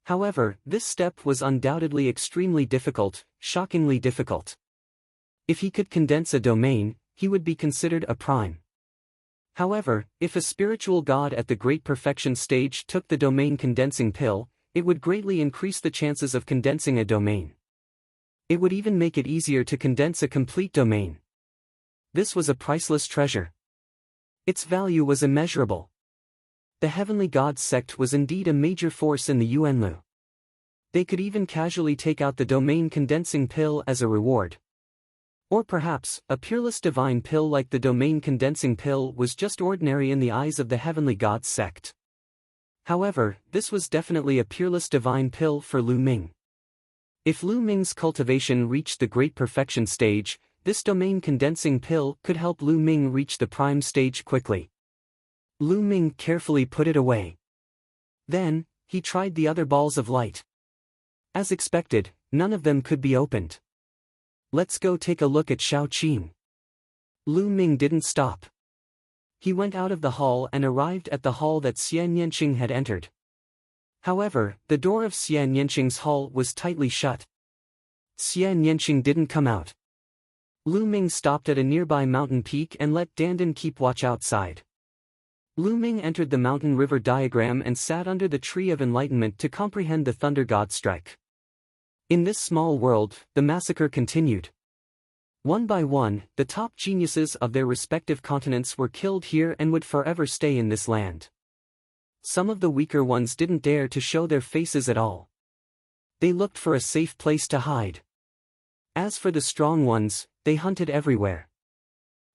However, this step was undoubtedly extremely difficult, shockingly difficult. If he could condense a domain, he would be considered a prime. However, if a spiritual god at the Great Perfection stage took the domain condensing pill, it would greatly increase the chances of condensing a domain. It would even make it easier to condense a complete domain. This was a priceless treasure. Its value was immeasurable. The Heavenly Gods sect was indeed a major force in the Yuanlu. They could even casually take out the domain condensing pill as a reward. Or perhaps, a peerless divine pill like the domain condensing pill was just ordinary in the eyes of the Heavenly Gods sect. However, this was definitely a peerless divine pill for Lu Ming. If Lu Ming's cultivation reached the Great Perfection stage, this domain condensing pill could help Lu Ming reach the prime stage quickly. Lu Ming carefully put it away. Then, he tried the other balls of light. As expected, none of them could be opened. Let's go take a look at Shao Qing. Lu Ming didn't stop. He went out of the hall and arrived at the hall that Xian Yanqing had entered. However, the door of Xian Yanqing's hall was tightly shut. Xian Yanqing didn't come out. Lu Ming stopped at a nearby mountain peak and let Dandan keep watch outside. Lu Ming entered the mountain river diagram and sat under the tree of enlightenment to comprehend the Thunder God strike. In this small world, the massacre continued. One by one, the top geniuses of their respective continents were killed here and would forever stay in this land. Some of the weaker ones didn't dare to show their faces at all. They looked for a safe place to hide. As for the strong ones, they hunted everywhere.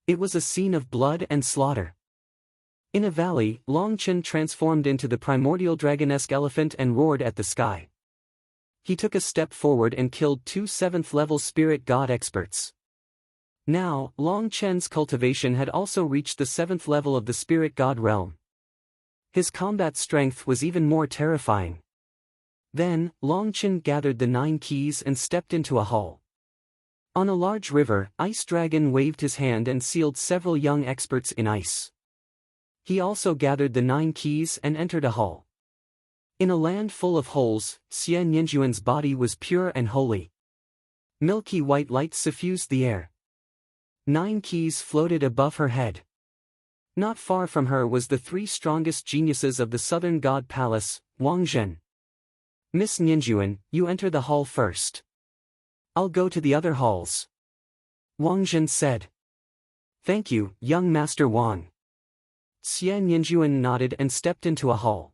It was a scene of blood and slaughter. In a valley, Long Chen transformed into the primordial dragonesque elephant and roared at the sky. He took a step forward and killed 2 7th-level spirit god experts. Now, Long Chen's cultivation had also reached the 7th level of the spirit god realm. His combat strength was even more terrifying. Then, Long Chen gathered the 9 keys and stepped into a hall. On a large river, Ice Dragon waved his hand and sealed several young experts in ice. He also gathered the 9 keys and entered a hall. In a land full of holes, Xian Yanjuan's body was pure and holy. Milky white light suffused the air. 9 keys floated above her head. Not far from her was the 3 strongest geniuses of the Southern God Palace, Wang Zhen. Miss Yanjuan, you enter the hall first. I'll go to the other halls. Wang Zhen said. Thank you, young Master Wang. Xian Yanjuan nodded and stepped into a hall.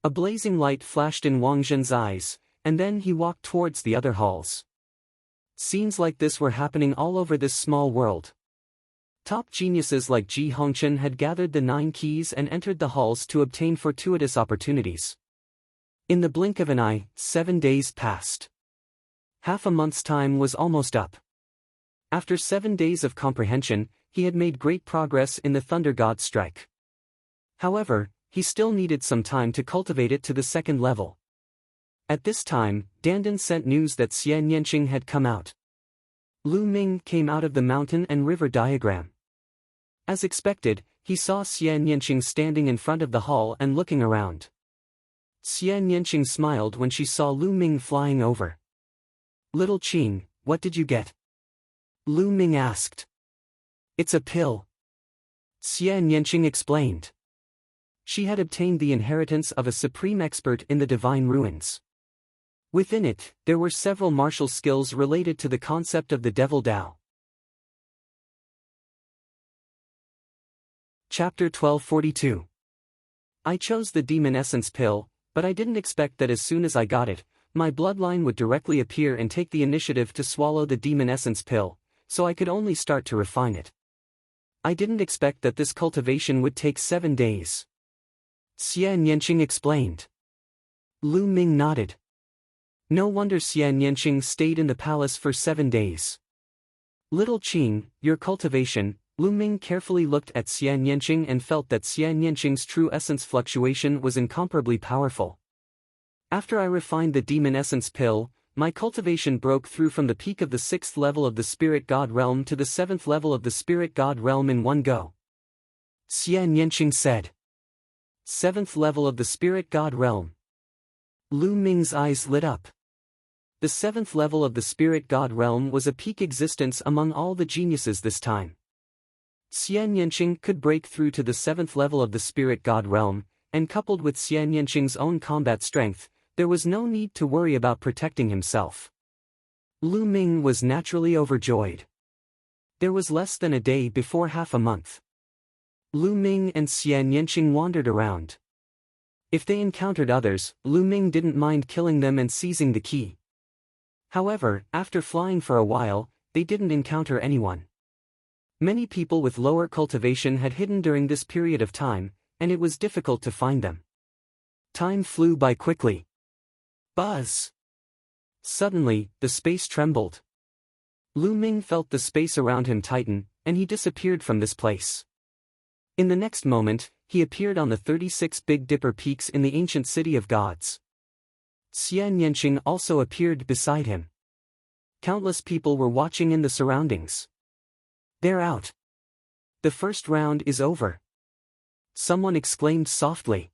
A blazing light flashed in Wang Zhen's eyes, and then he walked towards the other halls. Scenes like this were happening all over this small world. Top geniuses like Ji Hongchen had gathered the 9 keys and entered the halls to obtain fortuitous opportunities. In the blink of an eye, 7 days passed. Half a month's time was almost up. After 7 days of comprehension, he had made great progress in the Thunder God strike. However, he still needed some time to cultivate it to the 2nd level. At this time, Dandan sent news that Xian Yanqing had come out. Lu Ming came out of the mountain and river diagram. As expected, he saw Xian Yanqing standing in front of the hall and looking around. Xian Yanqing smiled when she saw Lu Ming flying over. "Little Qing, what did you get?" Lu Ming asked. "It's a pill," Xian Yanqing explained. She had obtained the inheritance of a supreme expert in the divine ruins. Within it, there were several martial skills related to the concept of the Devil Tao. Chapter 1242. I chose the Demon Essence pill, but I didn't expect that as soon as I got it, my bloodline would directly appear and take the initiative to swallow the Demon Essence pill, so I could only start to refine it. I didn't expect that this cultivation would take 7 days. Xian Yanqing explained. Lu Ming nodded. No wonder Xian Yanqing stayed in the palace for 7 days. "Little Qing, your cultivation," Lu Ming carefully looked at Xian Yanqing and felt that Xian Yanqing's true essence fluctuation was incomparably powerful. After I refined the Demon Essence pill, my cultivation broke through from the peak of the 6th level of the Spirit God realm to the 7th level of the Spirit God realm in one go. Xian Yanqing said. 7th level of the Spirit God realm. Lu Ming's eyes lit up. The 7th level of the Spirit God realm was a peak existence among all the geniuses this time. Xian Yanqing could break through to the 7th level of the Spirit God realm, and coupled with Xian Yanqing's own combat strength, there was no need to worry about protecting himself. Lu Ming was naturally overjoyed. There was less than a day before half a month. Lu Ming and Xian Yanqing wandered around. If they encountered others, Lu Ming didn't mind killing them and seizing the key. However, after flying for a while, they didn't encounter anyone. Many people with lower cultivation had hidden during this period of time, and it was difficult to find them. Time flew by quickly. Buzz! Suddenly, the space trembled. Lu Ming felt the space around him tighten, and he disappeared from this place. In the next moment, he appeared on the 36 Big Dipper peaks in the ancient city of gods. Xian Yanqing also appeared beside him. Countless people were watching in the surroundings. "They're out. The first round is over," someone exclaimed softly.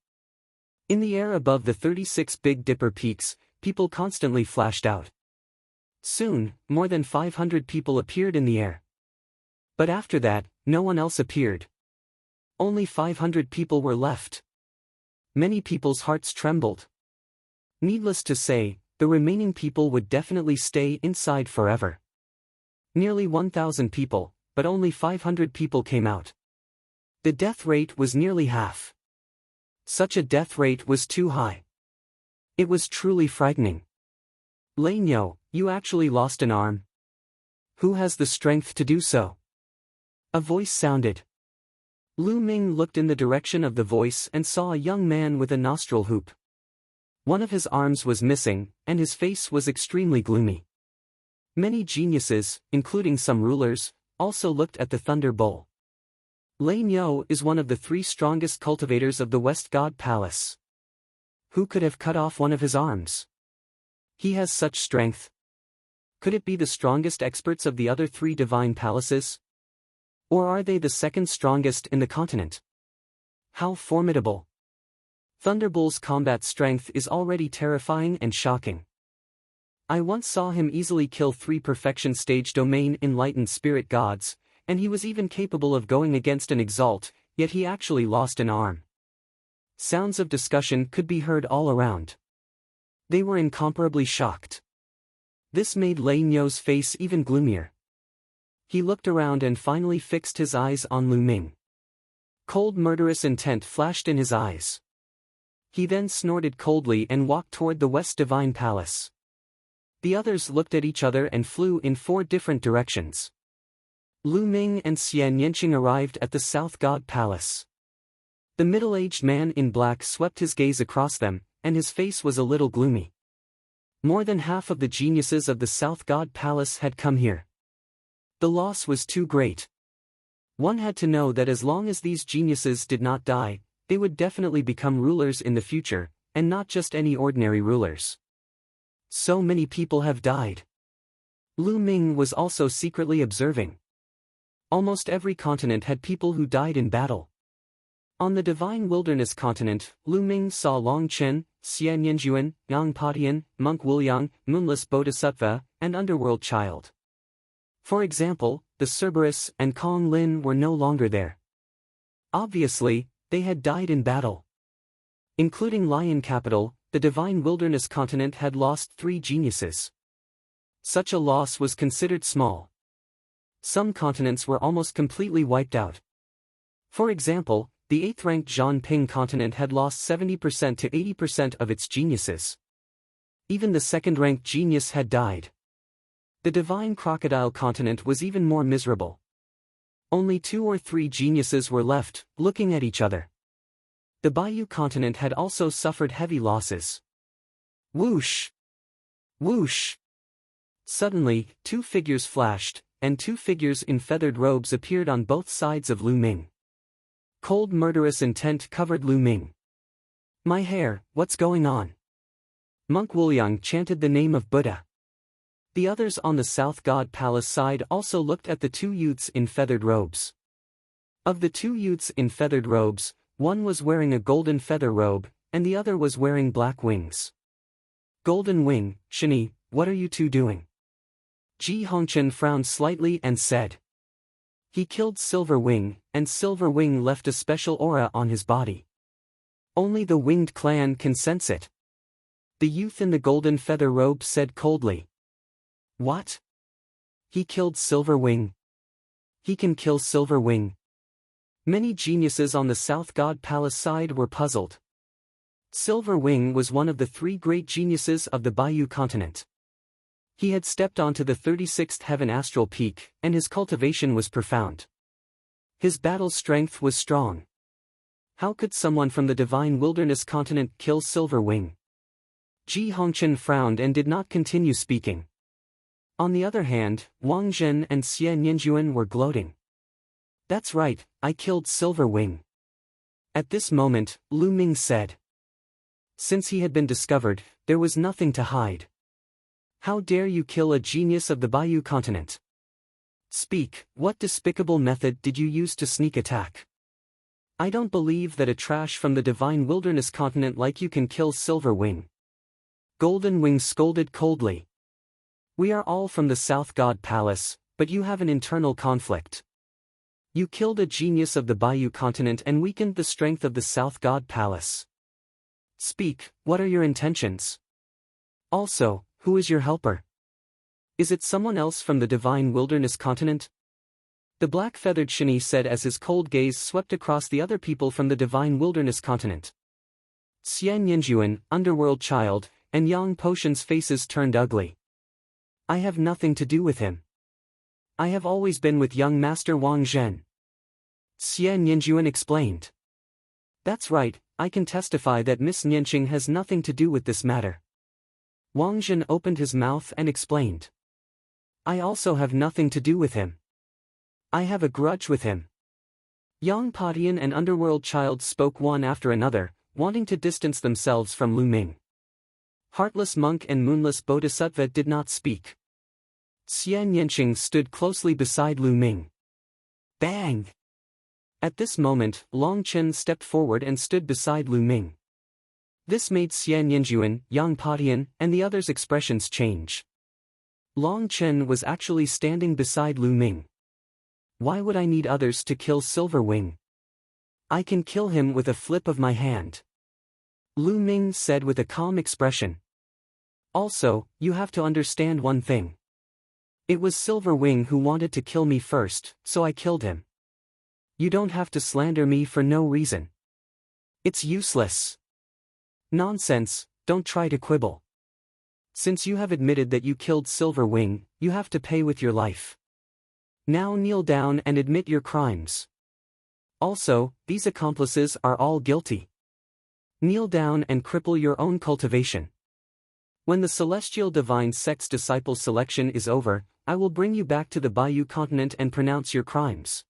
In the air above the 36 Big Dipper peaks, people constantly flashed out. Soon, more than 500 people appeared in the air. But after that, no one else appeared. Only 500 people were left. Many people's hearts trembled. Needless to say, the remaining people would definitely stay inside forever. Nearly 1,000 people, but only 500 people came out. The death rate was nearly half. Such a death rate was too high. It was truly frightening. "Lei Niu, you actually lost an arm. Who has the strength to do so?" A voice sounded. Lu Ming looked in the direction of the voice and saw a young man with a nostril hoop. One of his arms was missing, and his face was extremely gloomy. Many geniuses, including some rulers, also looked at the Thunder Bowl. Lei Niu is one of the 3 strongest cultivators of the West God Palace. Who could have cut off one of his arms? He has such strength. Could it be the strongest experts of the other 3 divine palaces? Or are they the second strongest in the continent? How formidable! Thunderbolt's combat strength is already terrifying and shocking. I once saw him easily kill 3 perfection stage domain enlightened spirit gods, and he was even capable of going against an exalt, yet he actually lost an arm. Sounds of discussion could be heard all around. They were incomparably shocked. This made Lei Niu's face even gloomier. He looked around and finally fixed his eyes on Lu Ming. Cold murderous intent flashed in his eyes. He then snorted coldly and walked toward the West Divine Palace. The others looked at each other and flew in 4 different directions. Lu Ming and Xian Yanqing arrived at the South God Palace. The middle-aged man in black swept his gaze across them, and his face was a little gloomy. More than half of the geniuses of the South God Palace had come here. The loss was too great. One had to know that as long as these geniuses did not die, they would definitely become rulers in the future, and not just any ordinary rulers. So many people have died. Lu Ming was also secretly observing. Almost every continent had people who died in battle. On the Divine Wilderness continent, Lu Ming saw Long Chen, Xie Nianjuan, Yang Patian, Monk Wuliang, Moonless Bodhisattva, and Underworld Child. For example, the Cerberus and Kong Lin were no longer there. Obviously, they had died in battle. Including Lion Capital, the Divine Wilderness continent had lost 3 geniuses. Such a loss was considered small. Some continents were almost completely wiped out. For example, the 8th-ranked Zhanping continent had lost 70% to 80% of its geniuses. Even the 2nd-ranked genius had died. The Divine Crocodile continent was even more miserable. Only 2 or 3 geniuses were left, looking at each other. The Bayou continent had also suffered heavy losses. Whoosh! Whoosh! Suddenly, 2 figures flashed, and 2 figures in feathered robes appeared on both sides of Lu Ming. Cold murderous intent covered Lu Ming. My hair, what's going on? Monk Wuliang chanted the name of Buddha. The others on the South God Palace side also looked at the 2 youths in feathered robes. Of the 2 youths in feathered robes, one was wearing a golden feather robe, and the other was wearing black wings. Golden Wing, Shani, what are you 2 doing? Ji Hongchen frowned slightly and said. He killed Silver Wing, and Silver Wing left a special aura on his body. Only the Winged clan can sense it. The youth in the golden feather robe said coldly. What? He killed Silver Wing. He can kill Silver Wing. Many geniuses on the South God Palace side were puzzled. Silver Wing was one of the 3 great geniuses of the Bayou continent. He had stepped onto the 36th heaven astral peak, and his cultivation was profound. His battle strength was strong. How could someone from the Divine Wilderness continent kill Silver Wing? Ji Hongchen frowned and did not continue speaking. On the other hand, Wang Zhen and Xie Nianjuan were gloating. That's right, I killed Silver Wing. At this moment, Lu Ming said. Since he had been discovered, there was nothing to hide. How dare you kill a genius of the Bayou continent? Speak, what despicable method did you use to sneak attack? I don't believe that a trash from the Divine Wilderness continent like you can kill Silver Wing. Golden Wing scolded coldly. We are all from the South God Palace, but you have an internal conflict. You killed a genius of the Bayou continent and weakened the strength of the South God Palace. Speak, what are your intentions? Also, who is your helper? Is it someone else from the Divine Wilderness continent? The black-feathered Shani said as his cold gaze swept across the other people from the Divine Wilderness continent. Xian Yinjuan, Underworld Child, and Yang Potion's faces turned ugly. I have nothing to do with him. I have always been with young Master Wang Zhen. Xian Yinjuan explained. That's right, I can testify that Miss Nianqing has nothing to do with this matter. Wang Zhen opened his mouth and explained. I also have nothing to do with him. I have a grudge with him. Yang Patian and Underworld Child spoke one after another, wanting to distance themselves from Lu Ming. Heartless Monk and Moonless Bodhisattva did not speak. Xian Yanqing stood closely beside Lu Ming. Bang! At this moment, Long Chen stepped forward and stood beside Lu Ming. This made Xian Yinjuan, Yang Patian, and the others' expressions change. Long Chen was actually standing beside Lu Ming. Why would I need others to kill Silver Wing? I can kill him with a flip of my hand. Lu Ming said with a calm expression. Also, you have to understand one thing. It was Silver Wing who wanted to kill me first, so I killed him. You don't have to slander me for no reason. It's useless. Nonsense, don't try to quibble. Since you have admitted that you killed Silver Wing, you have to pay with your life. Now kneel down and admit your crimes. Also, these accomplices are all guilty. Kneel down and cripple your own cultivation. When the Celestial Divine Sect's disciple selection is over, I will bring you back to the Bayou continent and pronounce your crimes.